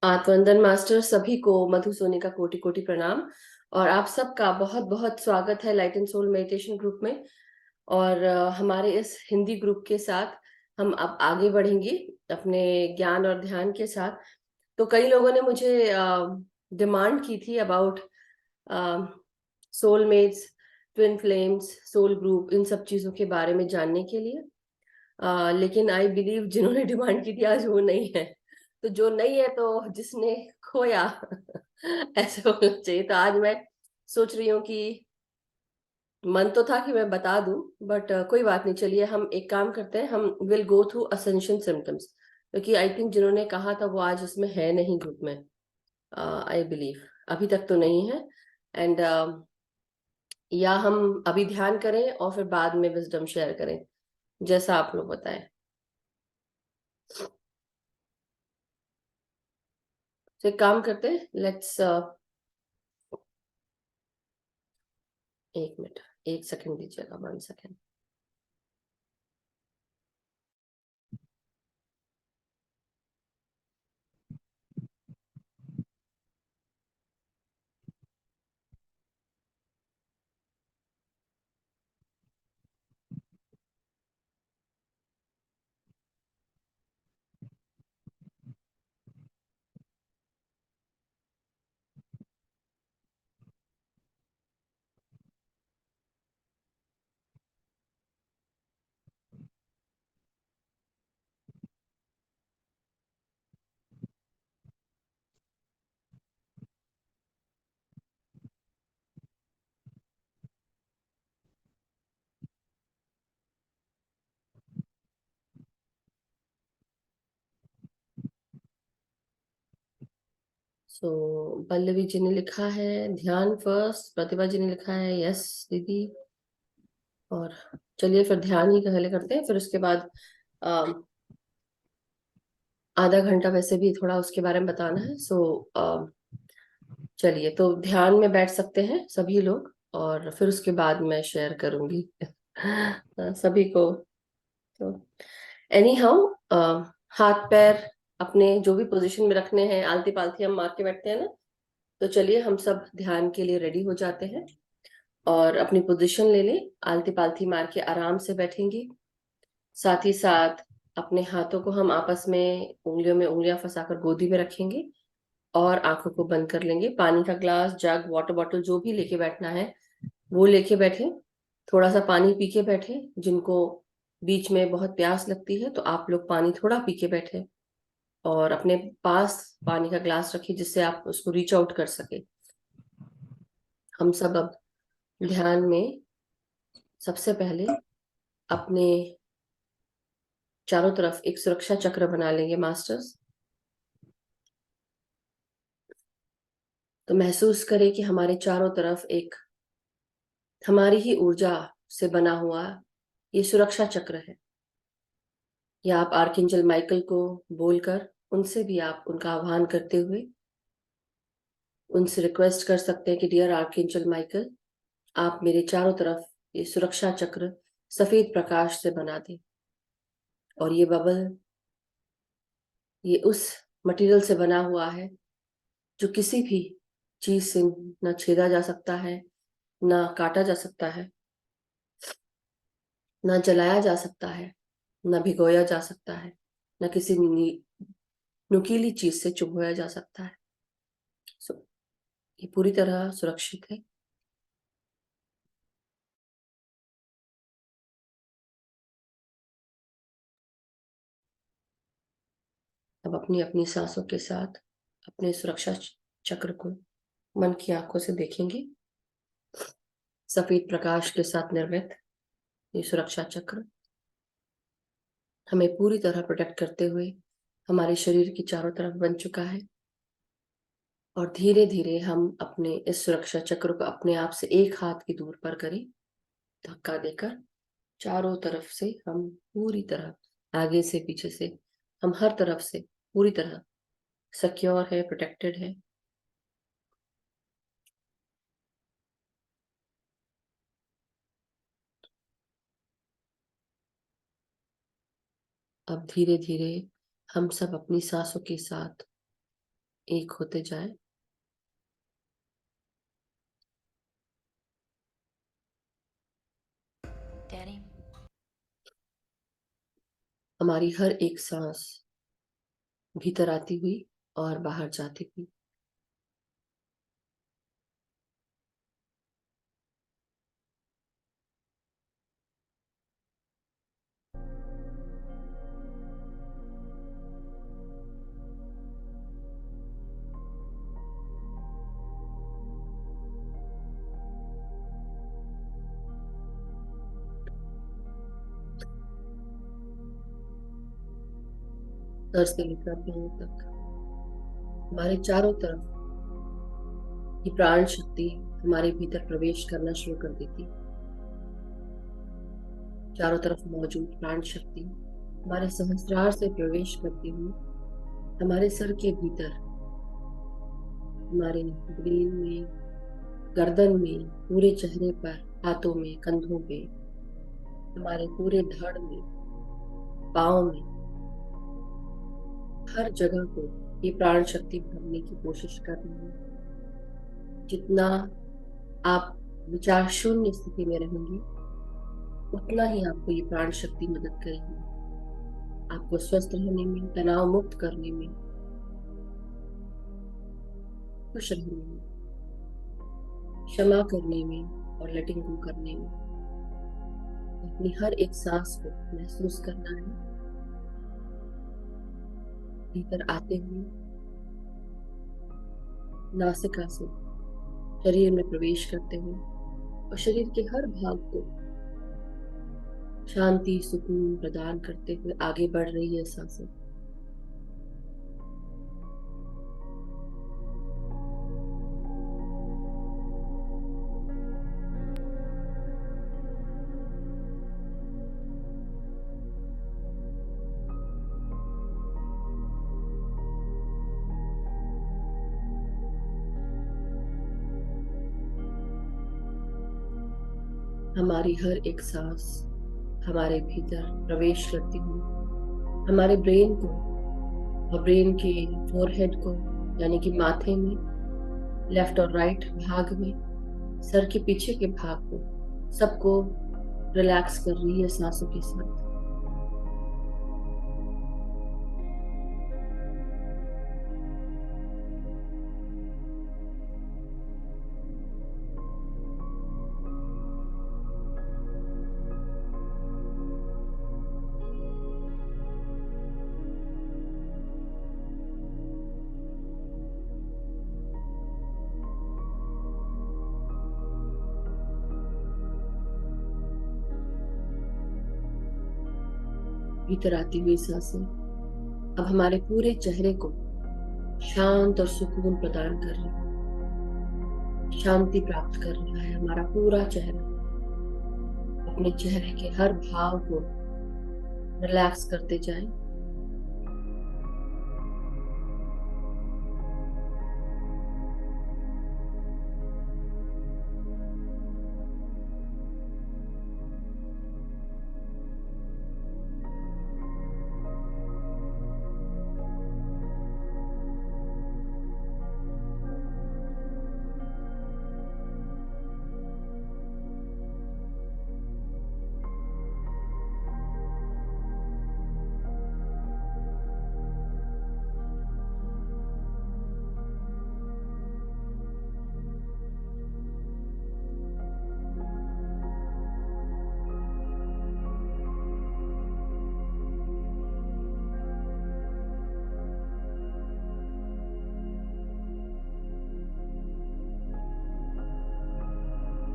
आत्मवंदन master सभी को मधु सोनी का कोटि कोटि प्रणाम। और आप सबका बहुत बहुत स्वागत है light and soul meditation group में। और हमारे इस हिंदी ग्रुप के साथ हम अब आगे बढ़ेंगे अपने ज्ञान और ध्यान के साथ। तो कई लोगों ने मुझे डिमांड की थी about soulmates, twin flames, soul group, इन सब चीजों के बारे में जानने के लिए। लेकिन आई बिलीव जिन्होंने डिमांड की थी आज वो नहीं है। तो जो नहीं है तो जिसने खोया ऐसे होना चाहिए। तो आज मैं सोच रही हूँ कि मन तो था कि मैं बता दूं, बट कोई बात नहीं। चलिए हम एक काम करते हैं, हम will go through ascension symptoms, क्योंकि आई थिंक जिन्होंने कहा था वो आज इसमें है नहीं ग्रुप में। आई बिलीव अभी तक तो नहीं है। एंड या हम अभी ध्यान करें और फिर बाद में विजडम शेयर करें, जैसा आप लोग बताएं। तो एक काम करते हैं, लेट्स एक मिनट, एक सेकंड दीजिएगा, 1 सेकंड। सो पल्लवी जी ने लिखा है ध्यान फर्स्ट, प्रतिभा जी ने लिखा है यस दीदी। और चलिए फिर ध्यान ही पहले करते हैं, फिर उसके बाद आधा घंटा वैसे भी थोड़ा उसके बारे में बताना है। सो चलिए, तो ध्यान में बैठ सकते हैं सभी लोग, और फिर उसके बाद मैं शेयर करूंगी सभी को। तो एनी हाउ, हाथ पैर अपने जो भी पोजीशन में रखने हैं, आलती पालती हम मार के बैठते हैं ना। तो चलिए हम सब ध्यान के लिए रेडी हो जाते हैं और अपनी पोजीशन ले लें। आलती पालती मार के आराम से बैठेंगे। साथ ही साथ अपने हाथों को हम आपस में उंगलियों में उंगलियां फंसाकर गोदी में रखेंगे और आंखों को बंद कर लेंगे। पानी का ग्लास, जग, वाटर बॉटल जो भी लेके बैठना है वो लेके बैठे। थोड़ा सा पानी पी के बैठे। जिनको बीच में बहुत प्यास लगती है तो आप लोग पानी थोड़ा पी के बैठे और अपने पास पानी का ग्लास रखिए जिससे आप उसको रीच आउट कर सके। हम सब अब ध्यान में सबसे पहले अपने चारों तरफ एक सुरक्षा चक्र बना लेंगे मास्टर्स। तो महसूस करें कि हमारे चारों तरफ एक हमारी ही ऊर्जा से बना हुआ ये सुरक्षा चक्र है। या आप आर्कएंजल माइकल को बोलकर उनसे भी आप उनका आह्वान करते हुए उनसे रिक्वेस्ट कर सकते हैं कि डियर आर्कएंजल माइकल, आप मेरे चारों तरफ ये सुरक्षा चक्र सफेद प्रकाश से बना दें। और ये बबल, ये उस मटेरियल से बना हुआ है जो किसी भी चीज से ना छेदा जा सकता है, ना काटा जा सकता है, ना जलाया जा सकता है, ना भिगोया जा सकता है, ना किसी नुकीली चीज से चुभोया जा सकता है। सो ये पूरी तरह सुरक्षित है। अब अपनी अपनी सांसों के साथ अपने सुरक्षा चक्र को मन की आंखों से देखेंगे। सफेद प्रकाश के साथ निर्मित ये सुरक्षा चक्र हमें पूरी तरह प्रोटेक्ट करते हुए हमारे शरीर की चारों तरफ बन चुका है। और धीरे धीरे हम अपने इस सुरक्षा चक्र को अपने आप से एक हाथ की दूर पर करें, धक्का देकर चारों तरफ से हम पूरी तरह, आगे से पीछे से, हम हर तरफ से पूरी तरह सिक्योर है, प्रोटेक्टेड है। अब धीरे धीरे हम सब अपनी सांसों के साथ एक होते जाए। डैडी। हमारी हर एक सांस भीतर आती हुई और बाहर जाती हुई। सर से लेकर पैरों तक हमारे चारों तरफ ये प्राण शक्ति हमारे भीतर प्रवेश करना शुरू कर देती। चारों तरफ मौजूद प्राण शक्ति हमारे सहस्रार से प्रवेश करती हुई हमारे सर के भीतर, हमारे ब्रेन में, गर्दन में, पूरे चेहरे पर, हाथों में, कंधों पे, हमारे पूरे धड़ में, पाँव में, हर जगह को ये प्राण शक्ति भरने की कोशिश कर रही है। जितना आप विचार शून्य स्थिति में रहेंगे उतना ही आपको ये प्राण शक्ति मदद करेगी, आपको स्वस्थ रहने में, तनाव मुक्त करने में, खुश रहने में, क्षमा करने में और लेटिंग गो करने में। अपनी हर एक सांस को महसूस करना है, भीतर आते हुए नासिका से शरीर में प्रवेश करते हुए और शरीर के हर भाग को शांति सुकून प्रदान करते हुए आगे बढ़ रही है सांसें। हमारी हर एक सांस हमारे भीतर प्रवेश करती हुई हमारे ब्रेन को और ब्रेन के फोरहेड को, यानी कि माथे में, लेफ्ट और राइट भाग में, सर के पीछे के भाग को, सबको रिलैक्स कर रही है सांसों के साथ। भीतर आती हुई सांसें अब हमारे पूरे चेहरे को शांत और सुकून प्रदान कर रही है, शांति प्राप्त कर रहा है हमारा पूरा चेहरा। अपने चेहरे के हर भाव को रिलैक्स करते जाएं।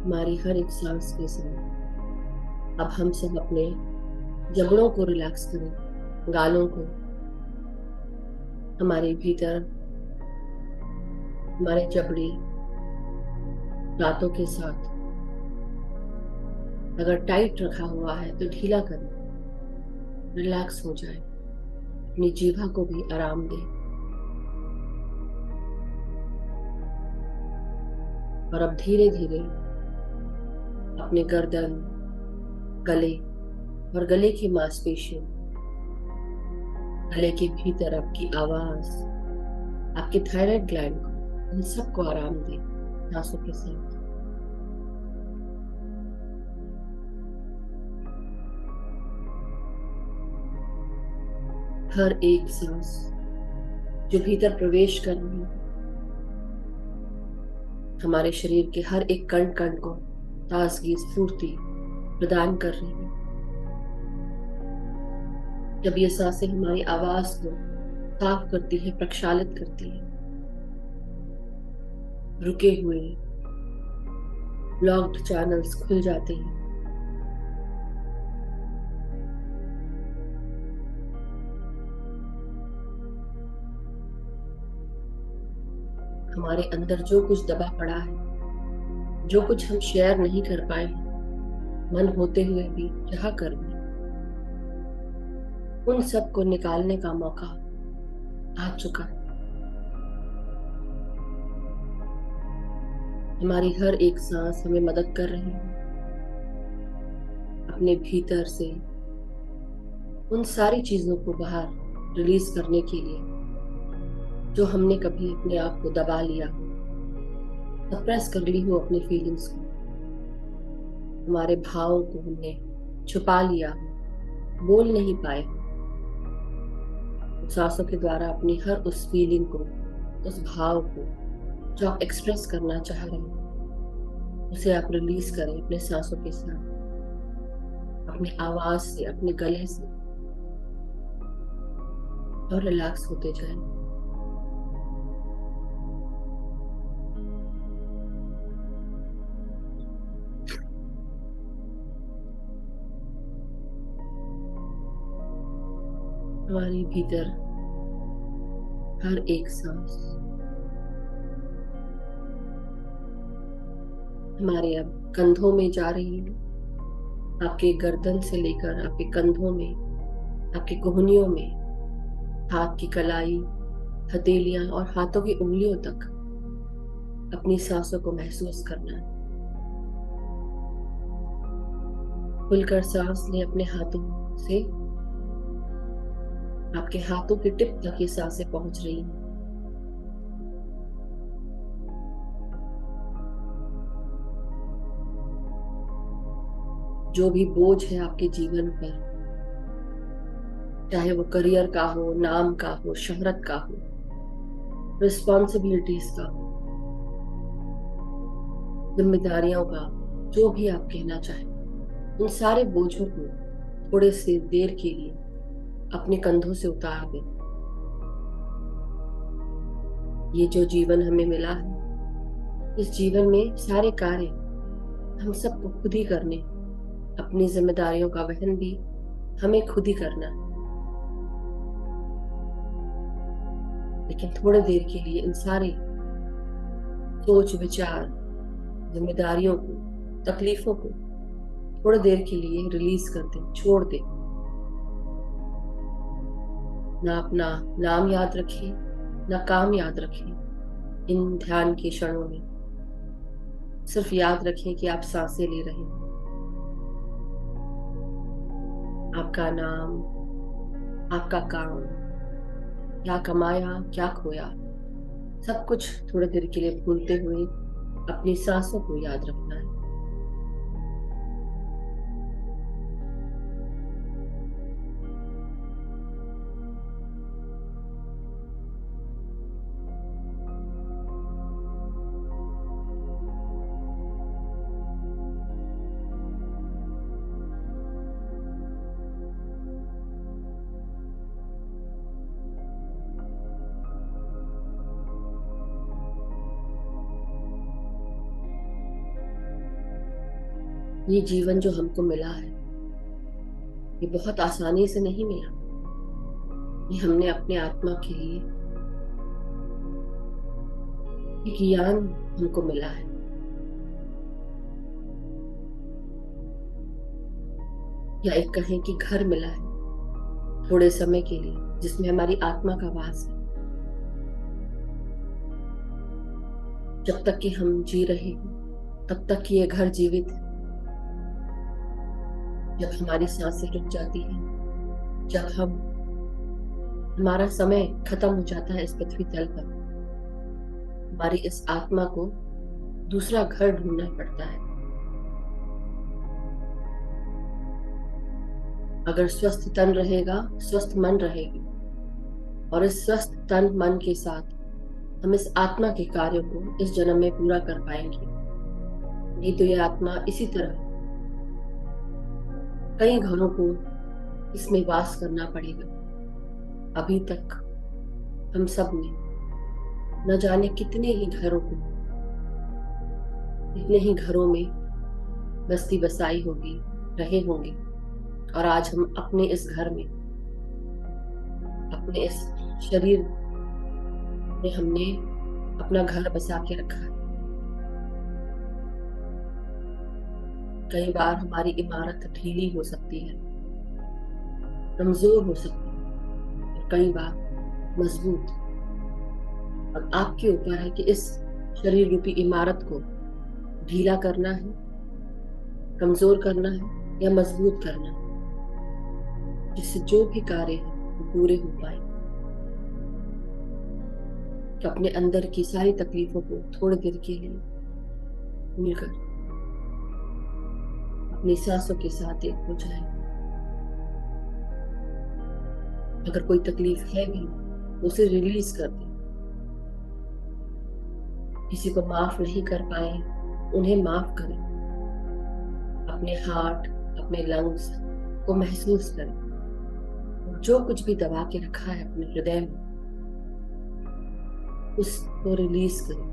हमारी हर एक सांस के साथ अब हम सब अपने जबड़ों को रिलैक्स करें, गालों को, हमारे भीतर हमारे जबड़े दांतों के साथ अगर टाइट रखा हुआ है तो ढीला करें, रिलैक्स हो जाए, अपनी जीभा को भी आराम दें। और अब धीरे धीरे अपने गर्दन, गले और गले की मांसपेशियों, गले के भीतर आपकी आवाज आपके थायराइड ग्लैंड को, इन सबको आराम दें सांसों के साथ। हर एक सांस जो भीतर प्रवेश कर रही है हमारे शरीर के हर एक कण कण को ताजगी स्फूर्ति प्रदान कर रही है। जब ये सांसें हमारी आवाज को साफ करती है, प्रक्षालित करती है, रुके हुए ब्लॉक्ड चैनल्स खुल जाते हैं। हमारे अंदर जो कुछ दबा पड़ा है, जो कुछ हम शेयर नहीं कर पाए हैं, मन होते हुए भी, चाह कर भी, उन सब को निकालने का मौका आ चुका है। हमारी हर एक सांस हमें मदद कर रही है अपने भीतर से उन सारी चीजों को बाहर रिलीज करने के लिए जो हमने कभी अपने आप को दबा लिया हो, सप्रेस कर ली हो, अपने फीलिंग्स को, हमारे भावों को हमने छुपा लिया हो, बोल नहीं पाए हो। सांसों के द्वारा अपनी हर उस फीलिंग को, उस भाव को जो आप एक्सप्रेस करना चाह रहे हैं, उसे आप रिलीज करें अपने सांसों के साथ, अपनी आवाज से, अपने गले से, और रिलैक्स होते जाएं। हमारे भीतर हर एक सांस हमारे अब कंधों में जा रही है, आपके गर्दन से लेकर आपके कंधों में, आपके कोहनियों में, हाथ की कलाई, हथेलियां और हाथों की उंगलियों तक अपनी सांसों को महसूस करना है। खुलकर सांस लें अपने हाथों से, आपके हाथों की टिप तक ये सांसें पहुंच रही हैं। जो भी बोझ है आपके जीवन पर, चाहे वो करियर का हो, नाम का हो, शोहरत का हो, रिस्पॉन्सिबिलिटीज का हो, जिम्मेदारियों का, जो भी आप कहना चाहें, उन सारे बोझों को थोड़े से देर के लिए अपने कंधों से उतार दें। ये जो जीवन हमें मिला है, इस जीवन में सारे कार्य हम सबको खुद ही करने, अपनी जिम्मेदारियों का वहन भी हमें खुद ही करना है। लेकिन थोड़ी देर के लिए इन सारे सोच विचार, जिम्मेदारियों को, तकलीफों को थोड़ी देर के लिए रिलीज कर दें, छोड़ दें। ना अपना नाम याद रखें, ना काम याद रखें। इन ध्यान के क्षणों में सिर्फ याद रखें कि आप सांसें ले रहे हैं। आपका नाम, आपका काम, क्या कमाया, क्या खोया, सब कुछ थोड़ी देर के लिए भूलते हुए अपनी सांसों को याद रखना है। ये जीवन जो हमको मिला है, ये बहुत आसानी से नहीं मिला। ये हमने अपने आत्मा के लिए एक ज्ञान हमको मिला है। या एक कहें कि घर मिला है थोड़े समय के लिए, जिसमें हमारी आत्मा का वास है। जब तक कि हम जी रहे हैं, तब तक कि ये घर जीवित है। जब हमारी सांसें रुक जाती हैं, जब हमारा समय खत्म हो जाता है इस पृथ्वी तल पर, हमारी इस आत्मा को दूसरा घर ढूंढना पड़ता है। अगर स्वस्थ तन रहेगा, स्वस्थ मन रहेगी, और इस स्वस्थ तन मन के साथ हम इस आत्मा के कार्यों को इस जन्म में पूरा कर पाएंगे। नहीं तो ये आत्मा इसी तरह कई घरों को इसमें वास करना पड़ेगा। अभी तक हम सब ने न जाने कितने ही घरों को, कितने ही घरों में बस्ती बसाई होगी, रहे होंगे, और आज हम अपने इस घर में, अपने इस शरीर में हमने अपना घर बसा के रखा है। कई बार हमारी इमारत ढीली हो सकती है, कमजोर हो सकती है, और कई बार मजबूत। और आपके ऊपर है कि इस शरीर रूपी इमारत को ढीला करना है, कमजोर करना है, या मजबूत करना है, जिससे जो भी कार्य है वो पूरे हो पाए। तो अपने अंदर की सारी तकलीफों को थोड़ी देर के लिए भूलकर अपनी सांसों के साथ एक हो जाए। अगर कोई तकलीफ है भी तो उसे रिलीज कर दे। किसी को माफ नहीं कर पाए, उन्हें माफ करें। अपने हार्ट, अपने लंग्स को महसूस करें। जो कुछ भी दबा के रखा है अपने हृदय में, उसको रिलीज करें।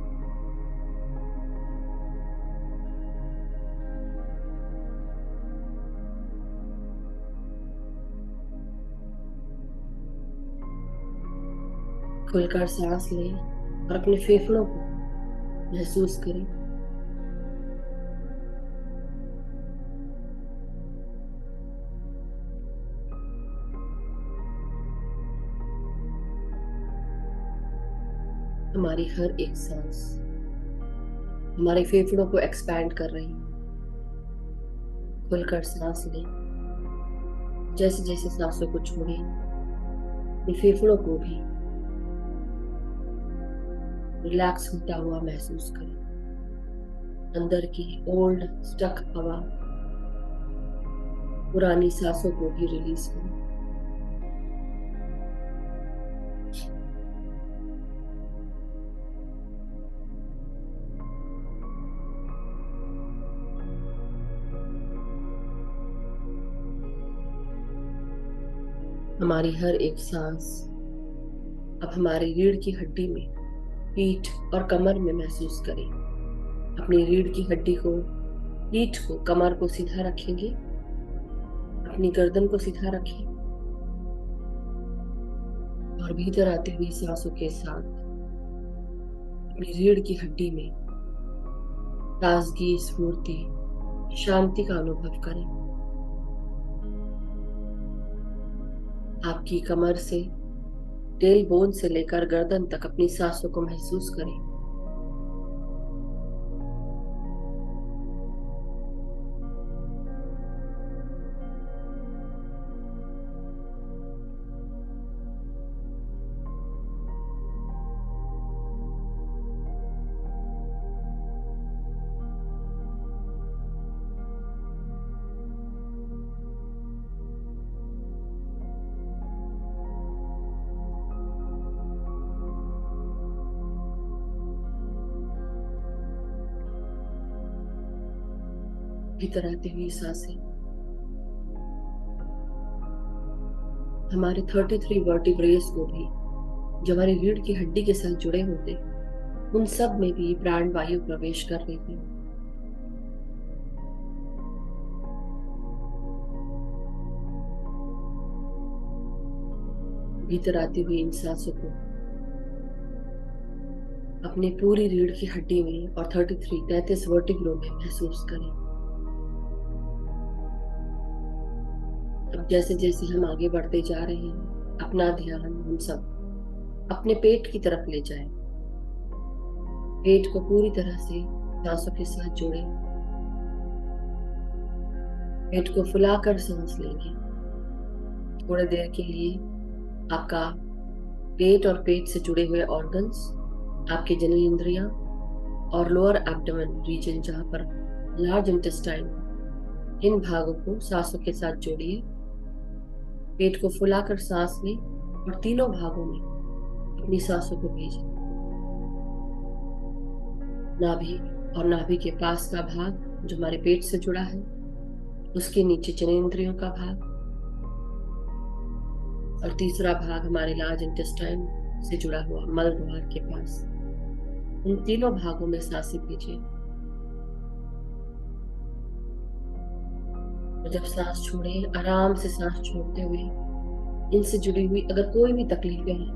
खुलकर सांस लें और अपने फेफड़ों को महसूस करें। हमारी हर एक सांस हमारे फेफड़ों को एक्सपैंड कर रही है। खुलकर सांस लें। जैसे जैसे सांसों को छोड़ें, ये फेफड़ों को भी रिलैक्स होता हुआ महसूस करें। अंदर की ओल्ड स्टक हवा, पुरानी सांसों को भी रिलीज करें। हमारी हर एक सांस अब हमारी रीढ़ की हड्डी में, पीठ और कमर में महसूस करें। अपनी रीढ़ की हड्डी को, पीठ को, कमर को सीधा रखेंगे। अपनी गर्दन को सीधा रखें और भीतर आती हुई सांसों के साथ अपनी रीढ़ की हड्डी में ताजगी, स्फूर्ति, शांति का अनुभव करें। आपकी कमर से, टेल बोन से लेकर गर्दन तक अपनी सांसों को महसूस करें। भीतर आती हुई सांसें हमारे 33 वर्टिब्रेस को भी, जो हमारी रीढ़ की हड्डी के साथ जुड़े होते हैं, उन सब में भी प्राण वायु प्रवेश कर रही है। भीतर आती हुई इन सांसों को अपनी पूरी रीढ़ की हड्डी में और 33 वर्टिब्रो में महसूस करें। अब जैसे जैसे हम आगे बढ़ते जा रहे हैं, अपना ध्यान हम सब अपने पेट की तरफ ले जाएं। पेट को पूरी तरह से सांसों के साथ जोड़ें। पेट को फुलाकर सांस लेंगे। थोड़ी देर के लिए आपका पेट और पेट से जुड़े हुए ऑर्गन्स आपके जननेंद्रियां और लोअर एब्डोमेन रीजन जहां पर लार्ज इंटेस्टाइन, इन भागों को सांसों के साथ जोड़िए। पेट को फुलाकर सांस लें और तीनों भागों में अपनी सांसों को भेजें। नाभि और नाभि के पास का भाग जो हमारे पेट से जुड़ा है, उसके नीचे जननेंद्रियों का भाग, और तीसरा भाग हमारे लार्ज इंटेस्टाइन से जुड़ा हुआ मल द्वार के पास। इन तीनों भागों में सांसें खींचिए। और जब सांस छोड़ें, आराम से सांस छोड़ते हुए इनसे जुड़ी हुई अगर कोई भी तकलीफें हैं,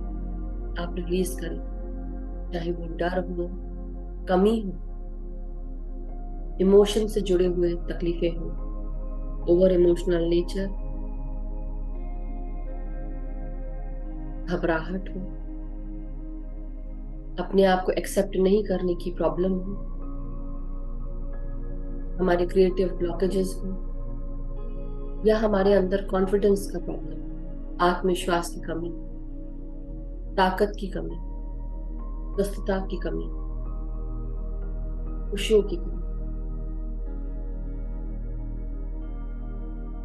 आप रिलीज करें। चाहे वो डर हो, कमी हो, इमोशन से जुड़े हुए तकलीफें हो, ओवर इमोशनल नेचर, घबराहट हो, अपने आप को एक्सेप्ट नहीं करने की प्रॉब्लम हो, हमारे क्रिएटिव ब्लॉकेजेस हो, या हमारे अंदर कॉन्फिडेंस का प्रॉब्लम, आत्मविश्वास की कमी, ताकत की कमी, स्वस्थता की कमी, खुशियों की कमी,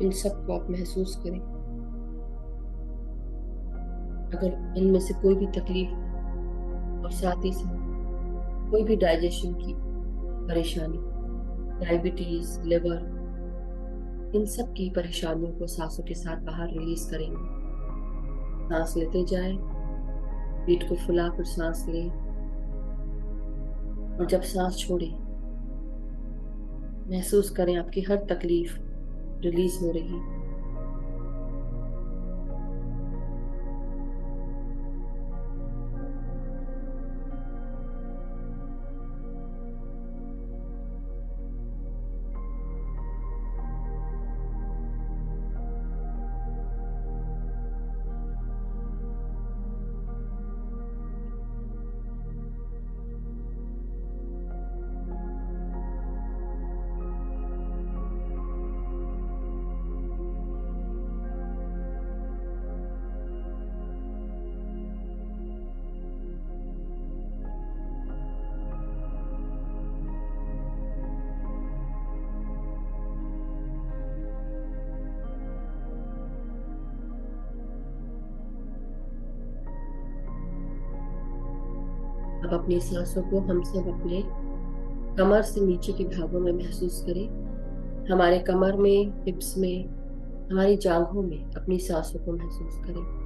इन सब को आप महसूस करें। अगर इनमें से कोई भी तकलीफ है और साथ ही साथ कोई भी डाइजेशन की परेशानी, डायबिटीज, लिवर, इन सब की परेशानियों को सांसों के साथ बाहर रिलीज करेंगे। सांस लेते जाएं, पेट को फुलाकर सांस लें, और जब सांस छोड़ें, महसूस करें आपकी हर तकलीफ रिलीज हो रही। अब अपनी सांसों को हम सब अपने कमर से नीचे के भागों में महसूस करें। हमारे कमर में, हिप्स में, हमारी जांघों में अपनी सांसों को महसूस करें।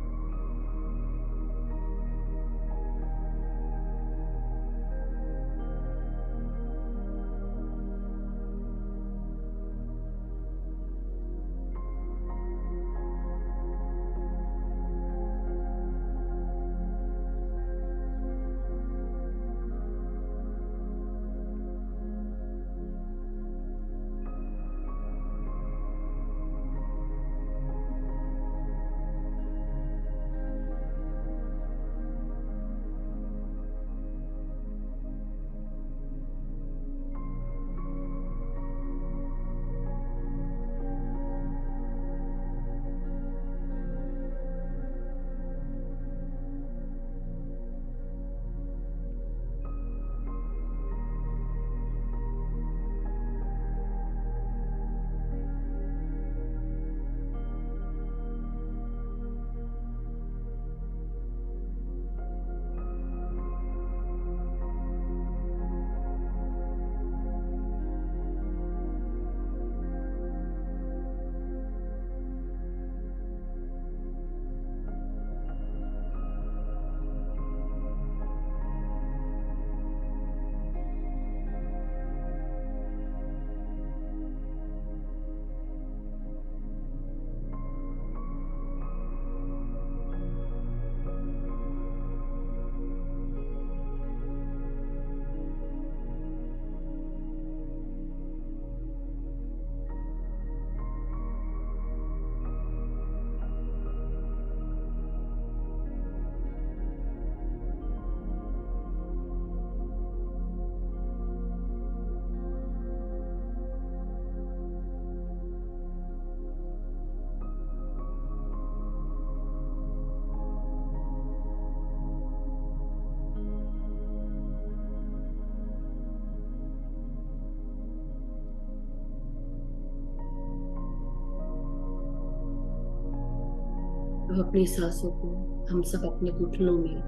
अब अपनी सांसों को हम सब अपने घुटनों में,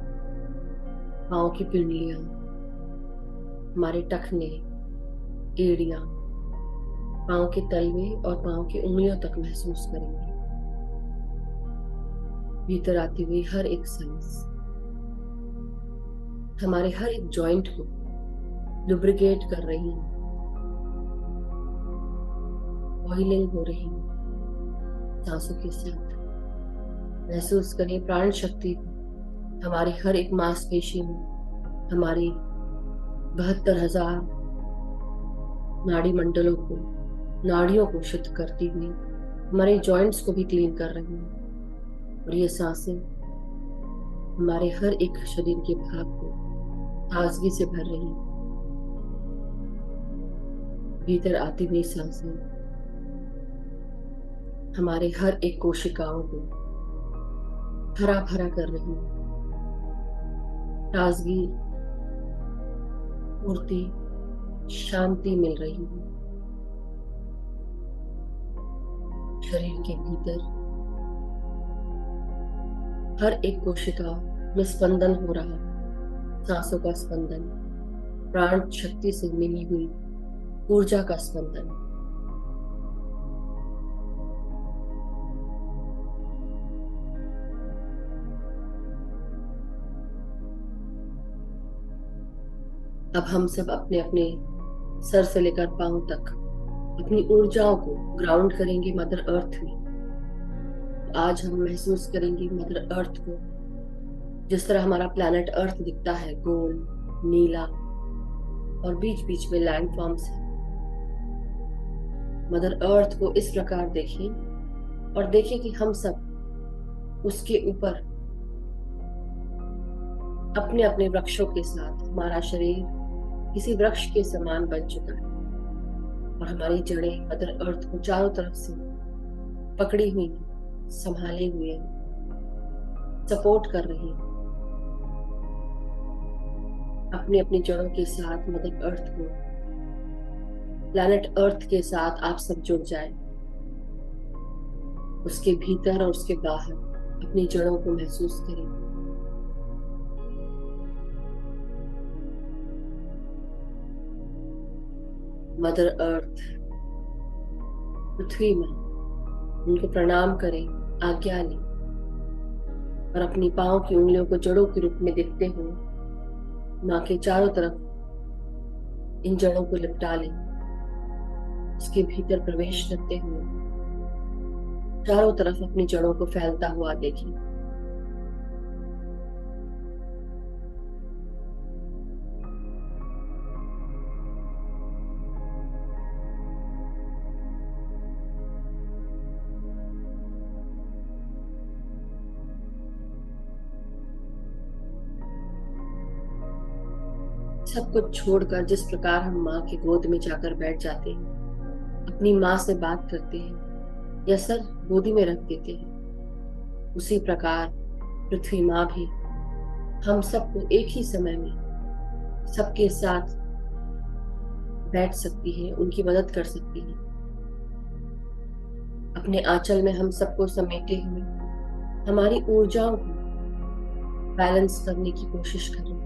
पाँव की पिंडलियां, हमारे टखने, एड़ियां, पाँव के तलवे और पाँव की उंगलियों तक महसूस करेंगे। भीतर आती हुई हर एक सांस हमारे हर एक जॉइंट को लुब्रिकेट कर रही है, ऑयलिंग हो रही है। सांसों के साथ महसूस करें प्राण शक्ति को हमारी हर एक मांसपेशी में, हमारी 72,000 नाड़ी मंडलों को, नाड़ियों को शुद्ध करती हुई हमारे जॉइंट्स को भी क्लीन कर रही है। और ये सांसें हमारे हर एक शरीर के भाग को ताजगी से भर रही है। भीतर आती हुई सांसें हमारे हर एक कोशिकाओं को हरा भरा कर रही है। ताजगी, पूर्ति, शांति मिल रही है। शरीर के भीतर हर एक कोशिका में स्पंदन हो रहा है। सांसों का स्पंदन, प्राण शक्ति से मिली हुई ऊर्जा का स्पंदन। अब हम सब अपने अपने सर से लेकर पांव तक अपनी ऊर्जाओं को ग्राउंड करेंगे मदर अर्थ में। आज हम महसूस करेंगे मदर अर्थ को, जिस तरह हमारा प्लैनेट अर्थ दिखता है, गोल, नीला और बीच बीच में लैंड फॉर्म्स है। मदर अर्थ को इस प्रकार देखें और देखें कि हम सब उसके ऊपर अपने अपने वृक्षों के साथ, हमारा शरीर किसी वृक्ष के समान बन चुका है और हमारी जड़ें मदर अर्थ को चारों तरफ से पकड़ी हुई, संभाले हुए, सपोर्ट कर रही है। अपनी अपनी जड़ों के साथ मदर अर्थ को, प्लैनेट अर्थ के साथ आप सब जुड़ जाए। उसके भीतर और उसके बाहर अपनी जड़ों को महसूस करें। मदर अर्थ, पृथ्वी माँ, उनको प्रणाम करें, आज्ञा लें और अपनी पांव की उंगलियों को जड़ों के रूप में देखते हुए माँ के चारों तरफ इन जड़ों को लिपटा लें। इसके भीतर प्रवेश करते हुए चारों तरफ अपनी जड़ों को फैलता हुआ देखें। सब कुछ छोड़कर जिस प्रकार हम माँ की गोद में जाकर बैठ जाते हैं, अपनी माँ से बात करते हैं या सर गोदी में रख देते हैं, उसी प्रकार पृथ्वी माँ भी हम सबको एक ही समय में सबके साथ बैठ सकती है, उनकी मदद कर सकती है। अपने आंचल में हम सबको समेटे हुए हमारी ऊर्जाओं को बैलेंस करने की कोशिश कर रही है।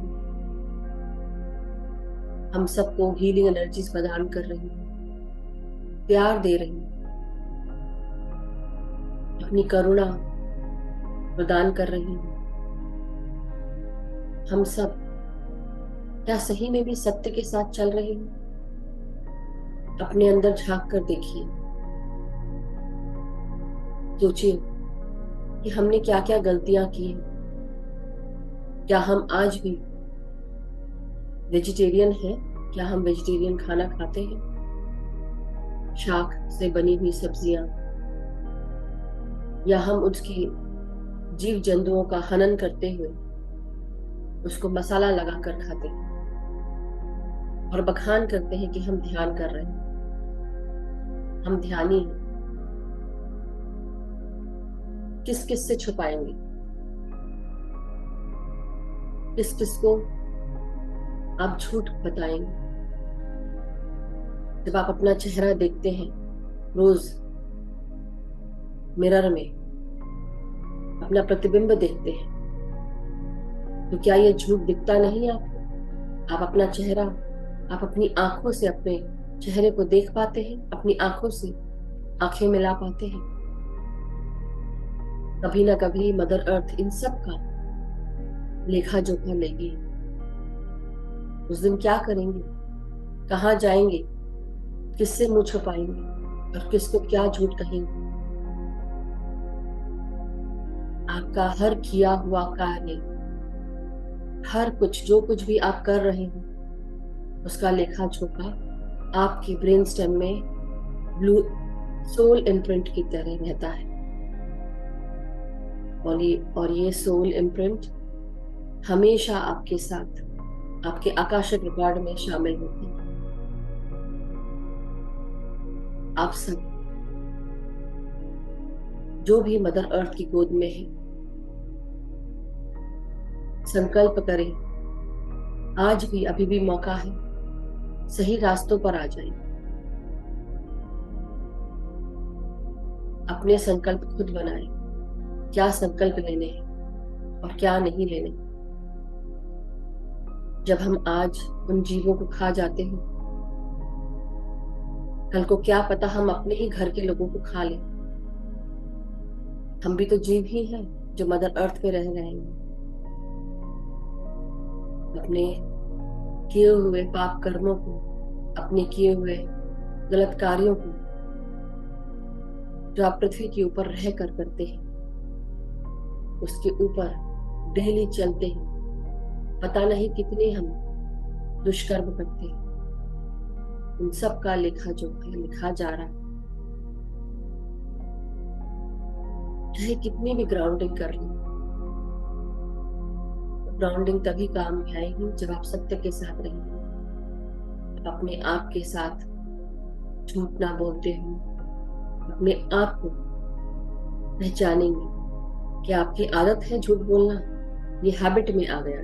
हम सबको हीलिंग एनर्जीज प्रदान कर रही है, प्यार दे रही है, अपनी करुणा प्रदान कर रही है। हम सब क्या सही में भी सत्य के साथ चल रहे हैं? अपने अंदर झांक कर देखिए, सोचिए कि हमने क्या क्या गलतियां की हैं। क्या हम आज भी वेजिटेरियन हैं? क्या हम वेजिटेरियन खाना खाते हैं? शाक से बनी हुई सब्जियां, या हम उसकी जीव जंतुओं का हनन करते हुए उसको मसाला लगाकर खाते हैं और बखान करते हैं कि हम ध्यान कर रहे हैं, हम ध्यानी हैं। किस किस से छुपाएंगे? किस किस को आप झूठ बताएंगे? जब आप अपना चेहरा देखते हैं रोज मिरर में, अपना प्रतिबिंब देखते हैं, तो क्या ये झूठ दिखता नहीं आपको? आप अपना चेहरा, आप अपनी आंखों से अपने चेहरे को देख पाते हैं? अपनी आंखों से आंखें मिला पाते हैं? कभी ना कभी मदर अर्थ इन सब का लेखा जोखा लेगी। उस दिन क्या करेंगे, कहाँ जाएंगे, किससे मुंह छुपाएंगे और किसको क्या झूठ कहेंगे? आपका हर किया हुआ कार्य, हर कुछ, जो कुछ भी आप कर रहे हो, उसका लेखा जोखा आपके ब्रेन स्टेम में ब्लू सोल इम्प्रिंट की तरह रहता है। और ये सोल इम्प्रिंट हमेशा आपके साथ आपके आकाशिक रिकॉर्ड में शामिल होती है। आप सब जो भी मदर अर्थ की गोद में है, संकल्प करें, आज भी अभी भी मौका है, सही रास्तों पर आ जाएं। अपने संकल्प खुद बनाएं, क्या संकल्प लेने हैं और क्या नहीं लेने। जब हम आज उन जीवों को खा जाते हैं, कल को क्या पता हम अपने ही घर के लोगों को खा लें। हम भी तो जीव ही हैं जो मदर अर्थ पे रह रहे हैं। अपने किए हुए पाप कर्मों को, अपने किए हुए गलत कार्यों को जो आप पृथ्वी के ऊपर रह कर करते हैं, उसके ऊपर डेली चलते हैं। पता नहीं कितने हम दुष्कर्म करते हैं। उन सब का लेखा जोखा लिखा जा रहा है। चाहे कितनी भी ग्राउंडिंग कर ली, ग्राउंडिंग तभी काम में आएगी जब आप सत्य के साथ रहेंगे, अपने आप के साथ झूठ ना बोलते हो, अपने आप को पहचानेंगे कि आपकी आदत है झूठ बोलना, ये हैबिट में आ गया,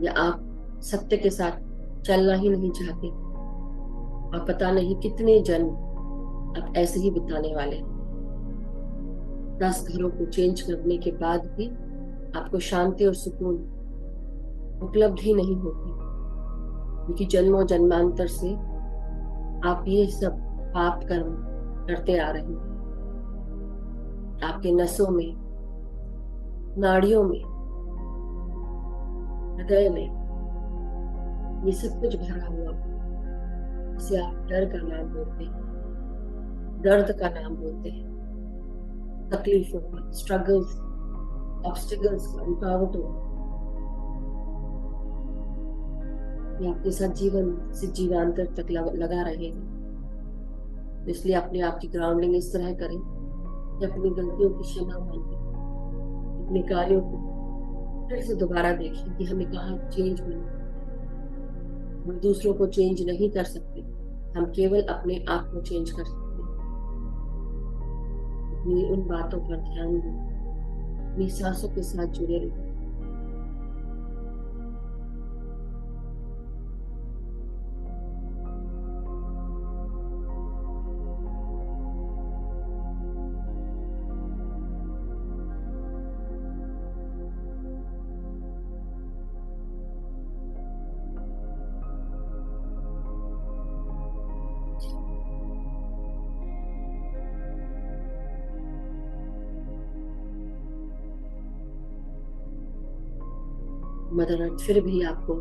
या आप सत्य के साथ चलना ही नहीं चाहते और पता नहीं कितने जन्म आप ऐसे ही बिताने वाले हैं। 10 घरों को चेंज करने के बाद भी आपको शांति और सुकून उपलब्ध ही नहीं होती, क्योंकि जन्मों जन्मांतर से आप ये सब पाप कर्म करते आ रहे हैं। आपके नसों में, नाड़ियों में, हृदय में ये सब कुछ भरा हुआ है, जिसे आप डर का नाम बोलते हैं, दर्द का नाम बोलते हैं, तकलीफों का, स्ट्रगल्स, ऑब्स्टिकल्स का, रुकावटों, ये आपके साथ जीवन से जीवांतर तक लगा रहेगा। इसलिए अपने आप की ग्राउंडिंग इस तरह करें कि अपनी गलतियों की क्षमा मांगे, अपने कार्यों को फिर से दोबारा देखें कि हमें कहाँ चेंज मिले। हम दूसरों को चेंज नहीं कर सकते, हम केवल अपने आप को चेंज कर सकते हैं। अपनी उन बातों पर ध्यान दें, अपनी सांसों के साथ जुड़े रहें। मदर अर्थ फिर भी आपको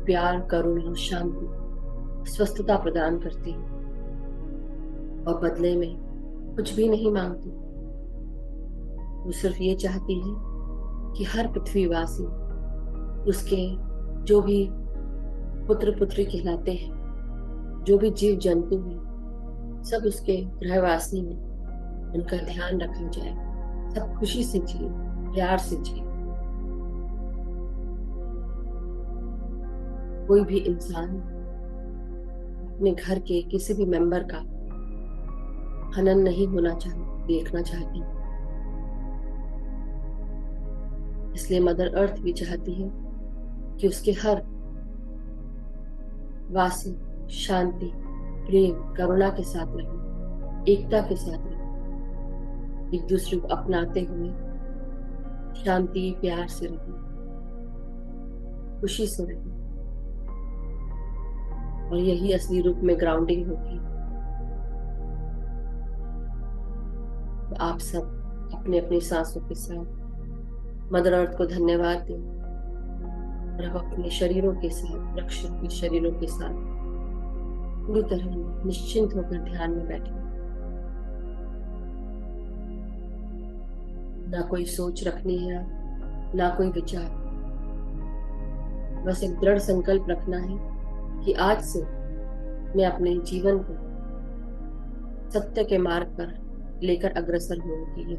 प्यार, करुणा और शांति, स्वस्थता प्रदान करती है और बदले में कुछ भी नहीं मांगती। वो सिर्फ ये चाहती है कि हर पृथ्वीवासी, उसके जो भी पुत्र पुत्री कहलाते हैं, जो भी जीव जंतु हैं, सब उसके गृहवासी में उनका ध्यान रखा जाए। सब खुशी से जिए, प्यार से जिए। कोई भी इंसान अपने घर के किसी भी मेंबर का हनन नहीं होना देखना चाहती। इसलिए मदर अर्थ भी चाहती है कि उसके हर वासी शांति, प्रेम, करुणा के साथ रहे, एकता के साथ रहे। एक दूसरे को अपनाते हुए शांति प्यार से रहें, खुशी से रहें। और यही असली रूप में ग्राउंडिंग होगी। तो आप सब अपने अपनी सांसों के साथ मदर अर्थ को धन्यवाद दें, और अब अपने शरीरों के साथ, वृक्ष के शरीरों के साथ पूरी तरह निश्चिंत होकर ध्यान में बैठे। ना कोई सोच रखनी है, ना कोई विचार, बस एक दृढ़ संकल्प रखना है कि आज से मैं अपने जीवन को सत्य के मार्ग पर लेकर अग्रसर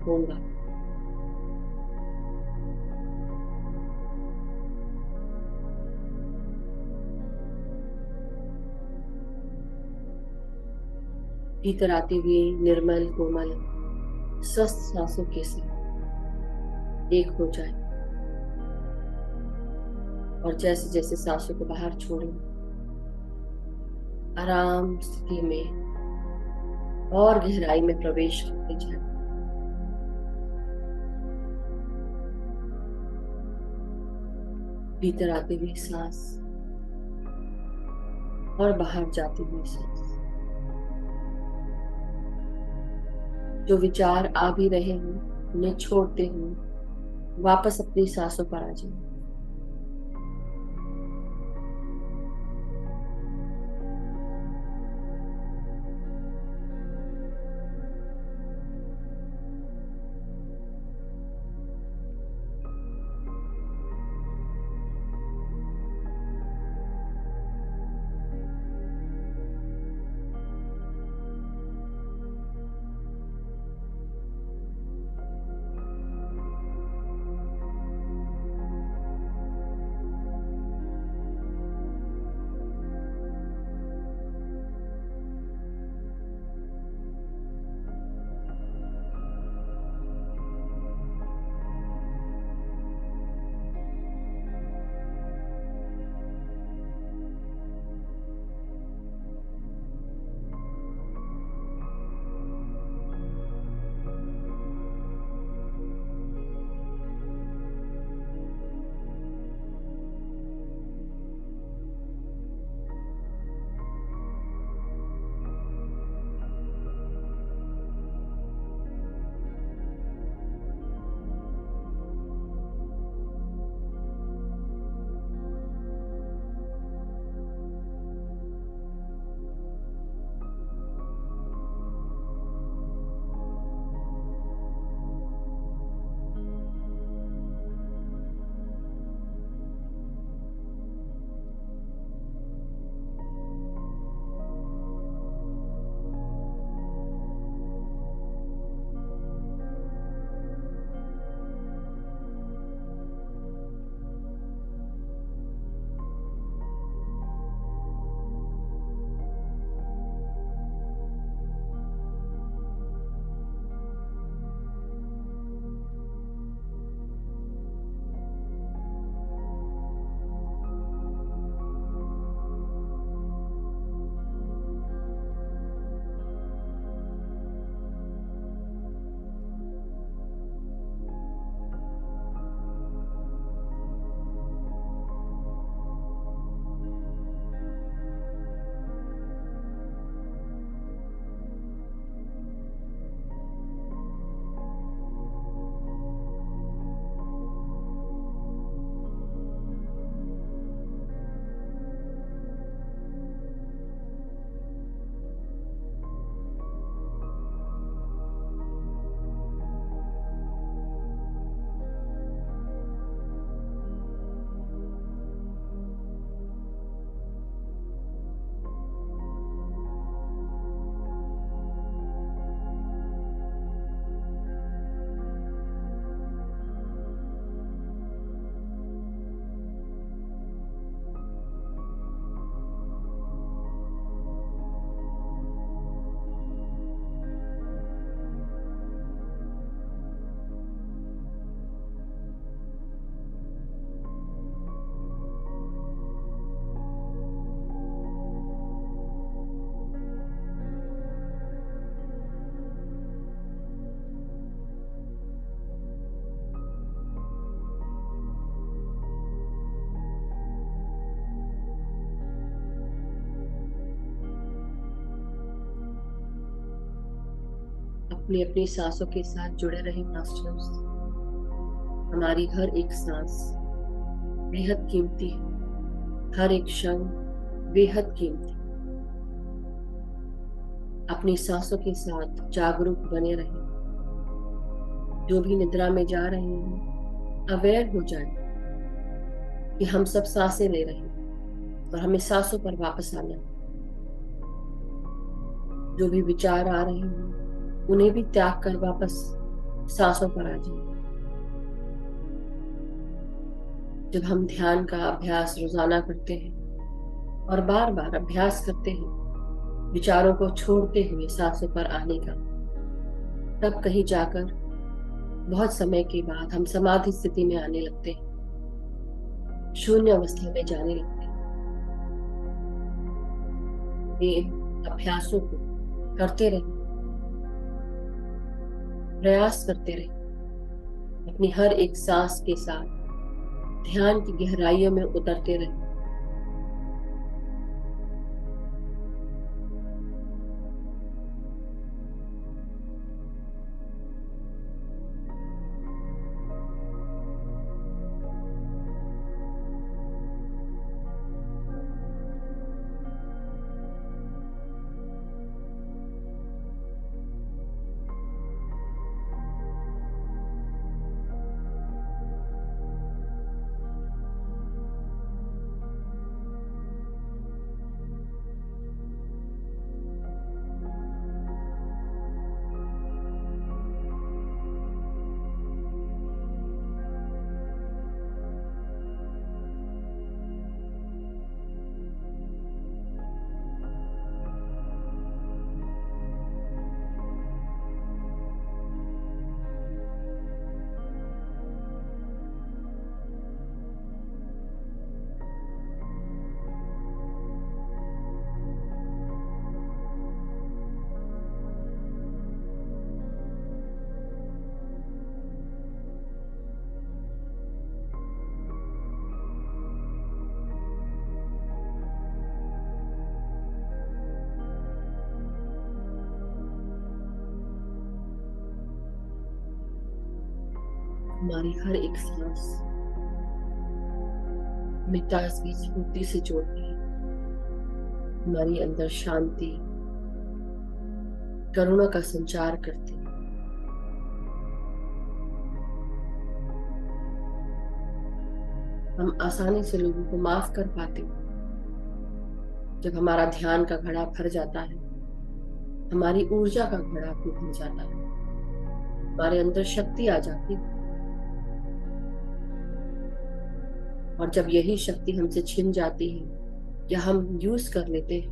होऊंगा। भीतर आती हुई निर्मल कोमल स्वस्थ सांसों के साथ एक हो जाए, और जैसे जैसे सांसों को बाहर छोड़ें, आराम स्थिति में और गहराई में प्रवेश करते जाए। भीतर आती हुई सांस और बाहर जाती हुई सांस। जो विचार आ भी रहे हैं उन्हें छोड़ते हुए वापस अपनी सांसों पर आ जाए। अपनी अपनी सांसों के साथ जुड़े रहे मास्टर्स। हमारी हर एक सांस बेहद कीमती है, हर एक क्षण बेहद कीमती। अपनी सांसों के साथ जागरूक बने रहें। जो भी निद्रा में जा रहे हैं, अवेयर हो जाए कि हम सब सांसें ले रहे हैं और हमें सांसों पर वापस आना है। जो भी विचार आ रहे हैं, उन्हें भी त्याग कर वापस सांसों पर आ जाए। जब हम ध्यान का अभ्यास रोजाना करते हैं और बार बार अभ्यास करते हैं विचारों को छोड़ते हुए सांसों पर आने का, तब कहीं जाकर बहुत समय के बाद हम समाधि स्थिति में आने लगते हैं, शून्य अवस्था में जाने लगते हैं। इन अभ्यासों को करते रहे, प्रयास करते रहे, अपनी हर एक सांस के साथ ध्यान की गहराइयों में उतरते रहे। हमारी हर एक सांस हमें ताजगी स्फूर्ति से जोड़ती है, हमारी अंदर शांति, करुणा का संचार करती है। हम आसानी से लोगों को माफ कर पाते हैं। जब हमारा ध्यान का घड़ा भर जाता है, हमारी ऊर्जा का घड़ा भी भर जाता है, हमारे अंदर शक्ति आ जाती है। और जब यही शक्ति हमसे छिन जाती है या हम यूज कर लेते हैं,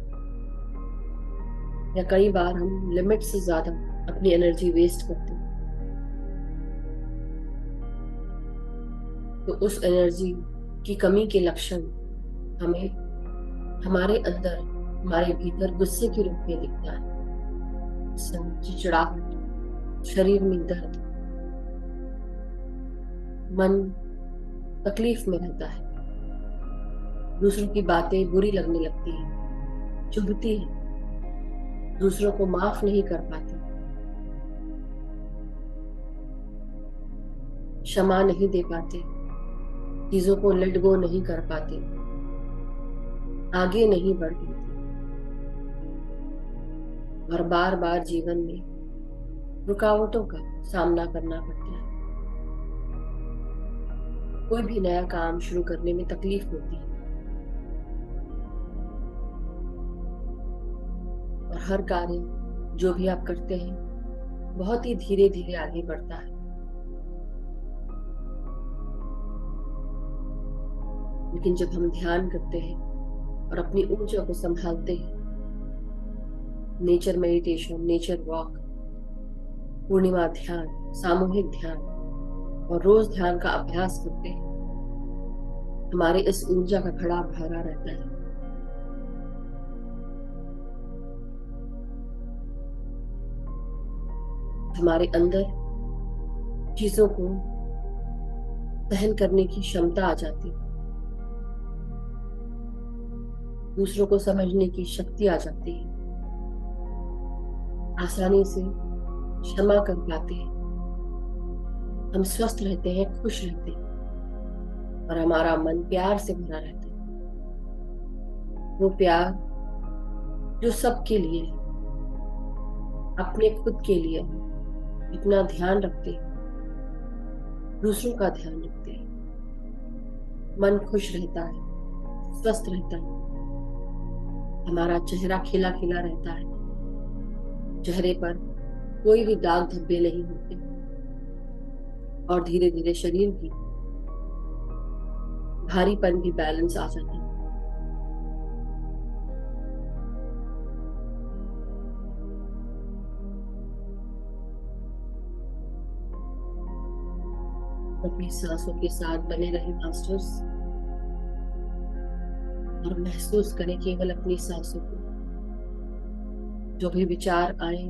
या कई बार हम लिमिट से ज्यादा अपनी एनर्जी वेस्ट करते हैं, तो उस एनर्जी की कमी के लक्षण हमें हमारे अंदर, हमारे भीतर गुस्से के रूप में दिखता है। चिड़चिड़ाहट, शरीर में दर्द, मन तकलीफ में रहता है, दूसरों की बातें बुरी लगने लगती है, चुभती है, दूसरों को माफ नहीं कर पाते, क्षमा नहीं दे पाते, चीजों को लेट गो नहीं कर पाते, आगे नहीं बढ़ पाते, और बार बार जीवन में रुकावटों का सामना करना पड़ता है। कोई भी नया काम शुरू करने में तकलीफ होती है और हर कार्य जो भी आप करते हैं बहुत ही धीरे धीरे आगे बढ़ता है। लेकिन जब हम ध्यान करते हैं और अपनी ऊर्जा को संभालते हैं, नेचर मेडिटेशन, नेचर वॉक, पूर्णिमा ध्यान, सामूहिक ध्यान और रोज ध्यान का अभ्यास करते हैं, हमारे इस ऊर्जा का घड़ा भरा रहता है। हमारे अंदर चीजों को सहन करने की क्षमता आ जाती है, दूसरों को समझने की शक्ति आ जाती है, आसानी से क्षमा कर पाते हैं, हम स्वस्थ रहते हैं, खुश रहते हैं और हमारा मन प्यार से भरा रहता है। वो प्यार जो सबके लिए है, अपने खुद के लिए है, अपना ध्यान रखते हैं, दूसरों का ध्यान रखते हैं, मन खुश रहता है, स्वस्थ रहता है, हमारा चेहरा खिला खिला रहता है, चेहरे पर कोई भी दाग धब्बे नहीं होते और धीरे धीरे शरीर भी, भारीपन भी बैलेंस आ जाता है। अपनी सांसों के साथ बने रहे मास्टर्स और महसूस करें केवल अपनी सांसों को। जो भी विचार आए,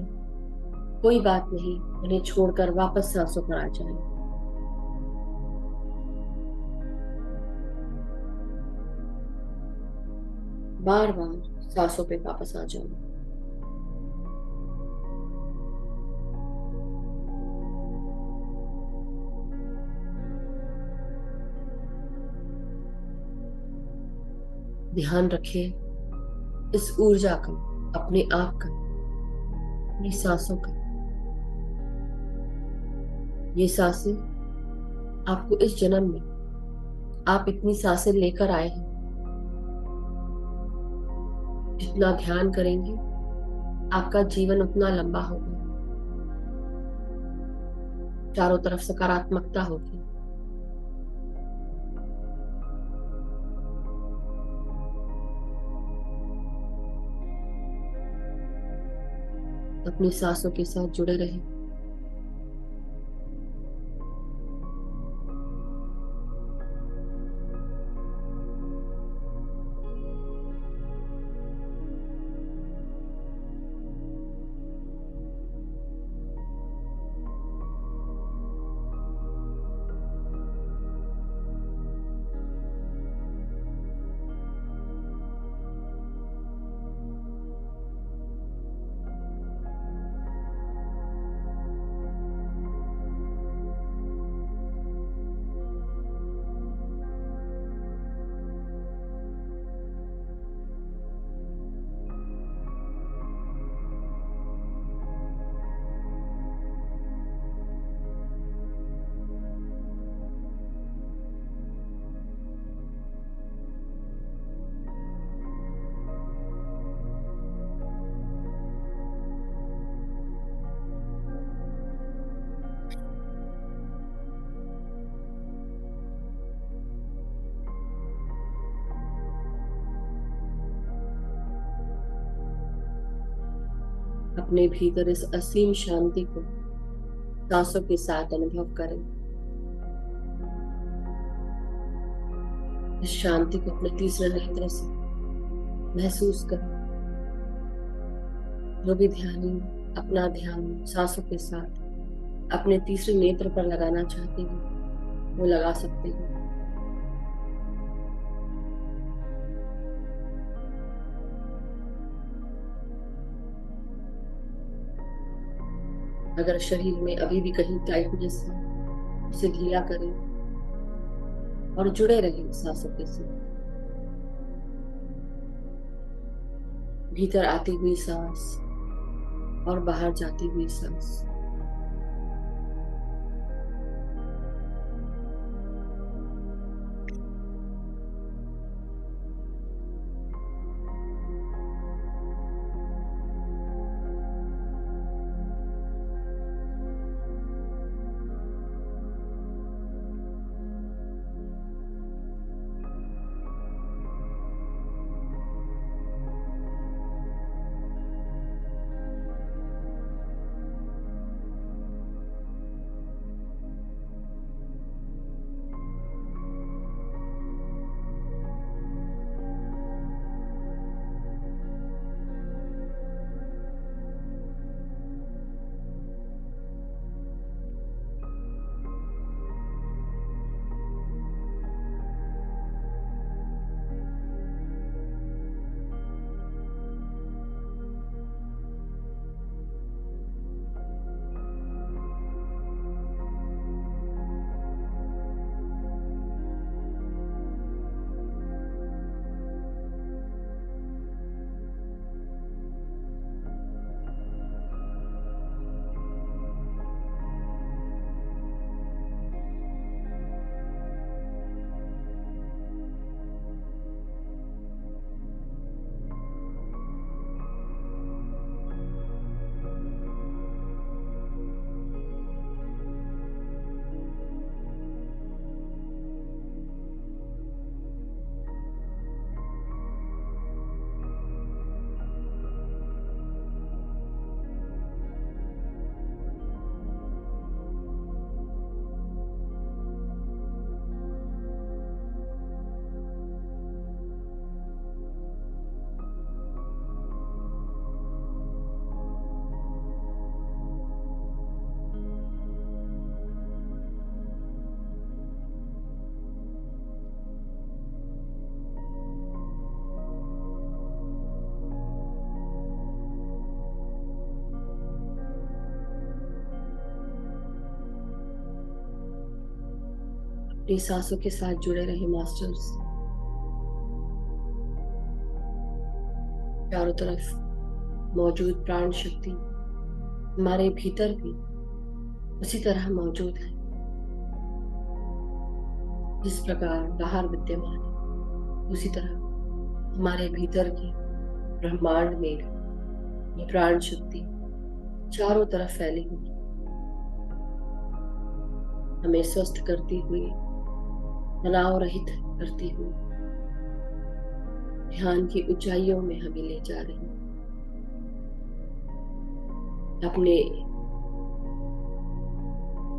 कोई बात नहीं, उन्हें छोड़कर वापस सांसों पर आ जाए। बार बार सांसों पे वापस आ जाए। ध्यान रखें इस ऊर्जा का, अपने आप का, अपनी सांसों का। ये सांसें आपको इस जन्म में, आप इतनी सांसें लेकर आए हैं, जितना ध्यान करेंगे आपका जीवन उतना लंबा होगा, चारों तरफ सकारात्मकता होगी। अपनी सांसों के साथ जुड़े रहे। अपने भीतर इस असीम शांति को सांसों के साथ अनुभव करें। इस शांति को अपने तीसरे नेत्र से महसूस करें। जो भी ध्यानी अपना ध्यान सांसों के साथ अपने तीसरे नेत्र पर लगाना चाहते हैं, वो लगा सकते हैं। अगर शरीर में अभी भी कहीं टाइटनेस है, उसे ढीला करें और जुड़े रहें सांसों के साथ। भीतर आती हुई सांस और बाहर जाती हुई सांस। अपनी सांसों के साथ जुड़े रहे मास्टर्स। चारों तरफ मौजूद प्राण शक्ति हमारे भीतर भी उसी तरह मौजूद है जिस प्रकार बाहर विद्यमान है। उसी तरह हमारे भीतर की ब्रह्मांड में भी ये प्राण शक्ति चारों तरफ फैली हुई है, हमें स्वस्थ करती हुई, तनाव रहित करती हुई, ध्यान की ऊंचाइयों में हमें ले जा रही है, अपने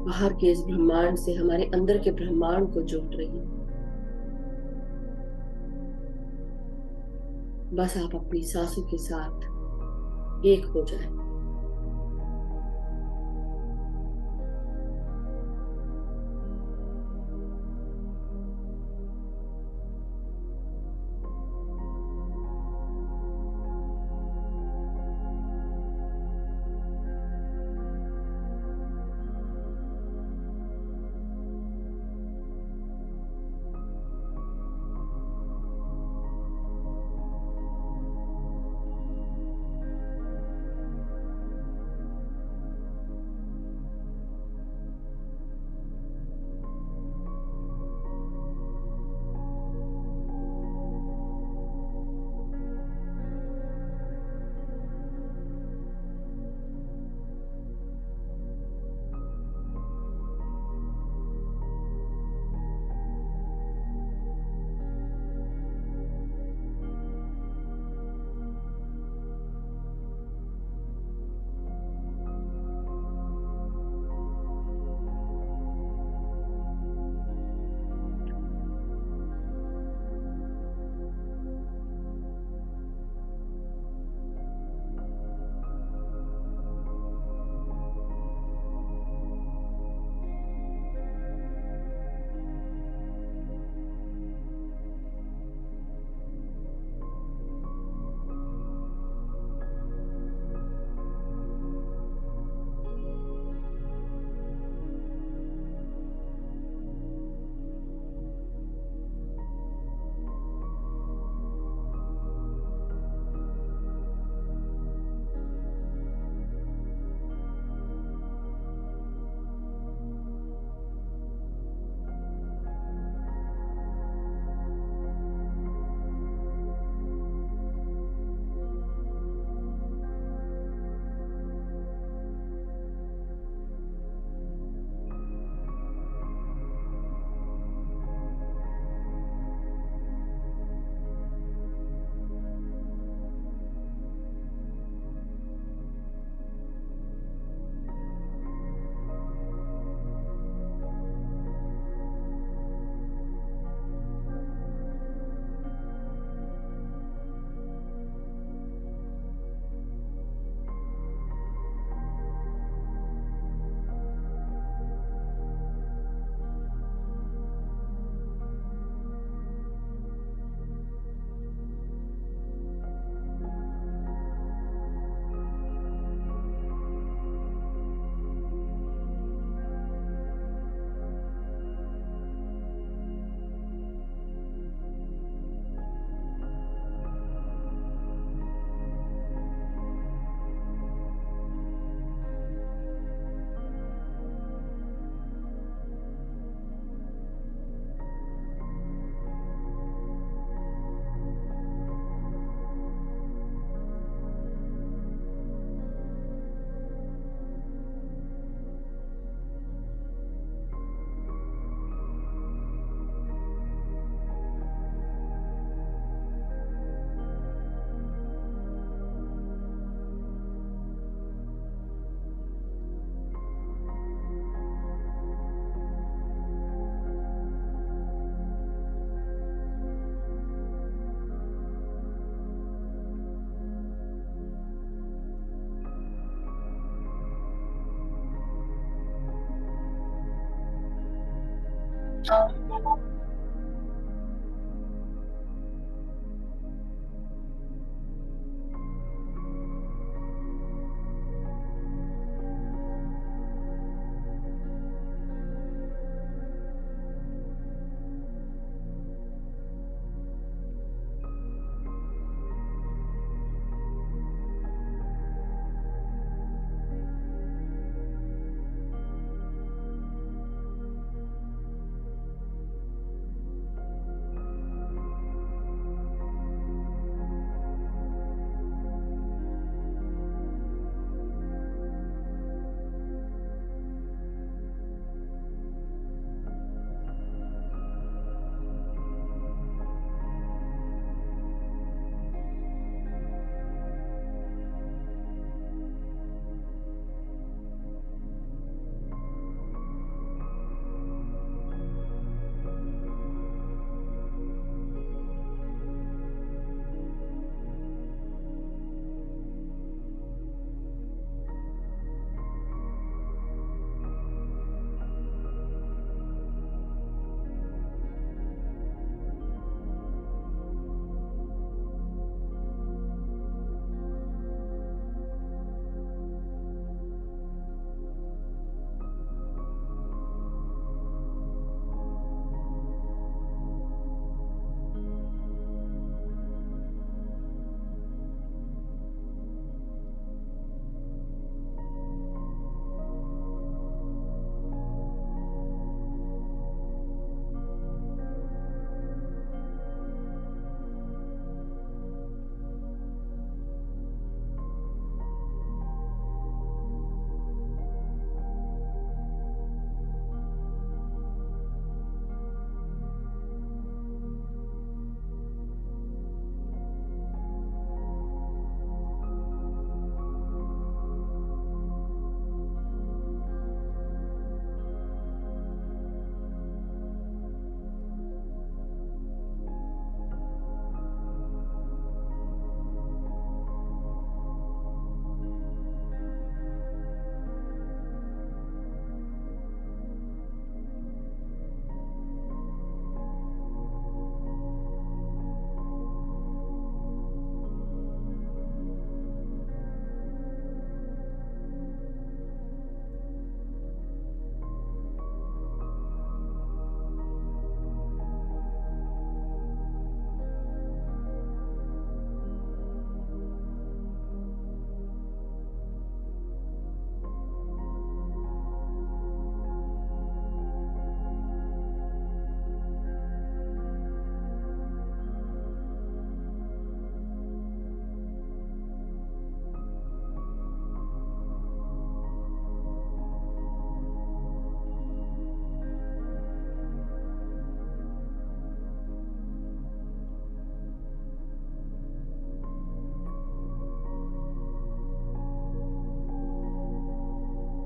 बाहर के इस ब्रह्मांड से हमारे अंदर के ब्रह्मांड को जोड़ रही है। बस आप अपनी सांसों के साथ एक हो जाए।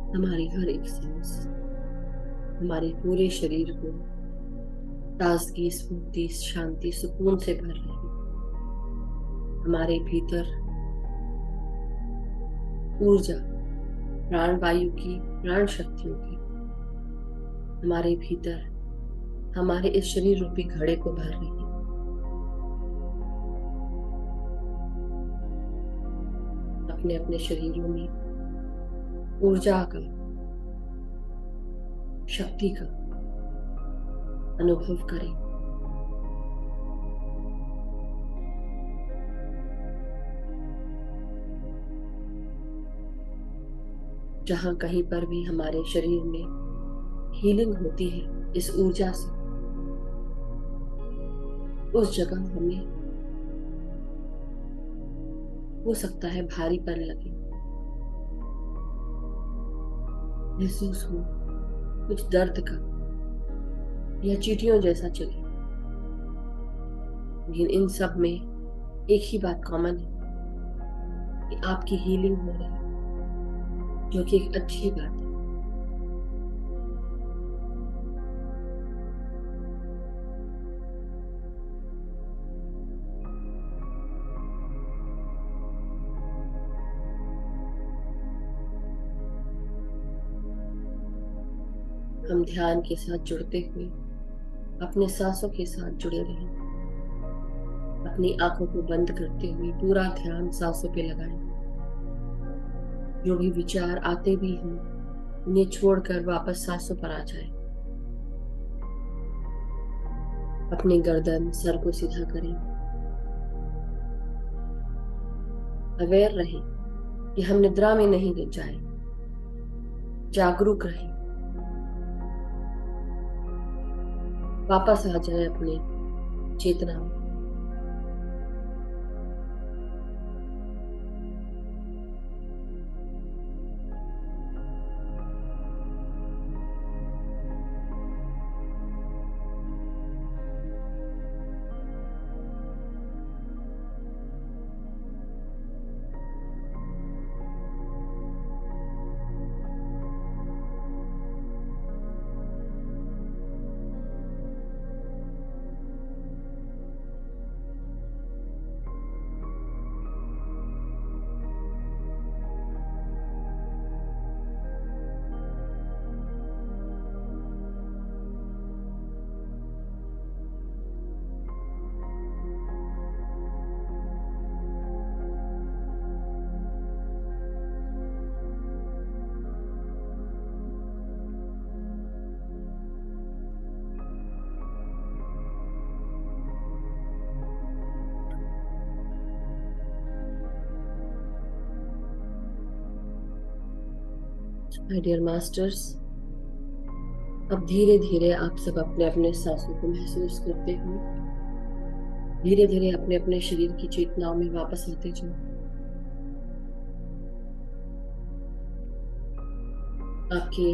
हमारी हर एक सांस हमारे पूरे शरीर को ताजगी, स्फूर्ति, शांति, सुकून से भर रही है। हमारे भीतर ऊर्जा, प्राण वायु की, प्राण शक्तियों की हमारे भीतर हमारे इस शरीर रूपी घड़े को भर रही है। अपने अपने शरीरों में ऊर्जा का, शक्ति का अनुभव करें। जहां कहीं पर भी हमारे शरीर में हीलिंग होती है इस ऊर्जा से, उस जगह हमें हो सकता है भारीपन लगे, महसूस हो कुछ दर्द का या चींटियों जैसा चले, लेकिन इन सब में एक ही बात कॉमन है कि आपकी हीलिंग हो रही है, जो कि एक अच्छी बात है। हम ध्यान के साथ जुड़ते हुए अपने सांसों के साथ जुड़े रहें। अपनी आंखों को बंद करते हुए पूरा ध्यान सांसों पे लगाएं। जो भी विचार आते भी हों, उन्हें छोड़कर वापस सांसों पर आ जाएं। अपनी गर्दन, सर को सीधा करें। अवेयर रहें कि हम निद्रा में नहीं गिर जाएं। जागरूक रहें। वापस आ जाए अपने चेतना में। माय डियर मास्टर्स, अब धीरे धीरे आप सब अपने अपने सांसों को महसूस करते हुए धीरे धीरे अपने अपने शरीर की चेतनाओं में वापस आते जाओ। आपके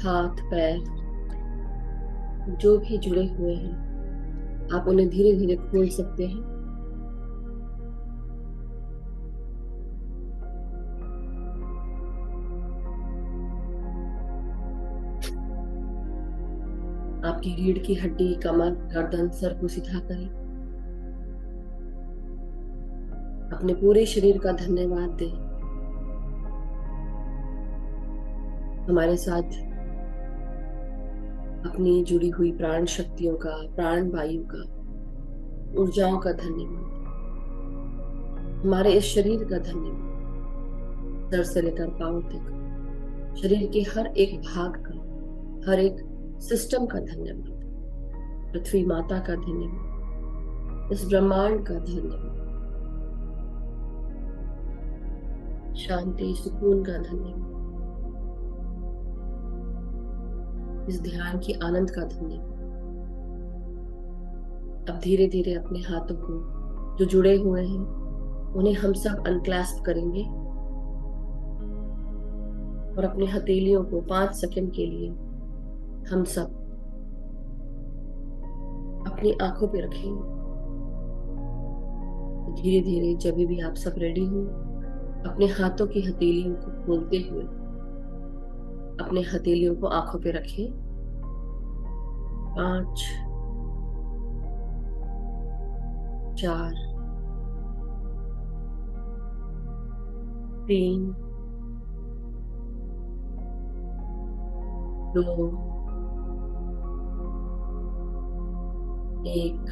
हाथ, पैर जो भी जुड़े हुए हैं, आप उन्हें धीरे धीरे खोल सकते हैं। आपकी रीढ़ की हड्डी, कमर, गर्दन, सर को सीधा करें। अपने पूरे शरीर का धन्यवाद दें। हमारे साथ अपनी जुड़ी हुई प्राण शक्तियों का, प्राण वायु का, ऊर्जाओं का धन्यवाद। हमारे इस शरीर का धन्यवाद, सर से लेकर पांव तक शरीर के हर एक भाग का, हर एक सिस्टम का धन्यवाद। पृथ्वी माता का धन्यवाद, इस ब्रह्मांड का धन्यवाद, शांति, सुकून का धन्यवाद, इस ध्यान की आनंद का धन्यवाद। अब धीरे धीरे अपने हाथों को जो जुड़े हुए हैं उन्हें हम सब अनक्लैस्प करेंगे और अपने हथेलियों को 5 सेकंड के लिए हम सब अपनी आंखों पे रखेंगे। धीरे धीरे जब भी आप सब रेडी हो, अपने हाथों की हथेलियों को खोलते हुए अपने हथेलियों को आंखों पे रखें। 5, 4, 3, 2, 1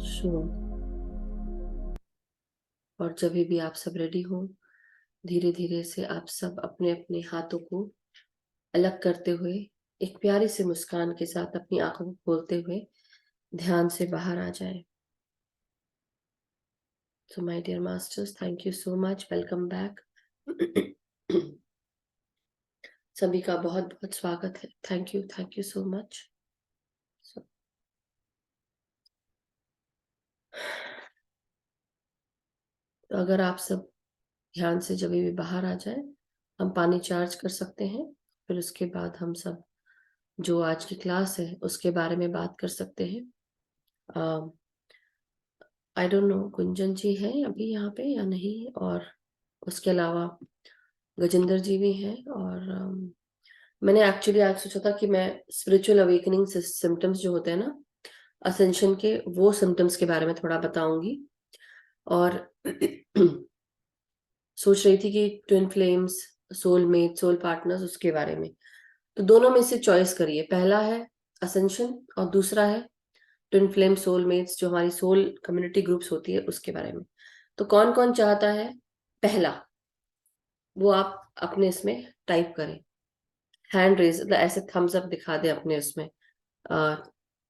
शुरू। और जब भी आप सब रेडी हो, धीरे धीरे से आप सब अपने अपने हाथों को अलग करते हुए एक प्यारी सी मुस्कान के साथ अपनी आंखों को खोलते हुए ध्यान से बाहर आ जाए। So my dear masters, thank you so much. Welcome back. सभी का बहुत बहुत स्वागत है। Thank you so much. तो अगर आप सब ध्यान से जब भी बाहर आ जाए, हम पानी चार्ज कर सकते हैं। फिर उसके बाद हम सब जो आज की क्लास है उसके बारे में बात कर सकते हैं। आई डोंट नो गुंजन जी है अभी यहाँ पे या नहीं, और उसके अलावा गजेंद्र जी भी हैं। और मैंने एक्चुअली आज सोचा था कि मैं स्पिरिचुअल अवेकनिंग सिम्टम्स जो होते हैं ना असेंशन के, वो सिम्टम्स के बारे में थोड़ा बताऊंगी। और सोच रही थी कि twin flames, soulmate, soul partners, उसके बारे में। तो दोनों में से चॉइस करिए। पहला है असेंशन और दूसरा है ट्विन फ्लेम सोलमेट्स, जो हमारी सोल कम्युनिटी ग्रुप्स होती है उसके बारे में। तो कौन कौन चाहता है पहला, वो आप अपने इसमें टाइप करें। हैंड रेज, मतलब ऐसे थम्स अप दिखा दे अपने उसमें।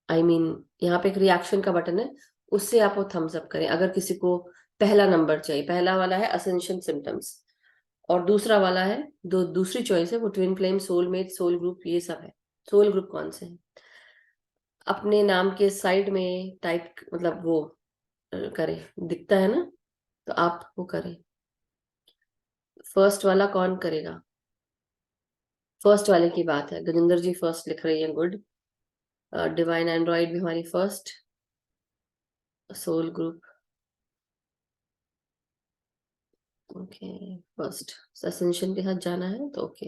आई मीन यहाँ पे एक रिएक्शन का बटन है, उससे आप वो थम्स अप करें अगर किसी को पहला नंबर चाहिए। पहला वाला है असेंशन सिम्टम्स, और दूसरा वाला है, दूसरी चॉइस है वो twin flame, soulmate, soul group, ये सब है। सोल ग्रुप कौन से है अपने नाम के साइड में टाइप, मतलब वो करें, दिखता है ना, तो आप वो करें। फर्स्ट वाला कौन करेगा? फर्स्ट वाले की बात है, गजेंद्र जी फर्स्ट लिख रही है, गुड। डिवाइन एंड्रॉइड भी हमारी first. Soul group, okay, first. Ascension के साथ जाना है तो ओके।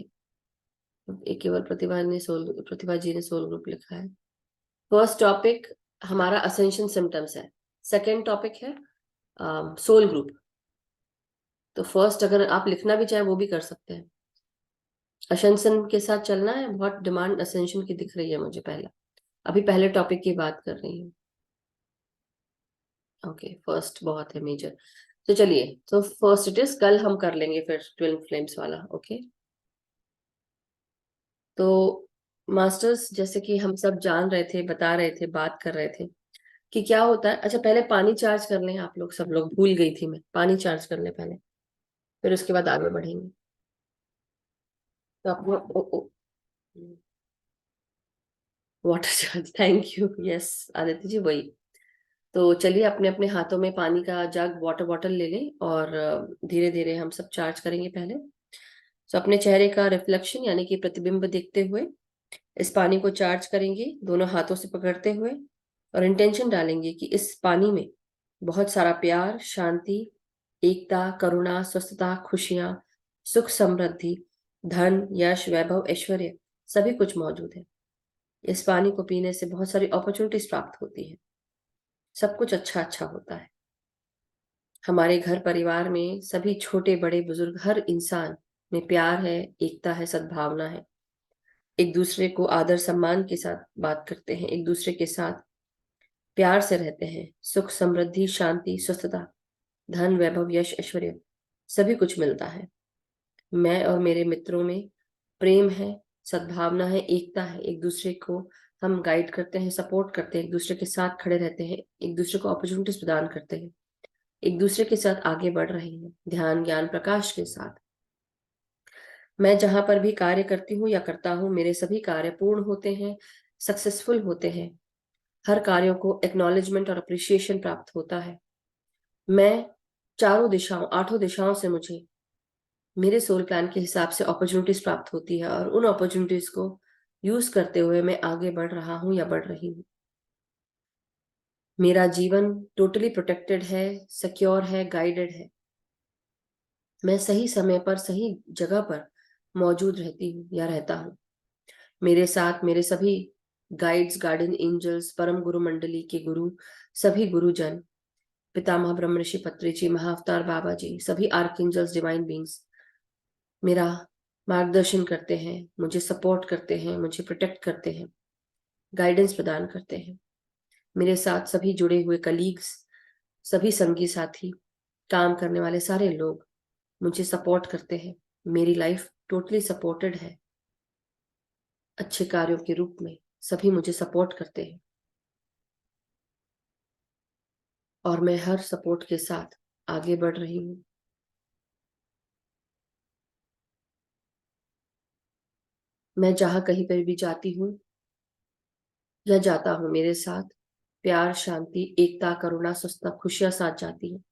एक केवल प्रतिभा जी ने सोल ग्रुप लिखा है। फर्स्ट टॉपिक हमारा असेंशन सिम्टम्स है। सेकेंड टॉपिक है सोल ग्रुप। तो फर्स्ट अगर आप लिखना भी चाहे वो भी कर सकते हैं। असेंशन के साथ चलना है, बहुत डिमांड असेंशन की दिख रही है मुझे। पहला, अभी पहले टॉपिक की बात कर रही हूँ। ओके, फर्स्ट बहुत है मेजर। तो चलिए, तो फर्स्ट इट इज, कल हम कर लेंगे फिर ट्विन फ्लेम्स वाला। ओके, तो मास्टर्स, जैसे कि हम सब जान रहे थे, बता रहे थे, बात कर रहे थे कि क्या होता है। अच्छा, पहले पानी चार्ज कर लें आप लोग, सब लोग, भूल गई थी मैं, पानी चार्ज कर लें पहले, फिर उसके बाद आगे बढ़ेंगे। तो आप water charge, thank you, yes Aditya ji, वही। तो चलिए, अपने अपने हाथों में पानी का जग, वाटर बॉटल ले लें, और धीरे धीरे हम सब चार्ज करेंगे पहले। तो अपने चेहरे का रिफ्लेक्शन यानी कि प्रतिबिंब देखते हुए इस पानी को चार्ज करेंगे, दोनों हाथों से पकड़ते हुए, और इंटेंशन डालेंगे कि इस पानी में बहुत सारा प्यार, शांति, एकता, करुणा, स्वस्थता, खुशियां, सुख, समृद्धि, धन, यश, वैभव, ऐश्वर्य, सभी कुछ मौजूद है। इस पानी को पीने से बहुत सारी अपॉर्चुनिटीज प्राप्त होती है, सब कुछ अच्छा अच्छा होता है। हमारे घर परिवार में सभी छोटे बड़े बुजुर्ग, हर इंसान में प्यार है, एकता है, सद्भावना है। एक दूसरे को आदर सम्मान के साथ बात करते हैं, एक दूसरे के साथ प्यार से रहते हैं। सुख, समृद्धि, शांति, स्वस्थता, धन, वैभव, यश, ऐश्वर्य, सभी कुछ मिलता है। मैं और मेरे मित्रों में प्रेम है, सद्भावना है, एकता है। एक दूसरे को हम गाइड करते हैं, सपोर्ट करते हैं, एक दूसरे के साथ खड़े रहते हैं, एक दूसरे को अपॉर्चुनिटीज प्रदान करते हैं, एक दूसरे के साथ आगे बढ़ रहे हैं, ध्यान, ज्ञान, प्रकाश के साथ। मैं जहां पर भी कार्य करती हूँ या करता हूँ, मेरे सभी कार्य पूर्ण होते हैं, सक्सेसफुल होते हैं। हर कार्यों को एक्नॉलेजमेंट और अप्रिशिएशन प्राप्त होता है। मैं चारों दिशाओं, आठों दिशाओं से मुझे मेरे सोल प्लान के हिसाब से अपॉर्चुनिटीज प्राप्त होती है, और उन अपॉर्चुनिटीज को यूज करते हुए मैं आगे बढ़ रहा हूँ या बढ़ रही हूँ। मेरा जीवन टोटली प्रोटेक्टेड है, सिक्योर है, गाइडेड है। मैं सही समय पर सही जगह पर मौजूद रहती हूँ या रहता हूँ। मेरे साथ मेरे सभी गाइड्स, गार्डियन एंजल्स, परम गुरु मंडली के गुरु, सभी गुरुजन, पितामह ब्रह्म ऋषि पत्री जी, महाअवतार बाबा जी, सभी आर्कएंजल्स, डिवाइन बींग्स मेरा मार्गदर्शन करते हैं, मुझे सपोर्ट करते हैं, मुझे प्रोटेक्ट करते हैं, गाइडेंस प्रदान करते हैं। मेरे साथ सभी जुड़े हुए कलीग्स, सभी संगी साथी, काम करने वाले सारे लोग मुझे सपोर्ट करते हैं। मेरी लाइफ टोटली सपोर्टेड है। अच्छे कार्यों के रूप में सभी मुझे सपोर्ट करते हैं और मैं हर सपोर्ट के साथ आगे बढ़ रही हूँ। मैं जहां कहीं पर भी जाती हूँ या जाता हूँ, मेरे साथ प्यार, शांति, एकता, करुणा, सुस्ता, खुशियां साथ जाती हैं।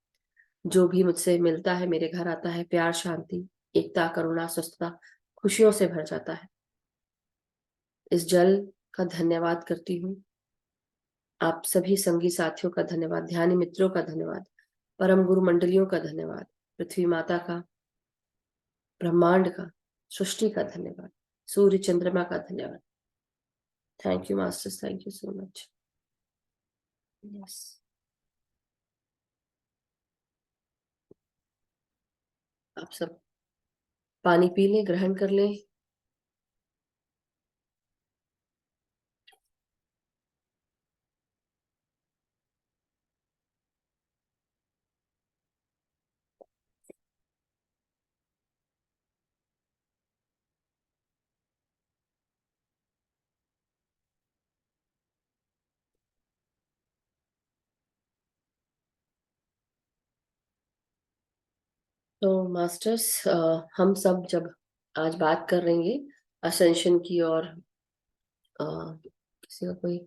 जो भी मुझसे मिलता है, मेरे घर आता है, प्यार, शांति, एकता, करुणा, सुस्ता, खुशियों से भर जाता है। इस जल का धन्यवाद करती हूँ। आप सभी संगी साथियों का धन्यवाद, ध्यानी मित्रों का धन्यवाद, परम गुरु मंडलियों का धन्यवाद, पृथ्वी माता का, ब्रह्मांड का, सृष्टि का धन्यवाद, सूर्य चंद्रमा का धन्यवाद। Thank you masters, thank you so much. Yes, आप सब पानी पी लें, ग्रहण कर लें। तो मास्टर्स, हम सब जब आज बात कर रहे हैं असेंशन की, और किसी का कोई,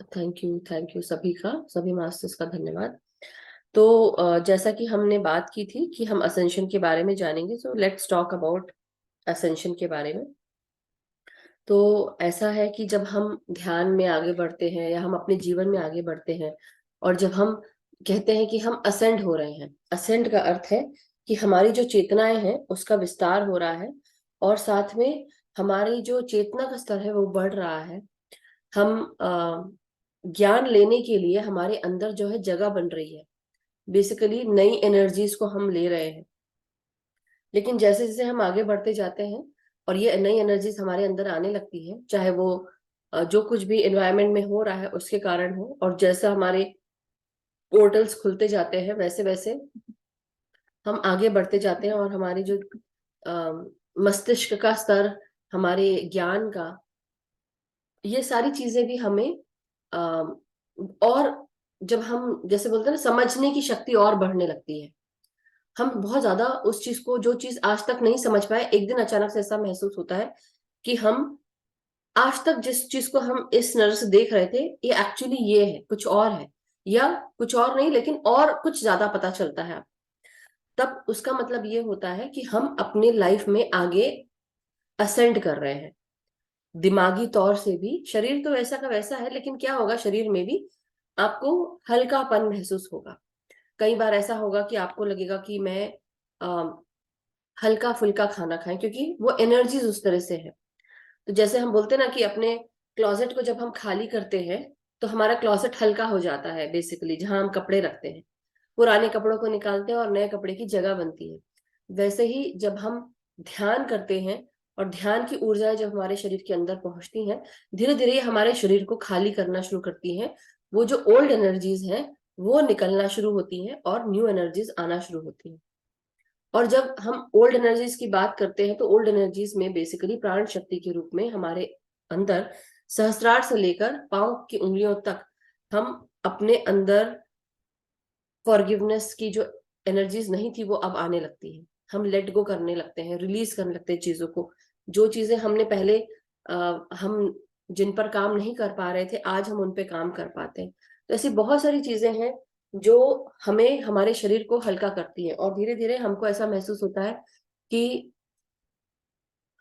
थैंक यू सभी का, सभी मास्टर्स का धन्यवाद। तो जैसा कि हमने बात की थी कि हम असेंशन के बारे में जानेंगे, so let's talk about ascension के बारे में। तो ऐसा है कि जब हम ध्यान में आगे बढ़ते हैं या हम अपने जीवन में आगे बढ़ते हैं, और जब हम कहते हैं कि हम असेंड हो रहे हैं, असेंड का अर्थ है कि हमारी जो चेतनाएं हैं उसका विस्तार हो रहा है, और साथ में हमारी जो चेतना का स्तर है वो बढ़ रहा है। हम ज्ञान लेने के लिए हमारे अंदर जो है जगह बन रही है, बेसिकली नई एनर्जीज को हम ले रहे हैं। लेकिन जैसे जैसे हम आगे बढ़ते जाते हैं और ये नई एनर्जीज हमारे अंदर आने लगती है, चाहे वो जो कुछ भी एनवायरनमेंट में हो रहा है उसके कारण हो, और जैसा हमारे पोर्टल्स खुलते जाते हैं वैसे वैसे हम आगे बढ़ते जाते हैं, और हमारी जो मस्तिष्क का स्तर, हमारे ज्ञान का, ये सारी चीजें भी हमें और जब हम जैसे बोलते हैं ना, समझने की शक्ति और बढ़ने लगती है। हम बहुत ज्यादा उस चीज को, जो चीज आज तक नहीं समझ पाए, एक दिन अचानक से ऐसा महसूस होता है कि हम आज तक जिस चीज को हम इस नजर से देख रहे थे, ये एक्चुअली ये है, कुछ और है, या कुछ और नहीं लेकिन और कुछ ज्यादा पता चलता है। तब उसका मतलब ये होता है कि हम अपने लाइफ में आगे असेंड कर रहे हैं। दिमागी तौर से भी, शरीर तो वैसा का वैसा है, लेकिन क्या होगा, शरीर में भी आपको हल्कापन महसूस होगा। कई बार ऐसा होगा कि आपको लगेगा कि मैं हल्का फुल्का खाना खाएं, क्योंकि वो एनर्जीज उस तरह से है। तो जैसे हम बोलते हैं ना कि अपने क्लोजेट को जब हम खाली करते हैं तो हमारा क्लोजेट हल्का हो जाता है, बेसिकली जहां हम कपड़े रखते हैं, पुराने कपड़ों को निकालते हैं और नए कपड़े की जगह बनती है। वैसे ही जब हम ध्यान करते हैं और ध्यान की ऊर्जाएं जब हमारे शरीर के अंदर पहुंचती हैं, धीरे धीरे हमारे शरीर को खाली करना शुरू करती हैं। वो जो ओल्ड एनर्जीज हैं वो निकलना शुरू होती हैं और न्यू एनर्जीज आना शुरू होती हैं। और जब हम ओल्ड एनर्जीज की बात करते हैं तो ओल्ड एनर्जीज में बेसिकली प्राण शक्ति के रूप में हमारे अंदर सहस्त्रार से लेकर पांव की उंगलियों तक हम अपने अंदर फॉरगिवनेस की जो एनर्जीज नहीं थी वो अब आने लगती है। हम लेट गो करने लगते हैं, रिलीज करने लगते हैं चीजों को। जो चीजें हमने पहले हम जिन पर काम नहीं कर पा रहे थे, आज हम उन पे काम कर पाते हैं। तो ऐसी बहुत सारी चीजें हैं जो हमें, हमारे शरीर को हल्का करती है, और धीरे धीरे हमको ऐसा महसूस होता है कि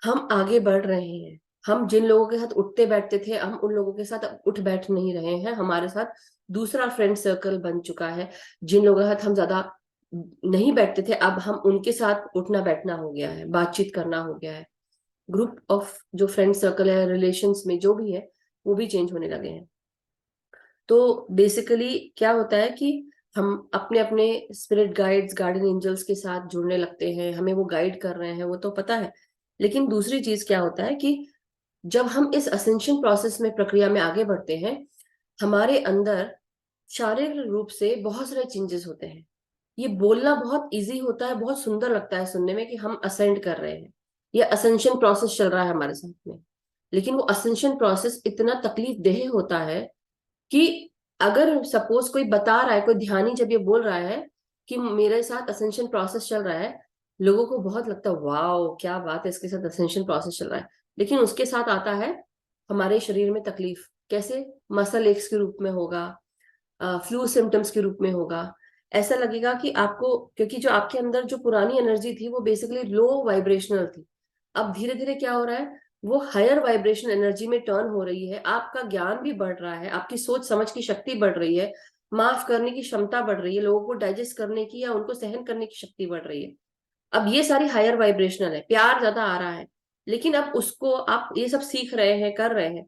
हम आगे बढ़ रहे हैं। हम जिन लोगों के साथ उठते बैठते थे, हम उन लोगों के साथ अब उठ बैठ नहीं रहे हैं। हमारे साथ दूसरा फ्रेंड सर्कल बन चुका है। जिन लोगों के साथ हम ज्यादा नहीं बैठते थे, अब हम उनके साथ उठना बैठना हो गया है, बातचीत करना हो गया है। ग्रुप ऑफ जो फ्रेंड सर्कल है, रिलेशंस में जो भी है, वो भी चेंज होने लगे हैं। तो बेसिकली क्या होता है कि हम अपने अपने स्पिरिट गाइड्स, गार्डियन एंजल्स के साथ जुड़ने लगते हैं, हमें वो गाइड कर रहे हैं, वो तो पता है। लेकिन दूसरी चीज क्या होता है कि जब हम इस असेंशन प्रोसेस में, प्रक्रिया में आगे बढ़ते हैं, हमारे अंदर शारीरिक रूप से बहुत सारे चेंजेस होते हैं। ये बोलना बहुत इजी होता है, बहुत सुंदर लगता है सुनने में कि हम असेंड कर रहे हैं, ये असेंशन प्रोसेस चल रहा है हमारे साथ में। लेकिन वो असेंशन प्रोसेस इतना तकलीफ देह होता है कि अगर सपोज कोई बता रहा है, कोई ध्यानी जब ये बोल रहा है कि मेरे साथ असेंशन प्रोसेस चल रहा है, लोगों को बहुत लगता है वाओ क्या बात है, इसके साथ असेंशन प्रोसेस चल रहा है। लेकिन उसके साथ आता है हमारे शरीर में तकलीफ। कैसे? मसल एक्स के रूप में होगा, फ्लू सिम्टम्स के रूप में होगा। ऐसा लगेगा कि आपको, क्योंकि जो आपके अंदर जो पुरानी एनर्जी थी वो बेसिकली लो वाइब्रेशनल थी, अब धीरे धीरे क्या हो रहा है, वो हायर वाइब्रेशन एनर्जी में टर्न हो रही है। आपका ज्ञान भी बढ़ रहा है, आपकी सोच समझ की शक्ति बढ़ रही है, माफ करने की क्षमता बढ़ रही है, लोगों को डाइजेस्ट करने की या उनको सहन करने की शक्ति बढ़ रही है। अब ये सारी हायर वाइब्रेशनल है, प्यार ज्यादा आ रहा है। लेकिन अब उसको आप ये सब सीख रहे हैं, कर रहे हैं,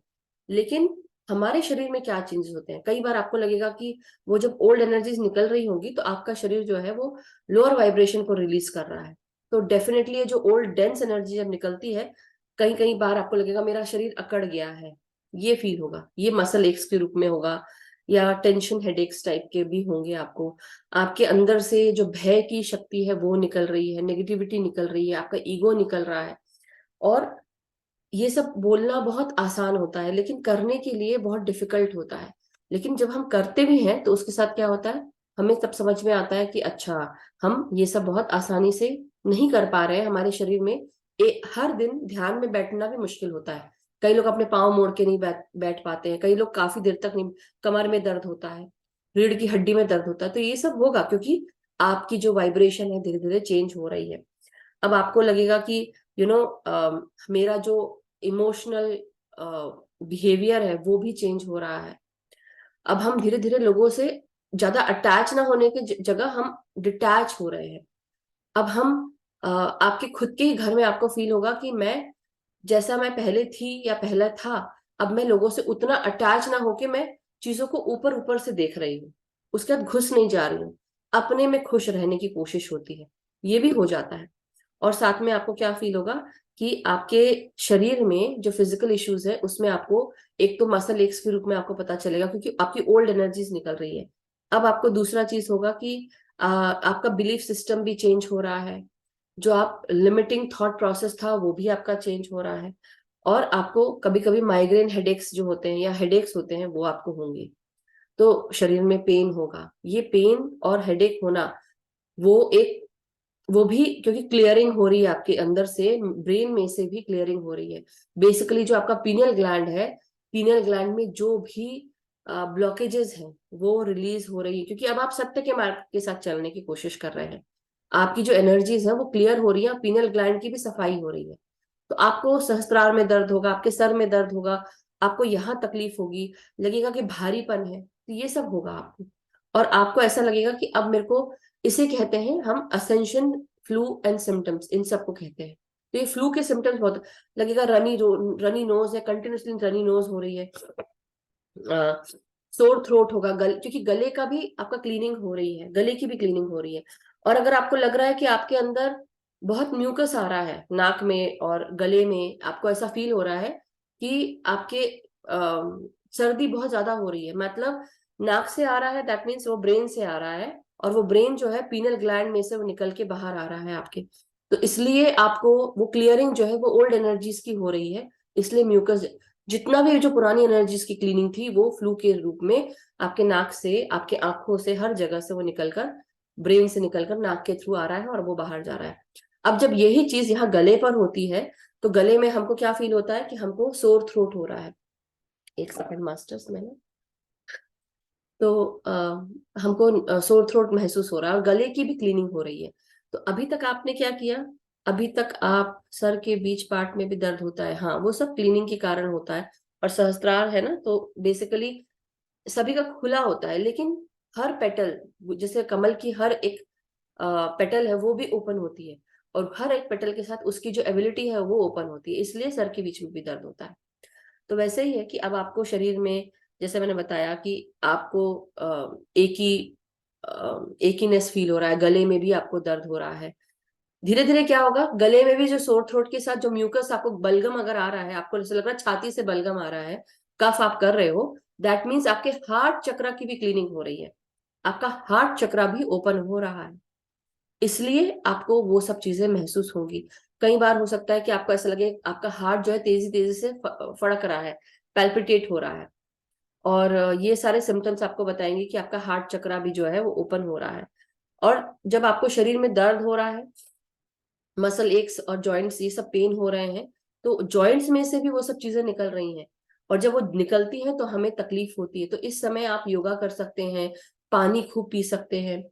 लेकिन हमारे शरीर में क्या चेंजेस होते हैं? कई बार आपको लगेगा कि वो जब ओल्ड एनर्जीज निकल रही होंगी तो आपका शरीर जो है वो लोअर वाइब्रेशन को रिलीज कर रहा है। तो डेफिनेटली ये जो ओल्ड डेंस एनर्जी जब निकलती है, कहीं कहीं बार आपको लगेगा मेरा शरीर अकड़ गया है, ये फील होगा, ये मसल एक्स के रूप में होगा, या टेंशन हेडेक्स टाइप के भी होंगे आपको। आपके अंदर से जो भय की शक्ति है वो निकल रही है, नेगेटिविटी निकल रही है, आपका ईगो निकल रहा है। और ये सब बोलना बहुत आसान होता है लेकिन करने के लिए बहुत डिफिकल्ट होता है। लेकिन जब हम करते भी हैं तो उसके साथ क्या होता है, हमें तब समझ में आता है कि अच्छा, हम ये सब बहुत आसानी से नहीं कर पा रहे हैं। हमारे शरीर में हर दिन ध्यान में बैठना भी मुश्किल होता है। कई लोग अपने पाँव मोड़ के नहीं बैठ पाते हैं, कई लोग काफी देर तक नहीं, कमर में दर्द होता है, रीढ़ की हड्डी में दर्द होता है। तो ये सब होगा क्योंकि आपकी जो वाइब्रेशन है धीरे धीरे चेंज हो रही है। अब आपको लगेगा कि यू नो मेरा जो इमोशनल बिहेवियर है वो भी चेंज हो रहा है। अब हम धीरे धीरे लोगों से ज्यादा अटैच ना होने की जगह हम डिटैच हो रहे हैं। अब हम आपके खुद के ही घर में आपको फील होगा कि मैं, जैसा मैं पहले थी या पहले था, अब मैं लोगों से उतना अटैच ना होके मैं चीजों को ऊपर ऊपर से देख रही हूँ, उसके बाद घुस नहीं जा रही हूँ, अपने में खुश रहने की कोशिश होती है। ये भी हो जाता है। और साथ में आपको क्या फील होगा कि आपके शरीर में जो फिजिकल इश्यूज है उसमें आपको एक तो मसल एक्स के रूप में आपको पता चलेगा क्योंकि आपकी ओल्ड एनर्जीज निकल रही है। अब आपको दूसरा चीज होगा कि आपका बिलीफ सिस्टम भी चेंज हो रहा है, जो आप लिमिटिंग थॉट प्रोसेस था वो भी आपका चेंज हो रहा है। और आपको कभी कभी माइग्रेन हेडेक्स जो होते हैं या हेडेक्स होते हैं वो आपको होंगे, तो शरीर में पेन होगा। ये पेन और हेडेक होना वो एक, वो भी क्योंकि क्लियरिंग हो रही है आपके अंदर से, ब्रेन में से भी क्लियरिंग हो रही है। बेसिकली जो आपका पीनियल ग्लैंड है, पीनियल ग्लैंड में जो भी ब्लॉकेजेस हैं वो रिलीज हो रही है, क्योंकि अब आप सत्य के मार्ग के साथ चलने की कोशिश कर रहे हैं। आपकी जो एनर्जीज है वो क्लियर हो रही है, पीनियल ग्लैंड की भी सफाई हो रही है। तो आपको सहस्त्रार में दर्द होगा, आपके सर में दर्द होगा, आपको यहाँ तकलीफ होगी, लगेगा कि भारीपन है, तो ये सब होगा आपको। और आपको ऐसा लगेगा कि अब मेरे को, इसे कहते हैं हम असेंशन फ्लू एंड सिम्टम्स, इन सबको कहते हैं। तो ये फ्लू के सिम्टम्स बहुत लगेगा, रनी नोज है, कंटिन्यूसली रनी नोज हो रही है, सोर थ्रोट होगा, क्योंकि गले का भी आपका क्लीनिंग हो रही है, गले की भी क्लीनिंग हो रही है। और अगर आपको लग रहा है कि आपके अंदर बहुत म्यूकस आ रहा है नाक में और गले में, आपको ऐसा फील हो रहा है कि आपके सर्दी बहुत ज्यादा हो रही है, मतलब नाक से आ रहा है, दैट मीन्स वो ब्रेन से आ रहा है, और वो ब्रेन जो है पीनल ग्लैंड में से वो निकल के बाहर आ रहा है आपके। तो इसलिए आपको वो क्लियरिंग जो है वो ओल्ड एनर्जीज की हो रही है, इसलिए म्यूकस, जितना भी जो पुरानी एनर्जीज की क्लीनिंग थी वो फ्लू के रूप में आपके नाक से, आपके आंखों से, हर जगह से वो निकलकर, ब्रेन से निकलकर नाक के थ्रू आ रहा है और वो बाहर जा रहा है। अब जब यही चीज यहाँ गले पर होती है तो गले में हमको क्या फील होता है कि हमको सोर थ्रोट हो रहा है। एक सेकंड मास्टर्स, मैंने तो हमको सोर थ्रोट महसूस हो रहा है और गले की भी क्लीनिंग हो रही है। तो अभी तक आपने क्या किया? अभी तक आप सर के बीच पार्ट में भी दर्द होता है, हाँ वो सब क्लीनिंग के कारण होता है। और सहस्त्रार है ना, तो बेसिकली सभी का खुला होता है, लेकिन हर पेटल, जैसे कमल की हर एक पेटल है वो भी ओपन होती है, और हर एक पेटल के साथ उसकी जो एबिलिटी है वो ओपन होती है, इसलिए सर के बीच में भी दर्द होता है। तो वैसे ही है कि अब आपको शरीर में, जैसे मैंने बताया कि आपको एकीनेस फील हो रहा है, गले में भी आपको दर्द हो रहा है, धीरे धीरे क्या होगा, गले में भी जो सोर थ्रोट के साथ जो म्यूकस आपको बलगम अगर आ रहा है, आपको जैसे लग रहा है छाती से बलगम आ रहा है, कफ आप कर रहे हो, दैट मीन्स आपके हार्ट चक्रा की भी क्लीनिंग हो रही है, आपका हार्ट चक्रा भी ओपन हो रहा है, इसलिए आपको वो सब चीजें महसूस होंगी। कई बार हो सकता है कि आपको ऐसा लगे आपका हार्ट जो है तेजी तेजी से फड़क रहा है, पैल्पिटेट हो रहा है, और ये सारे सिम्टम्स आपको बताएंगे कि आपका हार्ट चक्रा भी जो है वो ओपन हो रहा है। और जब आपको शरीर में दर्द हो रहा है, मसल एक्स और जॉइंट्स ये सब पेन हो रहे हैं, तो जॉइंट्स में से भी वो सब चीजें निकल रही हैं, और जब वो निकलती हैं तो हमें तकलीफ होती है। तो इस समय आप योगा कर सकते हैं, पानी खूब पी सकते हैं,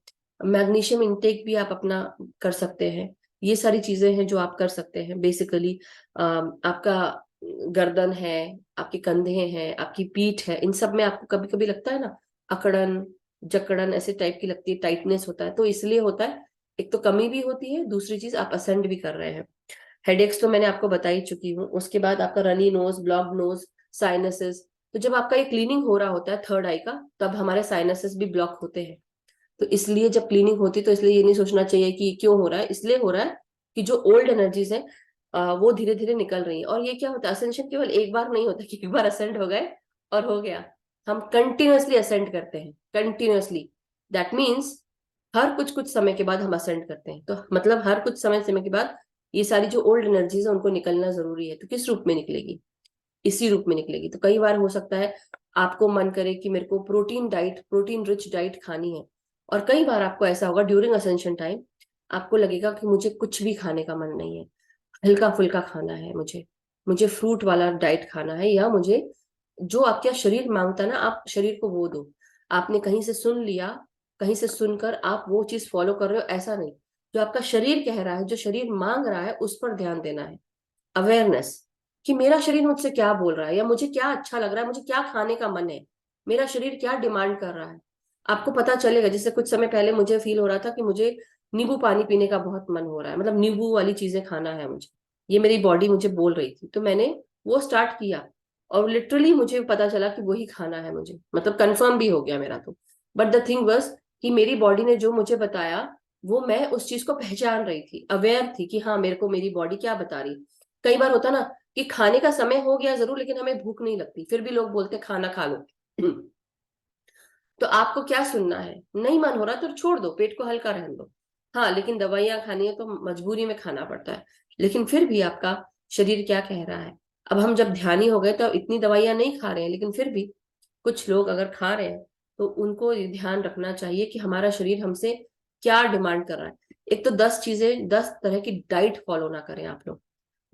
मैग्नीशियम इंटेक भी आप अपना कर सकते हैं। ये सारी चीजें हैं जो आप कर सकते हैं। बेसिकली आपका गर्दन है, आपके कंधे हैं, आपकी पीठ है, इन सब में आपको कभी कभी लगता है ना, अकड़न जकड़न ऐसे टाइप की लगती है, टाइटनेस होता है, तो इसलिए होता है। एक तो कमी भी होती है, दूसरी चीज आप असेंड भी कर रहे हैं। हेडेक्स तो मैंने आपको बता ही चुकी हूँ। उसके बाद आपका runny nose, block nose, sinuses. तो जब आपका ये क्लीनिंग हो रहा होता है थर्ड आई का, तब हमारे साइनसेस भी ब्लॉक होते हैं। तो इसलिए जब क्लीनिंग होती है तो इसलिए ये नहीं सोचना चाहिए कि क्यों हो रहा है, इसलिए हो रहा है कि जो ओल्ड एनर्जीज है वो धीरे धीरे निकल रही है। और ये क्या होता है, असेंशन केवल एक बार नहीं होता कि एक बार असेंड हो गए और हो गया। हम कंटिन्यूअसली असेंड करते हैं, कंटिन्यूअसली। दैट मीन्स हर कुछ कुछ समय के बाद हम असेंड करते हैं, तो मतलब हर कुछ समय समय के बाद ये सारी जो ओल्ड एनर्जीज है उनको निकलना जरूरी है। तो किस रूप में निकलेगी, इसी रूप में निकलेगी। तो कई बार हो सकता है आपको मन करे कि मेरे को protein diet, protein rich diet खानी है, और कई बार आपको ऐसा होगा ड्यूरिंग असेंशन टाइम, आपको लगेगा कि मुझे कुछ भी खाने का मन नहीं है, हल्का फुल्का खाना है, मुझे मुझे फ्रूट वाला डाइट खाना है, या मुझे जो आपका शरीर मांगता है ना, आप शरीर को वो दो। आपने कहीं से सुन लिया, कहीं से सुनकर आप वो चीज फॉलो कर रहे हो, ऐसा नहीं। जो आपका शरीर कह रहा है, जो शरीर मांग रहा है, उस पर ध्यान देना है। अवेयरनेस कि मेरा शरीर मुझसे क्या बोल रहा है, या मुझे क्या अच्छा लग रहा है, मुझे क्या खाने का मन है, मेरा शरीर क्या डिमांड कर रहा है। आपको पता चलेगा। जैसे कुछ समय पहले मुझे फील हो रहा था कि मुझे नींबू पानी पीने का बहुत मन हो रहा है, मतलब नींबू वाली चीजें खाना है मुझे, ये मेरी बॉडी मुझे बोल रही थी, तो मैंने वो स्टार्ट किया, और लिटरली मुझे पता चला कि वही खाना है मुझे, मतलब कंफर्म भी हो गया मेरा तो। बट द थिंग वाज कि मेरी बॉडी ने जो मुझे बताया, वो मैं उस चीज को पहचान रही थी, अवेयर थी कि हाँ मेरे को मेरी बॉडी क्या बता रही। कई बार होता ना कि खाने का समय हो गया जरूर, लेकिन हमें भूख नहीं लगती, फिर भी लोग बोलते खाना खा लो। तो आपको क्या सुनना है, नहीं मन हो रहा तो छोड़ दो, पेट को हल्का रहने दो। हाँ, लेकिन दवाइयां खानी है तो मजबूरी में खाना पड़ता है। लेकिन फिर भी आपका शरीर क्या कह रहा है। अब हम जब ध्यानी हो गए तो अब इतनी दवाइयां नहीं खा रहे हैं, लेकिन फिर भी कुछ लोग अगर खा रहे हैं तो उनको ये ध्यान रखना चाहिए कि हमारा शरीर हमसे क्या डिमांड कर रहा है। एक तो 10 चीजें, 10 तरह की डाइट फॉलो ना करें आप लोग।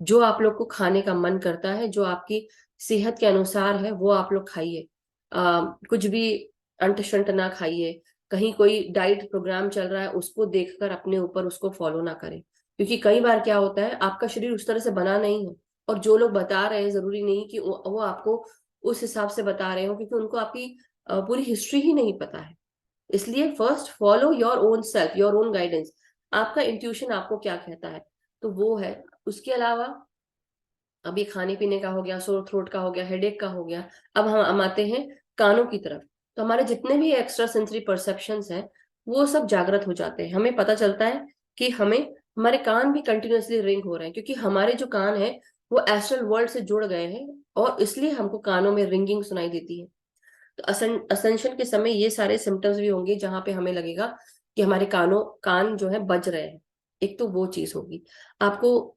जो आप लोग को खाने का मन करता है, जो आपकी सेहत के अनुसार है, वो आप लोग खाइए। कुछ भी अंट शंट ना खाइए। कहीं कोई डाइट प्रोग्राम चल रहा है उसको देखकर अपने ऊपर उसको फॉलो ना करें, क्योंकि कई बार क्या होता है आपका शरीर उस तरह से बना नहीं है, और जो लोग बता रहे हैं जरूरी नहीं कि वो आपको उस हिसाब से बता रहे हो, क्योंकि उनको आपकी पूरी हिस्ट्री ही नहीं पता है। इसलिए first follow your own self, your own guidance. आपका इंट्यूशन आपको क्या कहता है, तो वो है। उसके अलावा अब ये खाने पीने का हो गया, सोर थ्रोट का हो गया, हेडेक का हो गया। अब हम आते हैं कानों की तरफ। तो हमारे जितने भी एक्स्ट्रा सेंसरी परसेप्शंस हैं वो सब जागृत हो जाते हैं। हमें पता चलता है कि हमारे कान भी कंटिन्यूअसली रिंग हो रहे हैं, क्योंकि हमारे जो कान है वो एस्ट्रल वर्ल्ड से जुड़ गए हैं, और इसलिए हमको कानों में रिंगिंग सुनाई देती है। तो असेंशन के समय ये सारे सिम्टम्स भी होंगे जहां पे हमें लगेगा कि हमारे कान जो है बज रहे हैं। एक तो वो चीज होगी। आपको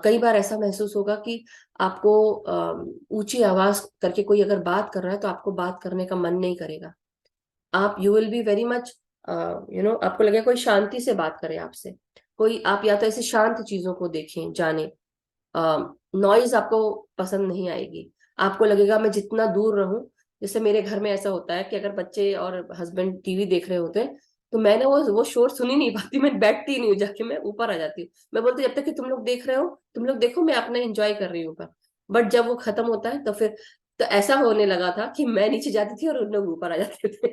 कई बार ऐसा महसूस होगा कि आपको ऊंची आवाज करके कोई अगर बात कर रहा है तो आपको बात करने का मन नहीं करेगा। आप you will be very much आपको लगेगा कोई शांति से बात करे आपसे। कोई आप या तो ऐसी शांत चीजों को देखें, जाने। नॉइज आपको पसंद नहीं आएगी। आपको लगेगा मैं जितना दूर रहूं। जैसे मेरे घर में ऐसा होता है कि अगर बच्चे और हस्बैंड टीवी देख रहे होते हैं तो मैं ना वो शोर सुन ही नहीं पाती, मैं बैठती ही नहीं हूँ, जाके मैं ऊपर आ जाती हूँ। मैं बोलती हूँ जब तक कि तुम लोग देख रहे हो, तुम लोग देखो, मैं अपना एंजॉय कर रही हूँ ऊपर। बट जब वो खत्म होता है तो फिर तो ऐसा होने लगा था कि मैं नीचे जाती थी और उन लोग ऊपर आ जाते थे।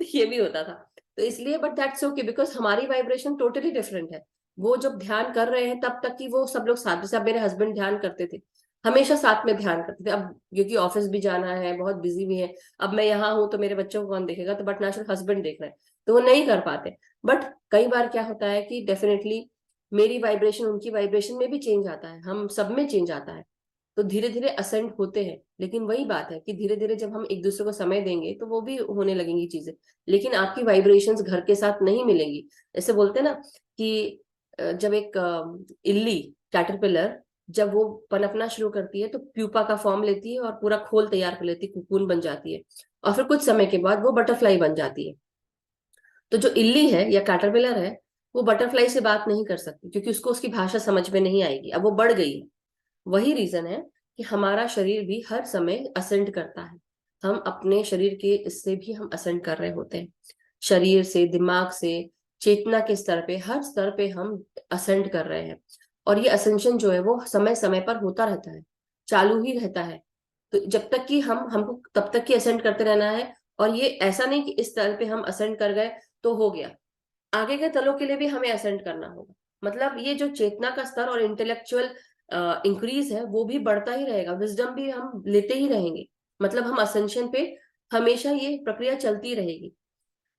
ये भी होता था। तो इसलिए बट दैट्स ओके, बिकॉज हमारी वाइब्रेशन टोटली डिफरेंट है। वो जब ध्यान कर रहे हैं तब तक कि वो सब लोग साथ, जैसे अब मेरे हस्बैंड ध्यान करते थे, हमेशा साथ में ध्यान करते थे। अब क्योंकि ऑफिस भी जाना है, बहुत बिजी भी है, अब मैं यहाँ हूँ तो मेरे बच्चों को कौन देखेगा, तो बट ना सिर्फ हस्बैंड देख रहे हैं, तो वो नहीं कर पाते। बट कई बार क्या होता है कि डेफिनेटली मेरी वाइब्रेशन उनकी वाइब्रेशन में भी चेंज आता है, हम सब में चेंज आता है, तो धीरे धीरे असेंट होते हैं। लेकिन वही बात है कि धीरे धीरे जब हम एक दूसरे को समय देंगे तो वो भी होने लगेंगी चीजें, लेकिन आपकी वाइब्रेशंस घर के साथ नहीं मिलेंगी। ऐसे बोलते हैं ना कि जब एक इल्ली, कैटरपिलर, जब वो पनपना शुरू करती है तो प्यूपा का फॉर्म लेती है और पूरा खोल तैयार कर लेती है, कोकून बन जाती है, और फिर कुछ समय के बाद वो बटरफ्लाई बन जाती है। तो जो इल्ली है या कैटरपिलर है, वो बटरफ्लाई से बात नहीं कर सकती क्योंकि उसको उसकी भाषा समझ में नहीं आएगी, अब वो बढ़ गई है। वही रीजन है कि हमारा शरीर भी हर समय असेंड करता है। हम अपने शरीर के इससे भी हम असेंड कर रहे होते हैं, शरीर से, दिमाग से, चेतना के स्तर पे, हर स्तर पे हम असेंड कर रहे हैं। और ये असेंशन जो है वो समय समय पर होता रहता है, चालू ही रहता है। तो जब तक कि हमको तब तक की असेंड करते रहना है। और ये ऐसा नहीं कि इस स्तर पे हम असेंड कर गए तो हो गया, आगे के तलों के लिए भी हमें असेंड करना होगा। मतलब ये जो चेतना का स्तर और इंटेलेक्चुअल इंक्रीज है वो भी बढ़ता ही रहेगा, विजडम भी हम लेते ही रहेंगे। मतलब हम असेंशन पे हमेशा ये प्रक्रिया चलती रहेगी।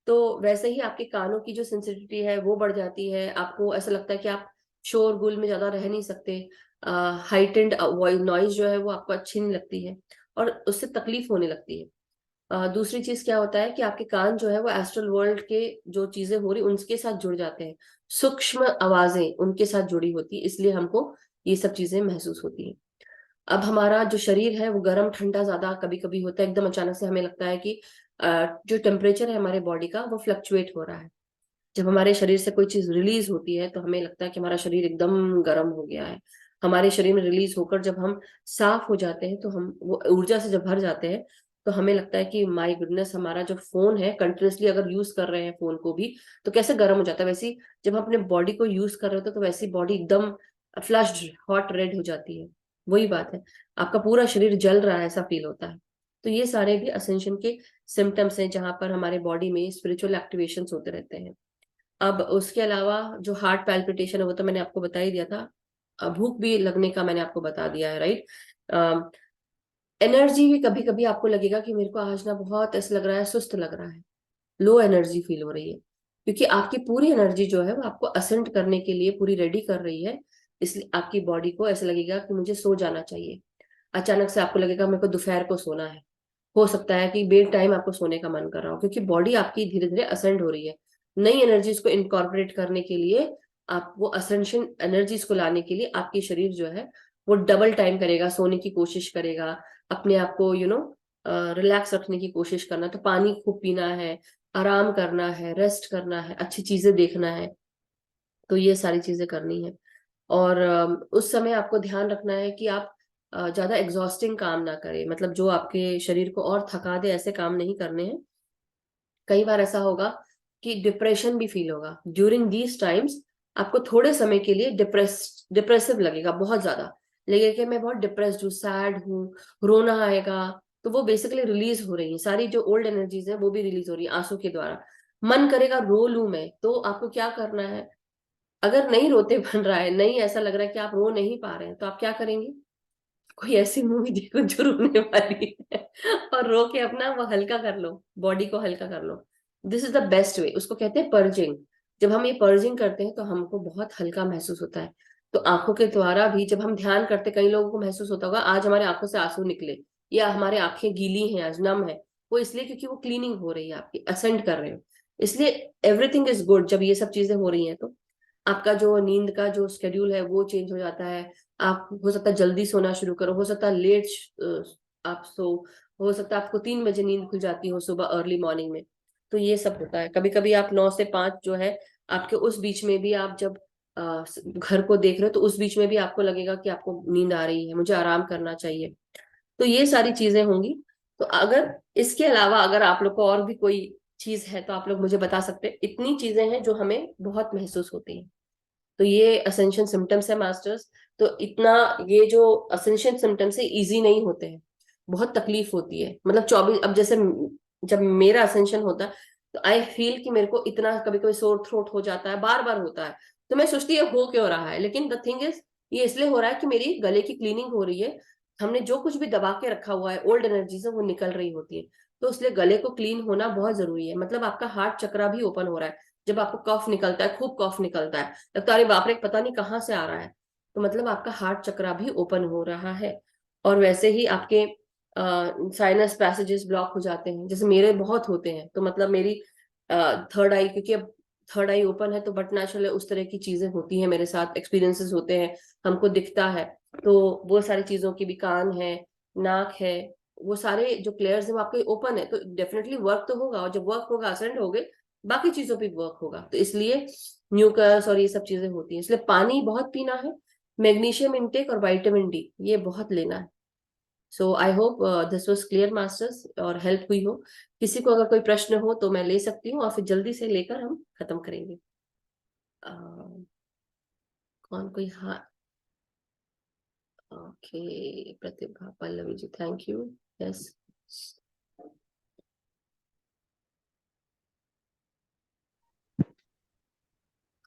तो वैसे ही आपके कानों की जो सेंसिटिविटी है वो बढ़ जाती है, आपको ऐसा लगता है कि आप शोरगुल में ज्यादा रह नहीं सकते, हाइटेंड वॉइस नॉइज जो है वो आपको अच्छी नहीं लगती है, और उससे तकलीफ होने लगती है। दूसरी चीज क्या होता है कि आपके कान जो है वो एस्ट्रल वर्ल्ड के जो चीजें हो रही उनके साथ जुड़ जाते हैं, सूक्ष्म आवाजें उनके साथ जुड़ी होती है, इसलिए हमको ये सब चीजें महसूस होती हैं। अब हमारा जो शरीर है वो गर्म ठंडा ज्यादा कभी कभी होता है, एकदम अचानक से हमें लगता है कि जो टेम्परेचर है हमारे बॉडी का वो फ्लक्चुएट हो रहा है। जब हमारे शरीर से कोई चीज रिलीज होती है तो हमें लगता है कि हमारा शरीर एकदम गर्म हो गया है। हमारे शरीर में रिलीज होकर जब हम साफ हो जाते हैं, तो हम वो ऊर्जा से जब भर जाते हैं, तो हमें लगता है कि माय गुडनेस, हमारा जो फोन है कंटिन्यूसली अगर यूज कर रहे हैं फोन को भी, तो कैसे गर्म हो जाता है। वैसे ही जब हम अपने बॉडी को यूज कर रहे होते हैं तो वैसी बॉडी एकदम फ्लश्ड, हॉट रेड हो जाती है। वही बात है, आपका पूरा शरीर जल रहा है ऐसा फील होता है। तो ये सारे भी असेंशन के सिम्टम्स हैं जहां पर हमारे बॉडी में स्पिरिचुअल एक्टिवेशन होते रहते हैं। अब उसके अलावा जो हार्ट पैल्पिटेशन है वो तो मैंने आपको बता ही दिया था। भूख भी लगने का मैंने आपको बता दिया है, राइट। एनर्जी भी कभी कभी आपको लगेगा कि मेरे को आज ना बहुत ऐसा लग रहा है, सुस्त लग रहा है, लो एनर्जी फील हो रही है, क्योंकि आपकी पूरी एनर्जी जो है वो आपको असेंड करने के लिए पूरी रेडी कर रही है। इसलिए आपकी बॉडी को ऐसा लगेगा कि मुझे सो जाना चाहिए। अचानक से आपको लगेगा मेरे को दोपहर को सोना है, हो सकता है कि बेड टाइम आपको सोने का मन कर रहा हो, क्योंकि बॉडी आपकी धीरे धीरे असेंड हो रही है। नई एनर्जीज को इनकॉर्पोरेट करने के लिए, आप वो असेंशन एनर्जीज को लाने के लिए आपकी शरीर जो है वो डबल टाइम करेगा, सोने की कोशिश करेगा, अपने आप को रिलैक्स रखने की कोशिश करना। तो पानी खूब पीना है, आराम करना है, रेस्ट करना है, अच्छी चीजें देखना है, तो ये सारी चीजें करनी है। और उस समय आपको ध्यान रखना है कि आप ज्यादा एग्जॉस्टिंग काम ना करें, मतलब जो आपके शरीर को और थका दे ऐसे काम नहीं करने हैं। कई बार ऐसा होगा कि डिप्रेशन भी फील होगा ड्यूरिंग दीज टाइम्स। आपको थोड़े समय के लिए डिप्रेसिव लगेगा, बहुत ज्यादा लगेगा कि मैं बहुत डिप्रेस्ड हूँ, सैड हूँ, रोना आएगा। तो वो बेसिकली रिलीज हो रही है, सारी जो ओल्ड एनर्जीज है वो भी रिलीज हो रही है आंसू के द्वारा। मन करेगा रो लूं मैं, तो आपको क्या करना है, अगर नहीं रोते बन रहा है, नहीं ऐसा लग रहा है कि आप रो नहीं पा रहे हैं, तो आप क्या करेंगे, कोई ऐसी मूवी देखो जो रोने वाली है और रो के अपना वो हल्का कर लो, बॉडी को हल्का कर लो। This is the best way, उसको कहते हैं पर्जिंग। जब हम ये पर्जिंग करते हैं तो हमको बहुत हल्का महसूस होता है। तो आंखों के द्वारा भी जब हम ध्यान करते, कई लोगों को महसूस होता होगा आज हमारे आंखों से आंसू निकले, या हमारे आंखें गीली हैं आज, नम है, वो इसलिए क्योंकि वो क्लीनिंग हो रही है, आपकी असेंड कर रहे हो। इसलिए एवरीथिंग इज गुड जब ये सब चीजें हो रही हैं। तो आपका जो नींद का जो शेड्यूल है वो चेंज हो जाता है। आप हो सकता है जल्दी सोना शुरू करो, हो सकता है लेट आप सो, हो सकता है आपको 3 बजे नींद खुल जाती हो सुबह अर्ली मॉर्निंग में। तो ये सब होता है। कभी कभी आप 9 से 5 जो है आपके, उस बीच में भी आप जब घर को देख रहे हो तो उस बीच में भी आपको लगेगा कि आपको नींद आ रही है, मुझे आराम करना चाहिए। तो ये सारी चीजें होंगी। तो अगर इसके अलावा अगर आप लोग को और भी कोई चीज है तो आप लोग मुझे बता सकते हैं। इतनी चीजें हैं जो हमें बहुत महसूस होती हैं। तो ये असेंशन सिम्टम्स है मास्टर्स। तो इतना, ये जो असेंशन सिम्टम्स है इजी नहीं होते हैं, बहुत तकलीफ होती है। मतलब 24, अब जैसे जब मेरा असेंशन होता है तो आई फील कि मेरे को इतना कभी कभी सोर थ्रोट हो जाता है, बार बार होता है। तो मैं सोचती है हो क्यों रहा है, लेकिन द थिंग इज ये इसलिए हो रहा है कि मेरी गले की क्लीनिंग हो रही है। हमने जो कुछ भी दबा के रखा हुआ है, ओल्ड एनर्जी से वो निकल रही होती है। तो इसलिए गले को क्लीन होना बहुत जरूरी है। मतलब आपका हार्ट चक्रा भी ओपन हो रहा है। जब आपको कफ निकलता है, खूब कफ निकलता है, लगता है अरे बाप रे पता नहीं कहाँ से आ रहा है, तो मतलब आपका हार्ट चक्रा भी ओपन हो रहा है। और वैसे ही आपके साइनस पैसेजेस ब्लॉक हो जाते हैं, जैसे मेरे बहुत होते हैं। तो मतलब मेरी थर्ड आई, क्योंकि अब थर्ड आई ओपन है, तो बट नेचुरल उस तरह की चीजें होती हैं मेरे साथ, एक्सपीरियंसेस होते हैं, हमको दिखता है। तो वो सारी चीजों की भी, कान है, नाक है, वो सारे जो प्लेयर्स हैं वो आपके ओपन है, तो डेफिनेटली वर्क तो होगा। और जब वर्क होगा, असेंड हो गए, बाकी चीजों पे वर्क होगा। तो इसलिए म्यूकस और ये सब चीजें होती हैं। इसलिए पानी बहुत पीना है, मैग्नीशियम इंटेक और विटामिन डी ये बहुत लेना है। So I hope this was clear masters, और हेल्प हुई हो। किसी को अगर कोई प्रश्न हो तो मैं ले सकती हूँ, और फिर जल्दी से लेकर हम खत्म करेंगे। कौन कोई, हाँ, okay, Pratibha Pallavi ji, thank you. Yes,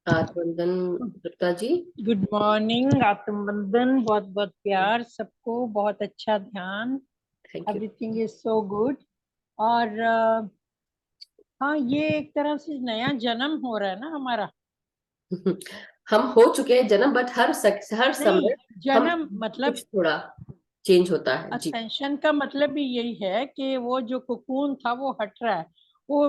Atmavandan Gupta ji. Good morning Atmabandhan, बहुत बहुत प्यार सबको, बहुत अच्छा ध्यान, thank you. Everything is so good. और हाँ, ये एक तरह से नया जन्म हो रहा है ना हमारा। हम हो चुके हैं जन्म, बट हर नहीं, समय हम जन्म मतलब कुछ थोड़ा चेंज होता है जी। असेंशन का मतलब भी यही है कि वो जो कुकून था वो हट रहा है। वो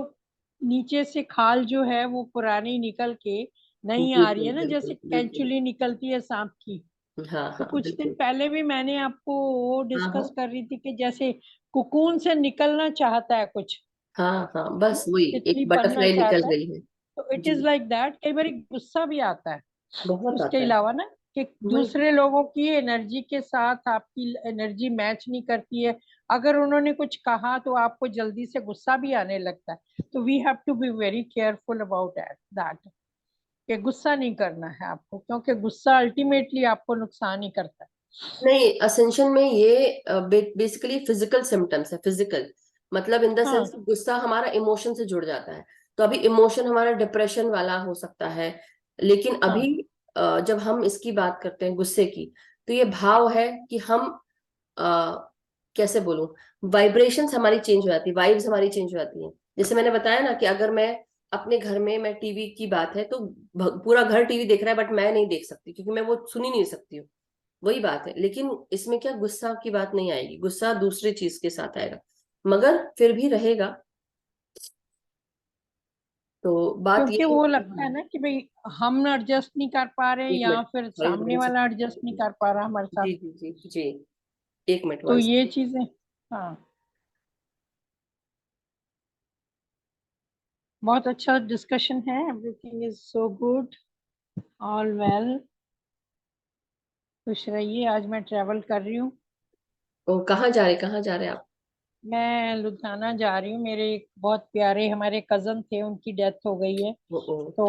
नीचे से खाल जो है वो पुरानी निकल के नई आ रही बिल्कुल है ना, जैसे बिल्कुल बिल्कुल। कैंचुली निकलती है सांप की। हाँ तो हाँ कुछ दिन बिल्कुल। पहले भी मैंने आपको वो हाँ डिस्कस हाँ कर रही थी कि जैसे कुकून से निकलना चाहता है कुछ, हाँ हाँ, बस वही एक तितली बनना बटरफ्लाई निकल चाहता है। गई है। तो इट इज जी, लाइक दैट। कई बार गुस्सा भी आता है बहुत उसके आता है। अलावा ना, कि वही, दूसरे लोगों की एनर्जी के साथ आपकी एनर्जी मैच नहीं करती है। अगर उन्होंने कुछ कहा तो आपको जल्दी से गुस्सा भी आने लगता है। तो we have to be very careful about that, कि गुस्सा नहीं करना है आपको, क्योंकि गुस्सा अल्टीमेटली आपको नुकसान ही करता है। नहीं, असेंशन में ये बेसिकली फिजिकल सिम्टम्स है, फिजिकल। मतलब इन द हाँ सेंस गुस्सा हमारा इमोशन से जुड़ जाता है। तो अभी इमोशन हमारा डिप्रेशन वाला हो सकता है, लेकिन हाँ, अभी जब हम इसकी बात करते हैं गुस्से की, तो ये भाव है कि हम अ, कैसे बोलूं, वाइब्रेशंस हमारी चेंज हो जाती है, वाइब्स हमारी चेंज हो जाती हैं। जैसे मैंने बताया ना कि अगर मैं अपने घर में, मैं टीवी की बात है तो पूरा घर टीवी देख रहा है, बट मैं नहीं देख सकती क्योंकि मैं वो सुन ही नहीं सकती हूँ। वही बात है। लेकिन इसमें क्या, गुस्सा की बात नहीं आएगी, गुस्सा दूसरी चीज के साथ आएगा, मगर फिर भी रहेगा। तो बात क्योंकि यही वो है लगता है ना कि भाई हम एडजस्ट नहीं कर पा रहे, एक या मिनट, फिर सॉरी सामने वन वाला एडजस्ट नहीं सेकंड। कर पा रहा हमारे साथ। जी जी जी जी, एक मिनट, तो वन ये सेकंड। चीजें, हाँ, बहुत अच्छा डिस्कशन है। Everything is so good, all well. खुश रहिए। आज मैं ट्रेवल कर रही हूँ। ओ, कहाँ जा रहे आप? मैं लुधियाना जा रही हूँ। मेरे एक बहुत प्यारे हमारे कजन थे, उनकी डेथ हो गई है। ओ ओ। तो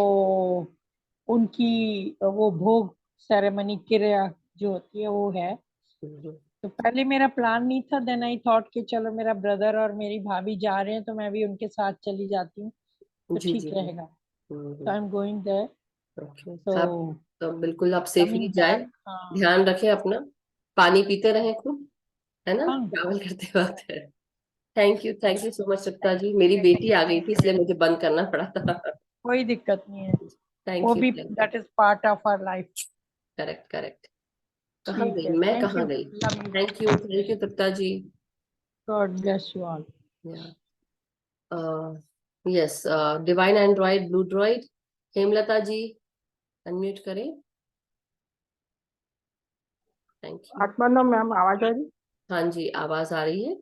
उनकी वो भोग सेरेमनी, क्रिया जो होती है वो है। हम्म, तो पहले मेरा प्लान नहीं था, देन आई थॉट कि चलो मेरा ब्रदर और मेरी भाभी जा रहे हैं तो मैं भी उनके साथ चली जाती हूँ, तो जी जी ठीक जी। रहेगा। तो hmm, I am going there. Okay. तो आप, तो बिल्कुल आप सेफली कमिंग जाए, बैक, हाँ। ध्यान रखें अपना, पानी पीते रहें खूब, है ना, हाँ, ट्रैवल करते वक्त है। थैंक यू सो मच सुक्ता जी। मेरी बेटी आ गई थैंक थी यू। इसलिए मुझे बंद करना पड़ा था। कोई दिक्कत नहीं है, वो थैंक यू भी thank you. That is part of our life. Correct correct. कहाँ ठीक गई है, मैं, थैंक कहाँ यू, गई? Love you, thank you Tripta ji. God bless you all. Yes, divine android blue droid, Hemlata ji, unmute करें। Thank you. आत्मानंद मैम, आवाज आ रही? हाँ जी, आवाज आ रही है।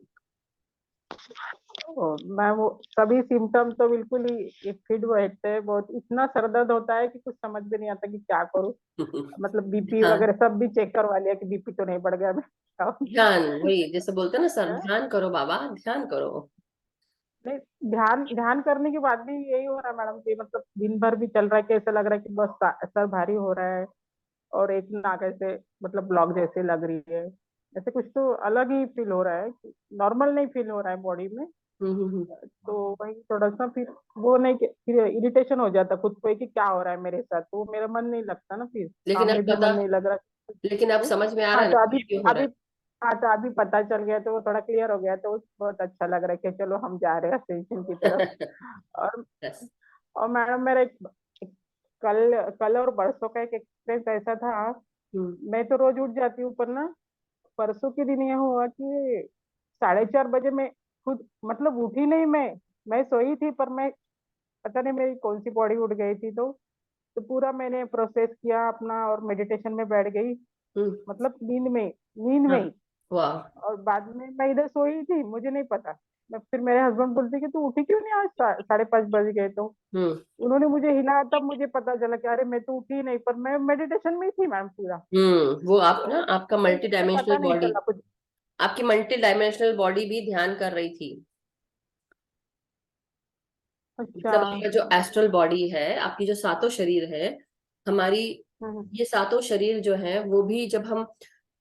मैम, वो सभी सिम्टम तो बिल्कुल ही फिट बैठते हैं। बहुत इतना सर दर्द होता है कि कुछ समझ में नहीं आता कि क्या करूं। मतलब बीपी हाँ, वगैरह सब भी चेक करवा लिया कि बीपी तो नहीं बढ़ गया। मैं क्या ध्यान, वही जैसे बोलते हैं ना सर, है? ध्यान करो बाबा, ध्यान करो। नहीं, ध्यान ध्यान करने के बाद भी यही हो रहा है मैडम कि मतलब दिन भर भी चल रहा है कि ऐसा लग रहा है कि बस सर भारी हो रहा है, और एक नाक ऐसे मतलब ब्लॉक जैसे लग रही है। ऐसे कुछ तो अलग ही फील हो रहा है, नॉर्मल नहीं फील हो रहा है बॉडी में। तो वही थोड़ा सा फिर वो नहीं फिर इरिटेशन हो जाता खुद को कि क्या हो रहा है मेरे साथ, तो मेरा मन नहीं लगता ना, फिर लेकिन काम अब में भी मन पता, नहीं लग रहा। लेकिन अब समझ में आ रहा हाँ है ना तो कि अभी ये क्यों हो रहा अभी हाँ तो अभी पता चल गया, तो वो थोड़ा क्लियर हो गया, तो बहुत अच्छा लग रहा है कि चलो हम जा रहे हैं असेंशन की तरफ। है। और Yes. और मैडम मेरा एक कल कल और परसों का एक एक्सपीरियंस ऐसा था। हम्म। मैं तो रोज उठ जाती हूँ, पर ना परसों के दिन यह हुआ कि 4:30 बजे मैं खुद मतलब उठी नहीं, मैं सोई थी, पर मैं पता नहीं मेरी कौन सी बॉडी उठ गई थी, तो पूरा मैंने प्रोसेस किया अपना और मेडिटेशन में बैठ गई, हम्म। मतलब नींद में हाँ। ही। वाह। और बाद में मैं इधर सोई थी, मुझे नहीं पता। मैं फिर मेरे हस्बैंड बोलते कि तू उठी क्यों नहीं, आज 5:30 बज गए, तो हम्म। उन्होंने मुझे हिलाया, तब मुझे पता चला कि अरे मैं तो उठी नहीं, पर मैं मेडिटेशन में ही थी मैम पूरा। वो आप तो ना, आपका तो मल्टी मुझे डायमेंशनल पता नहीं बॉडी, चला कुछ। आपकी मल्टी डायमेंशनल बॉडी भी ध्यान कर रही थी। अच्छा। मतलब आपका जो एस्ट्रल बॉडी है, आपकी जो सातों शरीर है, हमारी हम्म ये सातों शरीर जो है वो भी जब हम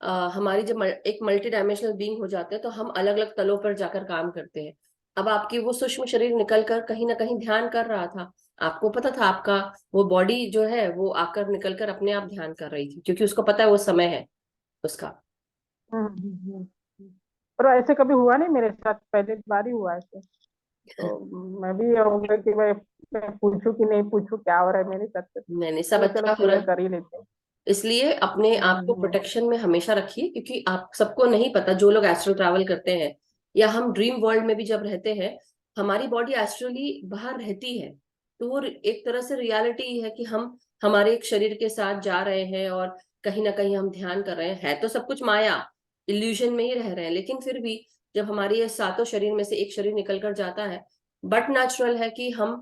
हमारी जब एक मल्टी डायमेंशनल बीइंग हो जाते हैं तो हम अलग अलग तलों पर जाकर काम करते हैं। अब आपकी वो सूक्ष्म शरीर निकल कर कहीं ना कहीं ध्यान कर रहा था, आपको पता था, आपका वो बॉडी जो है वो आकर निकल कर अपने आप ध्यान कर रही थी, क्योंकि उसको पता है वो समय है उसका। हम्म हम्म, हम्म। पर ऐसे कभी हुआ नहीं मेरे साथ, पहले बार ही हुआ ऐसे। तो मैं भी होगा कि मैं पूछूं कि नहीं पूछूं क्या हो रहा है मेरे साथ, तो नहीं नहीं, सब चलो अच्छा हो रहा क्लियर है। कर ही लेते हैं। इसलिए अपने आप को हम्म। प्रोटेक्शन में हमेशा रखिए, क्योंकि आप सबको नहीं पता, जो लोग एस्ट्रल ट्रैवल करते हैं या हम ड्रीम वर्ल्ड में भी जब रहते हैं, हमारी बॉडी एस्ट्रली बाहर रहती है, तो वो एक तरह से रियलिटी है कि हम हमारे एक शरीर के साथ जा रहे हैं और कहीं ना कहीं हम ध्यान कर रहे हैं, है तो सब कुछ माया, इल्यूजन में ही रह रहे हैं, लेकिन फिर भी जब हमारे ये सातों शरीर में से एक शरीर निकल कर जाता है, बट नेचुरल है कि हम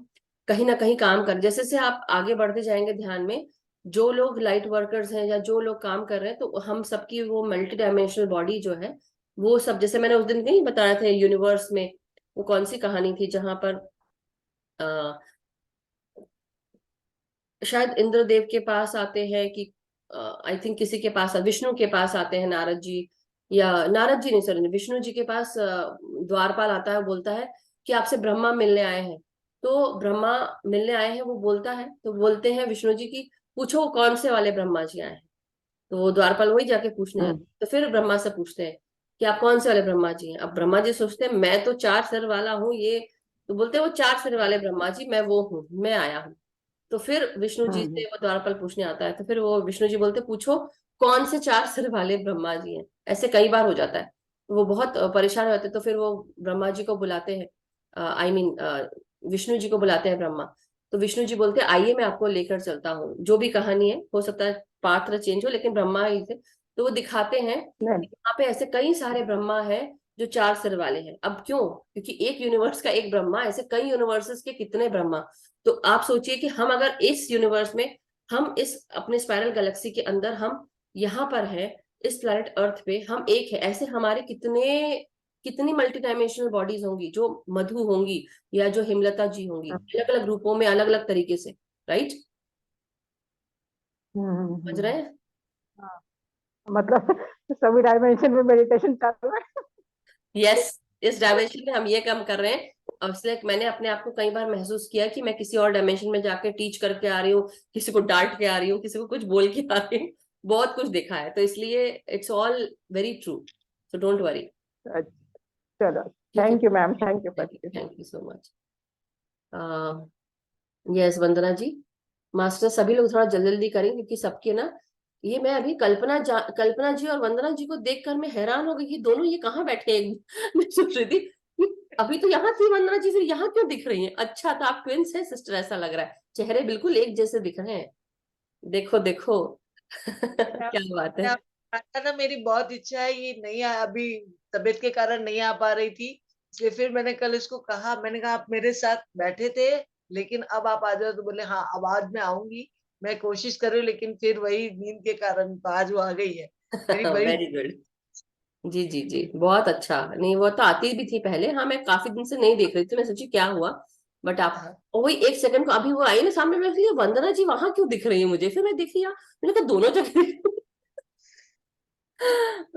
कहीं ना कहीं काम कर, जैसे जैसे आप आगे बढ़ते जाएंगे ध्यान में, जो लोग लाइट वर्कर्स हैं या जो लोग काम कर रहे हैं, तो हम सबकी वो मल्टी डायमेंशनल बॉडी जो है, वो सब, जैसे मैंने उस दिन नहीं बताया था यूनिवर्स में, वो कौन सी कहानी थी जहां पर आ, शायद इंद्रदेव के पास आते हैं कि आई थिंक किसी के पास, विष्णु के पास आते हैं नारद जी, या नारद जी नहीं, सॉरी, विष्णु जी के पास द्वारपाल आता है, बोलता है कि आपसे ब्रह्मा मिलने आए हैं। तो ब्रह्मा मिलने आए हैं वो बोलता है, तो बोलते हैं विष्णु जी की, पूछो कौन से वाले ब्रह्मा जी आए हैं। तो वो द्वारपाल वही जाके पूछने जाते, हम्म तो फिर ब्रह्मा से पूछते हैं कि आप कौन से वाले ब्रह्मा जी हैं। अब ब्रह्मा जी सोचते हैं मैं तो 4 सिर वाला हूँ ये, तो बोलते हैं वो 4 सिर वाले ब्रह्मा जी मैं वो हूँ, मैं आया हूँ। तो फिर विष्णु जी हम्म से वो द्वारपाल पूछने आता है, तो फिर वो विष्णु जी बोलते पूछो कौन से 4 सिर वाले ब्रह्मा जी हैं। ऐसे कई बार हो जाता है, तो वो बहुत परेशान हो जाते हैं, तो फिर वो ब्रह्मा जी को बुलाते हैं, आई मीन विष्णु जी को बुलाते हैं ब्रह्मा। तो विष्णु जी बोलते हैं आइए मैं आपको लेकर चलता हूँ, जो भी कहानी है, हो सकता है पात्र चेंज हो, लेकिन ब्रह्मा ही थे। तो वो दिखाते हैं नहीं। कि यहाँ पे ऐसे कई सारे ब्रह्मा है जो 4 सिर वाले हैं। अब क्यों? क्योंकि एक यूनिवर्स का एक ब्रह्मा, ऐसे कई यूनिवर्सेस के कितने ब्रह्मा। तो आप सोचिए कि हम अगर इस यूनिवर्स में, हम इस अपने स्पाइरल गैलेक्सी के अंदर, हम यहाँ पर है, इस प्लैनेट अर्थ पे हम एक है, ऐसे हमारे कितने, कितनी मल्टी डायमेंशनल बॉडीज होंगी, जो मधु होंगी या जो हिमलता जी होंगी, अलग अलग रूपों में, अलग अलग तरीके से, राइट? समझ रहे हैं? हाँ, मतलब सभी डायमेंशन में मेडिटेशन चल रहा है। यस, इस डायमेंशन में हम ये काम कर रहे हैं। अब इसलिए मैंने अपने आप को कई बार महसूस किया कि मैं किसी और डायमेंशन में जाके टीच करके आ रही हूँ, किसी को डांट के आ रही हूँ, किसी को कुछ बोल के आ रही हूँ, बहुत कुछ देखा है, तो इसलिए it's all very true, so don't worry. अच्छा, चलो। ठीक है, thank you ma'am, thank you thank you so much. Yes Vandana ji, master सभी लोग थोड़ा जल्दी जल्दी करें, क्योंकि सबके ना, ये मैं अभी कल्पना जी और वंदना जी को देखकर मैं हैरान हो गई कि दोनों ये कहाँ बैठे हैं। मैं सोच रही थी कि अभी तो यहाँ थी वंदना जी, फिर यहाँ क्यों दिख रही हैं? अच्छा, तो आप ट्विंस हैं सिस्टर, ऐसा लग रहा है, चेहरे बिल्कुल एक जैसे दिख रहे हैं। देखो देखो। क्या बात है। आता ना, मेरी बहुत इच्छा है, ये नहीं अभी तबीयत के कारण नहीं आ पा रही थी, इसलिए फिर मैंने कल इसको कहा, मैंने कहा आप मेरे साथ बैठे थे लेकिन अब आप आ जाओ, तो बोले हाँ अब आज मैं आऊंगी, मैं कोशिश कर रही हूँ, लेकिन फिर वही नींद के कारण तो आज वो आ गई है मेरी बड़ी। Very good. जी जी जी, बहुत अच्छा। नहीं, वो तो आती भी थी पहले, हाँ, मैं काफी दिन से नहीं देख रही थी, मैं सोची क्या हुआ, बट आप, हाँ, और वही एक सेकंड को अभी वो आई ना सामने, मैं इसलिए वंदना जी वहां क्यों दिख रही है मुझे, फिर मैं देखी यार, मैंने कहा दोनों जगह।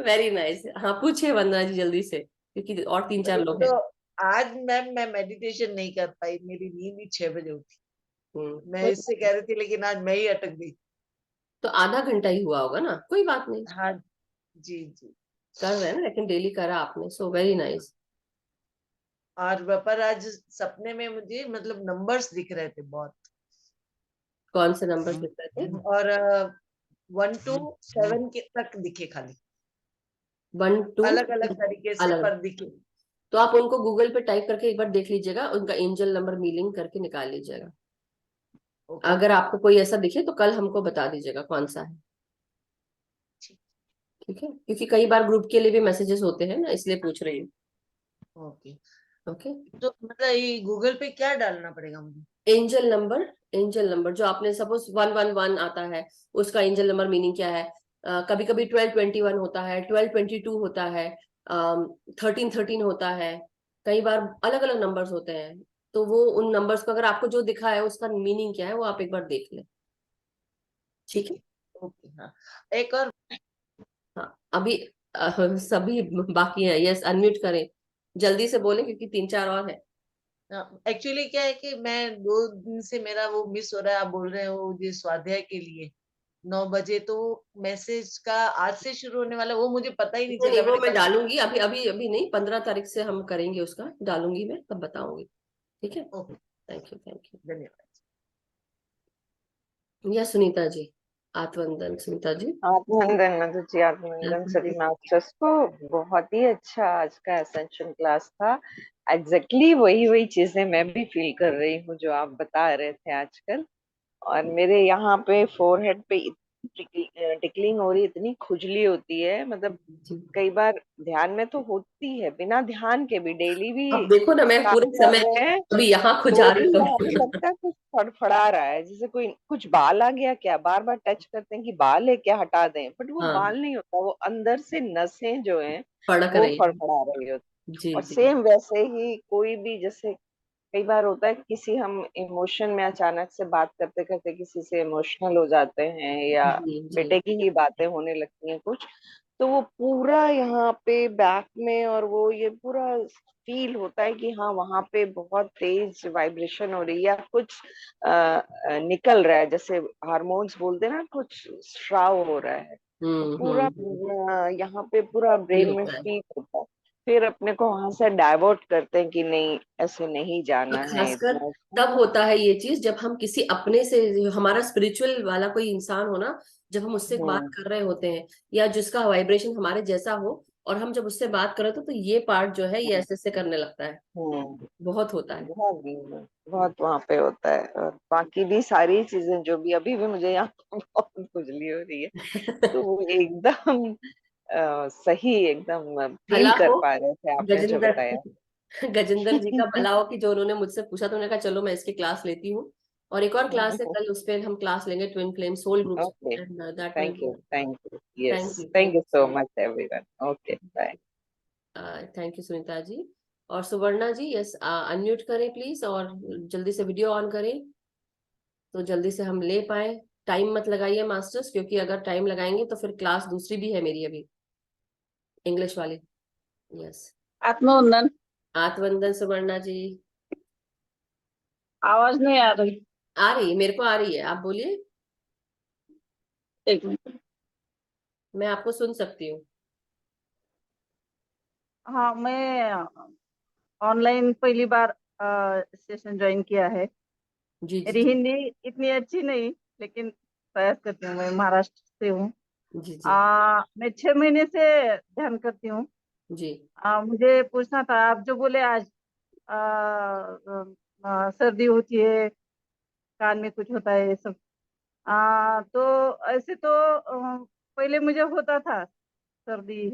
Very nice. हाँ, पूछिए वंदना जी जल्दी से, क्योंकि और 3-4 लोग तो हैं। आज मैम मैं मेडिटेशन नहीं कर पाई, मेरी नींद भी 6 बजे उठी। मैं कोई इससे कह रही थी लेकिन आज मैं ही अटक गई। तो आधा घंटा ही हुआ होगा ना, कोई बात नहीं, हाँ जी जी। कर रहे हैं ना, लेकिन डेली करा आपने, सो वेरी नाइस। और पर आज सपने में मुझे मतलब नंबर्स दिख रहे थे बहुत, कौन से नंबर दिख रहे थे? और 1 to 7 के तक दिखे खाली, 1 2 अलग अलग तरीके से अलग। पर दिखे। तो आप उनको गूगल पे टाइप करके एक बार देख लीजिएगा, उनका एंजल नंबर मीनिंग करके निकाल लीजिएगा। ओके अगर आपको कोई ऐसा दिखे तो कल हमको बता दीजिएगा कौन सा है, ठीक है? क्योंकि कई बार ग्रुप के लिए भी मैसेजेस होते हैं ना, इसलिए पूछ रही हूँ। ओके। ओके। तो मतलब ये गूगल पे क्या डालना पड़ेगा मुझे? एंजल नंबर, एंजल नंबर जो आपने सपोज 111 आता है, उसका एंजल नंबर मीनिंग क्या है? कभी कभी 1221 होता है, 1222 होता है, 1313 होता है, कई बार अलग अलग नंबर्स होते हैं। तो वो उन नंबर्स को अगर आपको जो दिखा है उसका मीनिंग क्या है वो आप एक बार देख लें, ठीक ठीक है? है। ओके हाँ। एक और हाँ अभी सभी बाकी है, यस अनम्यूट करें, जल्दी से बोलें क्योंकि 3 4 और है। एक्चुअली क्या है कि मैं 2 दिन से मेरा वो मिस हो रहा है, आप बोल रहे हो ये स्वाध्याय के लिए 9 बजे, तो मैसेज का आज से शुरू होने वाला, वो मुझे पता ही नहीं नहीं नहीं, चला। वो मैंने मैं कल डालूंगी, अभी अभी अभी नहीं, 15 तारीख से हम करेंगे, उसका डालूंगी मैं तब बताऊंगी, ठीक है? ओके थैंक यू, थैंक धन्यवाद। यू। या सुनीता जी, आत्मवंदन सुनीता जी। आत्मनंदन मधु जी, आत्मनंदन सभी मास्टर्स को। बहुत ही अच्छा आज का एसेंशियल क्लास था। एग्जैक्टली वही वही चीजें मैं भी फील कर रही हूँ जो आप बता रहे थे आजकल। और मेरे यहाँ पे फोरहेड पे टिकलिंग हो रही, इतनी खुजली होती है, मतलब जी। कई बार ध्यान में तो होती है, बिना ध्यान के भी डेली भी अब देखो ना, मैं काम पूरे कर समय रहे हैं अभी यहाँ खुजा तो रही भी हूँ यहाँ पे लगता है कुछ फड़फड़ा रहा है, जैसे कोई कुछ बाल आ गया क्या, बार बार टच करते हैं कि बाल है क्या, हटा दें, बट वो हाँ, बाल नहीं होता, वो अंदर से नसें जो हैं फड़क वो रही है। फड़फड़ा रही होती। जी और जी सेम वैसे ही कोई भी, जैसे कई बार होता है किसी हम इमोशन में अचानक से बात करते करते किसी से इमोशनल हो जाते हैं, या जी जी। बेटे की ही बातें होने लगती हैं कुछ, तो वो पूरा यहाँ पे बैक में, और वो ये पूरा फील होता है कि हाँ वहां पे बहुत तेज वाइब्रेशन हो रही है, या कुछ निकल रहा है, जैसे हार्मोन्स बोलते हैं ना, कुछ स्राव हो रहा है, वो पूरा हम्म। यहाँ पे पूरा ये ब्रेन में होता है। फील होता है। फिर अपने को वहां से डाइवर्ट करते हैं कि नहीं ऐसे नहीं और जाना है खासकर इतना। तब होता है ये चीज जब हम किसी अपने से, जो हमारा स्पिरिचुअल वाला कोई इंसान हो ना, जब हम उससे बात हम्म कर रहे होते हैं, या जिसका वाइब्रेशन हमारे जैसा हो, और हम जब उससे बात कर रहे होते हैं, तो ये पार्ट जो है ये ऐसे ऐसे करने लगता है। हम्म बहुत होता है। बहुत बहुत वहां पे होता है। और बाकी भी सारी चीजें जो भी, अभी भी मुझे यहाँ बहुत खुजली हो रही है, तो वो एकदम सही, एकदम फील भला कर हो पा रहे थे आपने जो गजेंद्र, बताया। गजेंद्र जी का भला हो कि जो उन्होंने मुझसे पूछा, तो मैंने कहा चलो मैं इसकी क्लास लेती हूँ। और एक और क्लास है कल, उस पर हम क्लास लेंगे twin flame soul groups, okay, and that will thank you, be. Thank you, yes, thank you, thank thank you you so so much everyone. Okay, bye. Much, thank you Sunita ji. और Suvarna ji, yes unmute करें please, और जल्दी से video on करें तो जल्दी से हम ले पाए। टाइम मत लगाइए मास्टर्स, क्योंकि अगर टाइम लगाएंगे तो फिर क्लास दूसरी भी है मेरी अभी, इंग्लिश वाली। यस। आत्मवंदन। आत्मवंदन सुवर्णा जी। आवाज नहीं आ रही। आ रही है, मेरे को आ रही है, आप बोलिए। एक मिनट। मैं आपको सुन सकती हूँ। हाँ, मैं ऑनलाइन पहली बार सेशन ज्वाइन किया है। जी जी मेरी जी हिंदी इतनी अच्छी नहीं, लेकिन प्रयास करती हूँ। मैं महाराष्ट्र से हूँ। जी जी मैं 6 महीने से ध्यान करती हूँ। जी। मुझे पूछना था, आप जो बोले आज सर्दी होती है, कान में कुछ होता है, ये सब। तो ऐसे तो पहले मुझे होता था सर्दी,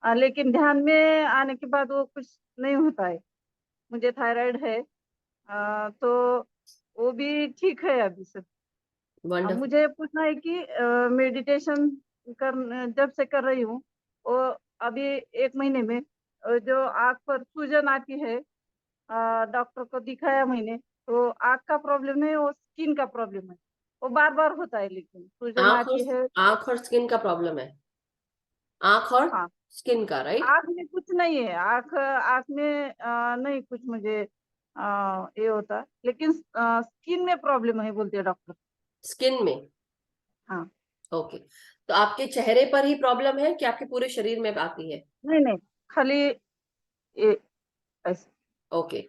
लेकिन ध्यान में आने के बाद वो कुछ नहीं होता है। मुझे थायराइड है, तो वो भी ठीक है अभी सब। अब वंडरफुल। मुझे पूछना है कि मेडिटेशन कर जब से कर रही हूँ, वो अभी 1 महीने में जो आँख पर सूजन आती है, डॉक्टर को दिखाया मैंने, तो आँख का प्रॉब्लम नहीं, वो स्किन का प्रॉब्लम है। वो बार बार होता है, लेकिन सूजन आंख और आती है। आंख और स्किन का प्रॉब्लम है? आंख और हाँ, स्किन का, राइट? आँख में कुछ नहीं है, आँख आँख में नहीं कुछ मुझे ये होता, लेकिन स्किन में प्रॉब्लम है बोलते हैं डॉक्टर। स्किन में? हाँ। ओके, तो आपके चेहरे पर ही प्रॉब्लम है कि आपके पूरे शरीर में आती है? नहीं नहीं, खाली ये ऐसे। ओके,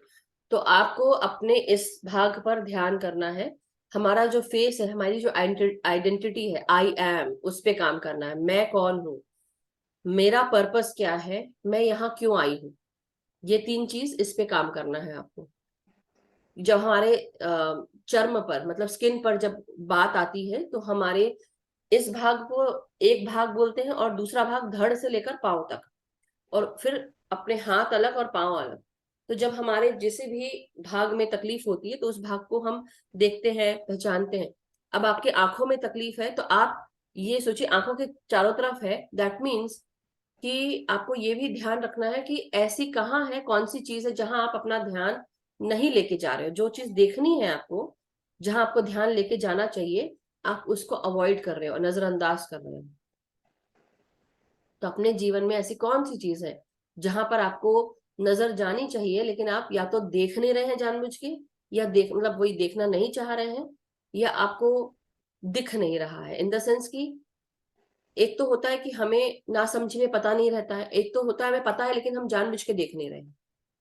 तो आपको अपने इस भाग पर ध्यान करना है। हमारा जो फेस है, हमारी जो आइडेंटिटी है, आई एम, उस पे काम करना है। मैं कौन हूँ, मेरा पर्पस क्या है, मैं यहाँ क्यों आई हूँ, ये 3 चीज, इस पे काम करना है आपको। जब हमारे चर्म पर, मतलब स्किन पर जब बात आती है, तो हमारे इस भाग को एक भाग बोलते हैं, और दूसरा भाग धड़ से लेकर पांव तक, और फिर अपने हाथ अलग और पांव अलग। तो जब हमारे जिसे भी भाग में तकलीफ होती है, तो उस भाग को हम देखते हैं, पहचानते हैं। अब आपके आंखों में तकलीफ है, तो आप ये सोचिए आंखों के चारों तरफ है, दैट मीन्स कि आपको ये भी ध्यान रखना है कि ऐसी कहाँ है, कौन सी चीज है जहां आप अपना ध्यान नहीं लेके जा रहे हो। जो चीज देखनी है आपको, जहां आपको ध्यान लेके जाना चाहिए, आप उसको अवॉइड कर रहे हो, नजरअंदाज कर रहे हो। तो अपने जीवन में ऐसी कौन सी चीज है जहां पर आपको नजर जानी चाहिए, लेकिन आप या तो देख नहीं रहे हैं जानबूझ के, या मतलब वही देखना नहीं चाह रहे हैं, या आपको दिख नहीं रहा है। इन द सेंस कि एक तो होता है कि हमें ना समझ में पता नहीं रहता है, एक तो होता है हमें पता है लेकिन हम जानबूझ के देख नहीं रहे हैं।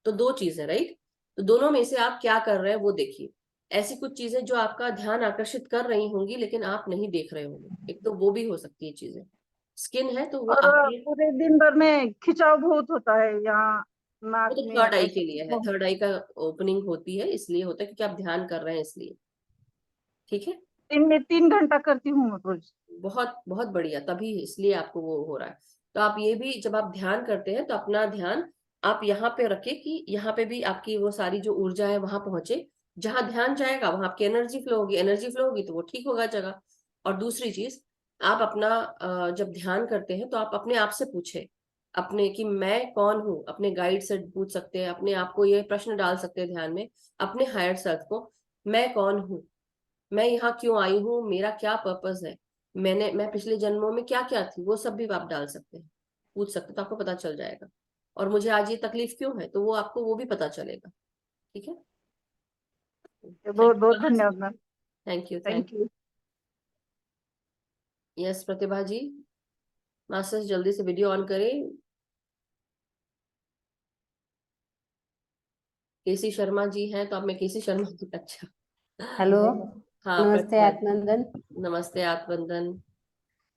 तो 2 चीजें, राइट? तो दोनों में से आप क्या कर रहे हैं वो देखिए। ऐसी कुछ चीजें जो आपका ध्यान आकर्षित कर रही होंगी लेकिन आप नहीं देख रहे होंगे, एक तो वो भी हो सकती है चीजें। स्किन है तो वो और आपकी, पूरे दिन भर में खिंचाव बहुत होता है यहाँ वो नाक तो में थर्ड आई के ऐसे। लिए है, थर्ड आई का ओपनिंग होती है, इसलिए होता है क्योंकि आप ध्यान कर रहे हैं इसलिए। ठीक है, दिन में 3 घंटा करती हूँ मैं रोज। बहुत बहुत बढ़िया, तभी इसलिए आपको वो हो रहा है। तो आप ये भी, जब आप ध्यान करते हैं तो अपना ध्यान आप यहाँ पे रखें कि यहाँ पे भी आपकी वो सारी जो ऊर्जा है वहां पहुंचे। जहां ध्यान जाएगा वहां आपकी एनर्जी फ्लो होगी, एनर्जी फ्लो होगी तो वो ठीक होगा जगह। और दूसरी चीज, आप अपना जब ध्यान करते हैं तो आप अपने आप से पूछे अपने कि मैं कौन हूँ। अपने गाइड से पूछ सकते हैं, अपने आप को ये प्रश्न डाल सकते हैं ध्यान में, अपने हायर सेल्फ को, मैं कौन हूँ, मैं यहाँ क्यों आई हूँ, मेरा क्या पर्पस है, मैं पिछले जन्मों में क्या क्या थी, वो सब भी आप डाल सकते हैं, पूछ सकते हैं, तो आपको पता चल जाएगा। और मुझे आज ये तकलीफ क्यों है, तो वो आपको वो भी पता चलेगा। ठीक है, बहुत बहुत धन्यवाद ma'am. Thank you. Thank you. Yes Pratibha ji, masters जल्दी से वीडियो ऑन करें। केसी शर्मा जी हैं, तो अब मैं केसी शर्मा जी, अच्छा। हेलो, हाँ नमस्ते प्रतिभा जी, आत्मनंदन। नमस्ते आत्मनंदन।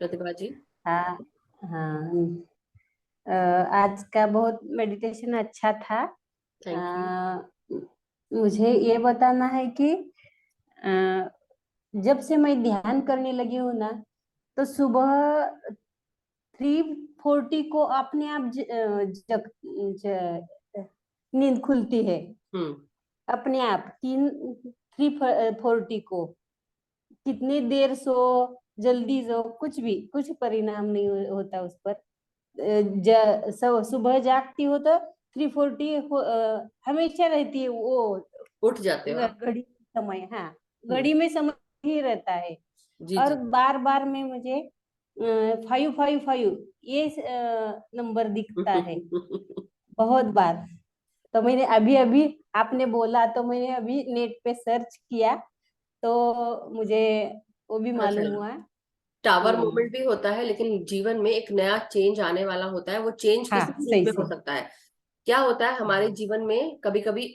प्रतिभा जी, हाँ हाँ, आज का बहुत मेडिटेशन अच्छा था। Thank you. मुझे ये बताना है कि अ, जब से मैं ध्यान करने लगी हूँ ना, तो सुबह 3:40 को अपने आप नींद खुलती है, हम्म, अपने आप 3:40 को। कितनी देर सो, जल्दी सो, कुछ परिणाम नहीं होता उस पर। सुबह जागती हो तो 3:40 हमेशा रहती है वो उठ जाते हो आप? घड़ी समय। हाँ, हम्म, घड़ी में समय ही रहता है। जी और जी। बार बार में मुझे 555 ये नंबर दिखता है बहुत बार। तो मैंने अभी अभी, आपने बोला तो मैंने अभी नेट पे सर्च किया, तो मुझे वो भी पता मालूम चला, हुआ। टावर मोमेंट भी होता है, लेकिन जीवन में एक नया चेंज आने वाला होता है। वो चेंज हाँ, किसी भी रूप सही में हो से। सकता है। क्या होता है हमारे जीवन में, कभी कभी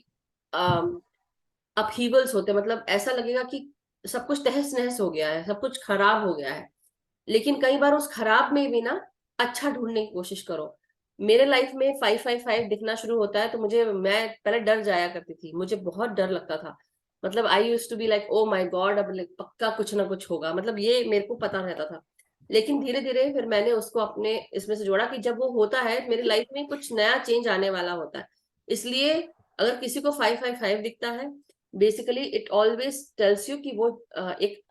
अपहीवल्स होते हैं, मतलब ऐसा लगेगा कि सब कुछ तहस नहस हो गया है, सब कुछ खराब हो गया है। लेकिन कई बार उस खराब में भी ना अच्छा ढूंढने की कोशिश करो। मेरे लाइफ में 555 दिखना शुरू होता है तो मैं पहले डर जाया करती थी, मुझे बहुत डर लगता था। मतलब I use to be like oh my God, अब पक्का कुछ ना कुछ होगा, मतलब ये मेरे को पता रहता था। लेकिन धीरे धीरे फिर मैंने उसको अपने इसमें से जोड़ा कि जब वो होता है मेरी लाइफ में कुछ नया चेंज आने वाला होता है। इसलिए अगर किसी को 555 दिखता है, basically it always tells you कि वो एक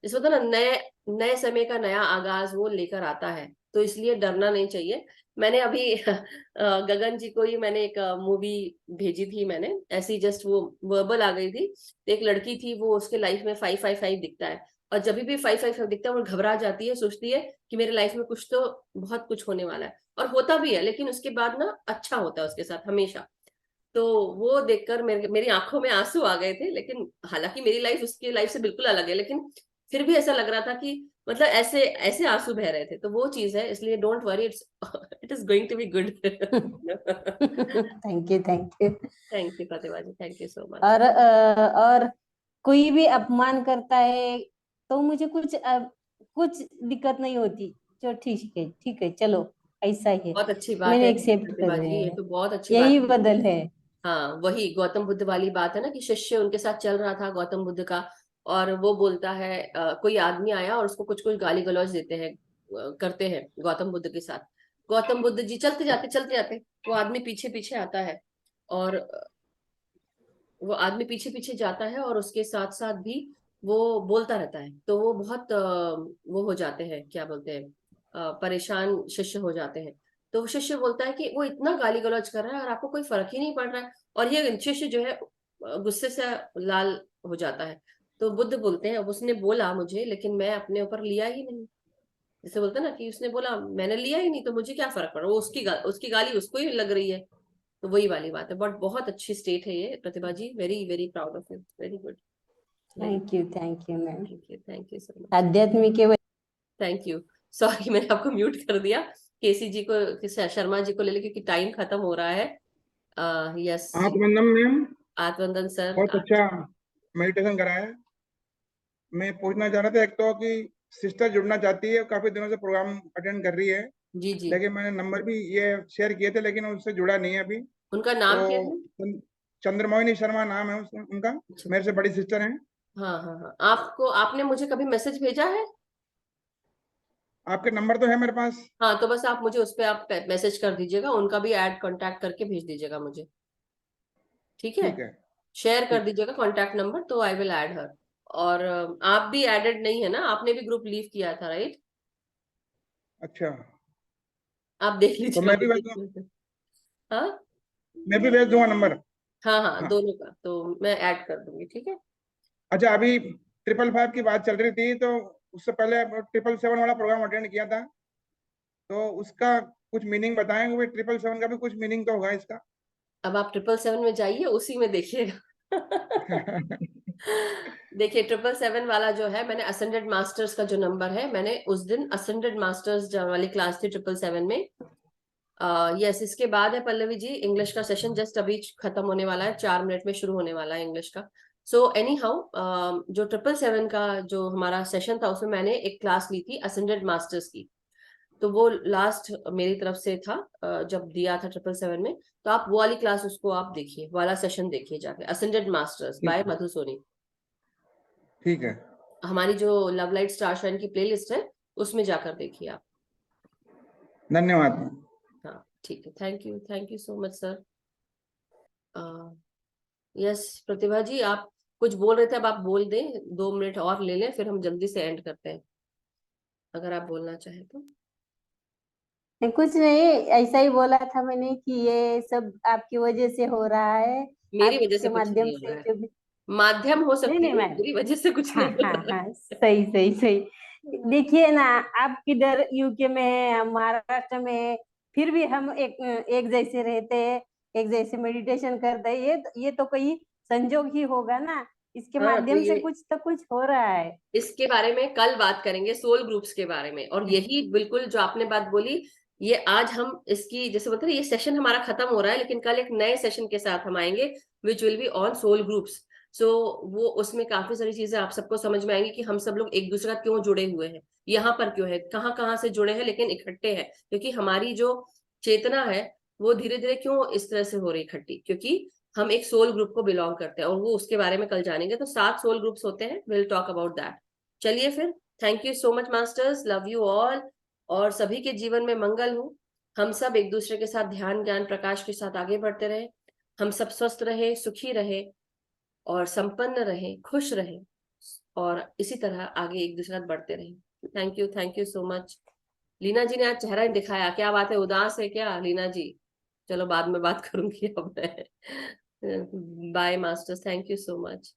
जैसे होता है ना, नए नए समय का नया आगाज वो लेकर आता है। तो इसलिए डरना नहीं चाहिए। मैंने अभी गगन जी को ही मैंने एक मूवी भेजी थी, मैंने ऐसी जस्ट वो वर्बल आ गई थी। तो एक लड़की थी, वो उसके लाइफ में 555 दिखता है। और जब भी 555 दिखता है वो घबरा जाती है, सोचती है कि मेरे लाइफ में कुछ तो बहुत कुछ होने वाला है, और होता भी है, लेकिन उसके बाद ना अच्छा होता है उसके साथ हमेशा। तो वो देखकर मेरी आंखों में आंसू आ गए थे, लेकिन हालांकि मेरी लाइफ उसकी लाइफ से बिल्कुल अलग है, लेकिन फिर भी ऐसा लग रहा था कि मतलब ऐसे ऐसे आंसू बह रहे थे। तो वो चीज है, इसलिए don't worry, it is going to be good. Thank you, thank you. Thank you Pratibha ji, thank you so much. और कोई भी अपमान करता है तो मुझे कुछ दिक्कत नहीं होती, जो ठीक है चलो, ऐसा ही है, बहुत अच्छी बात मैंने है एक्सेप्ट कर प्रतिभा जी, लिया ये है, तो बहुत अच्छी यही बात है। बदल है। हाँ, वही गौतम बुद्ध वाली बात है ना, कि शिष्य उनके साथ चल रहा था गौतम बुद्ध का, और वो बोलता है कोई आदमी आया और उसको कुछ कुछ गाली गलौज देते हैं, करते हैं गौतम बुद्ध के साथ। गौतम बुद्ध जी चलते जाते, वो आदमी पीछे पीछे आता है, और वो आदमी पीछे पीछे जाता है, और उसके साथ साथ भी वो बोलता रहता है। तो वो बहुत वो हो जाते हैं, क्या बोलते हैं, परेशान शिष्य हो जाते हैं। तो वो शिष्य बोलता है कि वो इतना गाली गलौज कर रहा है और आपको कोई फर्क ही नहीं पड़ रहा है, और ये शिष्य जो है गुस्से से लाल हो जाता है। तो बुद्ध बोलते हैं, अब उसने बोला मुझे, लेकिन मैं अपने ऊपर लिया ही नहीं। जैसे बोलते हैं ना, कि उसने बोला मैंने लिया ही नहीं, तो मुझे क्या फर्क पड़ा, वो उसकी गाली उसको ही लग रही है। तो वही वाली बात है, बट बहुत अच्छी स्टेट है ये Pratibha ji, very very proud of you, very good. Thank you ma'am. Thank you so much. आध्यात्मिक के थैंक यू। सॉरी मैंने आपको म्यूट कर दिया। केसी जी को, शर्मा जी को ले ले, क्योंकि टाइम खत्म हो रहा है। Yes. Atmavandan ma'am, Atmavandan sir. बहुत अच्छा मेडिटेशन कराया। मैं पूछना चाह रहा था, एक तो कि सिस्टर जुड़ना चाहती है, काफी दिनों से प्रोग्राम अटेंड कर रही है, जी जी। लेकिन मैंने नंबर भी ये शेयर किए थे, लेकिन उससे जुड़ा नहीं है अभी। उनका नाम क्या है? तो चंद्रमोहिनी शर्मा नाम है उनका, अच्छा। मेरे से बड़ी सिस्टर हैं। हाँ हाँ हाँ, आपने मुझे कभी मैसेज भेजा है? आपके नंबर तो है मेरे पास। हाँ, तो बस आप मुझे उस पर आप मैसेज कर दीजिएगा, उनका भी ऐड कांटेक्ट करके भेज दीजिएगा मुझे, ठीक है? ठीक है। शेयर कर ठीक। दीजिएगा कांटेक्ट नंबर, तो आई विल ऐड हर। और आप भी एडेड नहीं है ना, आपने भी ग्रुप लीव किया था, राइट? अच्छा, आप देख तो लीजिएगा मुझे। हाँ मैं भी भेज दूंगा नंबर। हाँ हाँ, हाँ। दोनों का तो मैं ऐड कर दूंगी, ठीक है? अच्छा, अभी 555 की बात चल रही थी, तो उससे पहले 777 वाला प्रोग्राम अटेंड किया था, तो उसका कुछ मीनिंग बताएंगे? भाई 777 का भी कुछ मीनिंग तो होगा इसका। अब आप 777 में जाइए, उसी में देखिएगा। देखिए 777 वाला जो है, मैंने असेंडेड मास्टर्स का जो नंबर है, मैंने उस दिन असेंडेड मास्टर्स वाली क्लास थी 777 में। यस, इसके बाद है पल्लवी जी इंग्लिश का सेशन, जस्ट अभी खत्म होने वाला है, 4 मिनट में शुरू होने वाला है इंग्लिश का। सो एनी हाउ, जो 777 का जो हमारा सेशन था, उसमें मैंने एक क्लास ली थी असेंडेड मास्टर्स की। तो वो लास्ट मेरी तरफ से था, जब दिया था 777 में। तो आप वो वाली क्लास, उसको आप देखिए, वाला सेशन देखिए जाके, ascended masters by Madhu Soni. ठीक है। हमारी जो लव लाइट स्टार शाइन की प्लेलिस्ट है, उसमें जाकर देखिए आप। धन्यवाद। हाँ ठीक है, thank you so much sir. Yes Pratibha ji, आप कुछ बोल रहे थे, अब आप बोल दें, 2 मिनट और ले लें, फिर हम जल्दी से एंड करते हैं, अगर आप बोलना चाहें तो। कुछ नहीं, ऐसा ही बोला था मैंने कि ये सब आपकी वजह से हो रहा है, मेरी वजह से आपके कुछ माध्यम नहीं हो से रहा है, जो भी। माध्यम हो नहीं सकती नहीं है, मैम, मेरी वजह से कुछ हाँ नहीं हो हाँ रहा हाँ, सही सही सही। है। देखिए ना, आप किधर यूके में है, हम महाराष्ट्र में है, फिर भी हम एक जैसे रहते हैं, एक जैसे मेडिटेशन करते हैं, ये तो कोई संजोग ही होगा ना, इसके हाँ, तो माध्यम से ये कुछ तो कुछ हो रहा है। इसके बारे में कल बात करेंगे, सोल ग्रुप्स के बारे में। और यही बिल्कुल जो आपने बात बोली, ये आज हम इसकी, जैसे बोलते हैं, ये सेशन हमारा खत्म हो रहा है, लेकिन कल एक नए सेशन के साथ हम आएंगे, which will be on soul groups. So वो उसमें काफी सारी चीजें आप सबको समझ में आएंगी, कि हम सब लोग एक दूसरे का क्यों जुड़े हुए हैं, यहाँ पर क्यों है, कहाँ कहाँ से जुड़े हैं, लेकिन इकट्ठे हैं, क्योंकि हमारी जो चेतना है वो धीरे धीरे क्यों इस तरह से हो रही इकट्ठी, क्योंकि हम एक सोल ग्रुप को बिलोंग करते हैं, और वो उसके बारे में कल जानेंगे। तो 7 सोल ग्रुप्स होते हैं, विल टॉक अबाउट दैट। चलिए फिर, thank you so much masters, love you all, और सभी के जीवन में मंगल हो। हम सब एक दूसरे के साथ ध्यान ज्ञान प्रकाश के साथ आगे बढ़ते रहे, हम सब स्वस्थ रहे, सुखी रहे, और संपन्न रहे, खुश रहे, और इसी तरह आगे एक दूसरे के साथ बढ़ते रहे। Thank you so much. Leena ji ने आज चेहरा नहीं दिखाया, क्या बात है, उदास है क्या लीना जी? चलो बाद में बात करूंगी अब मैं। Bye masters, thank you so much.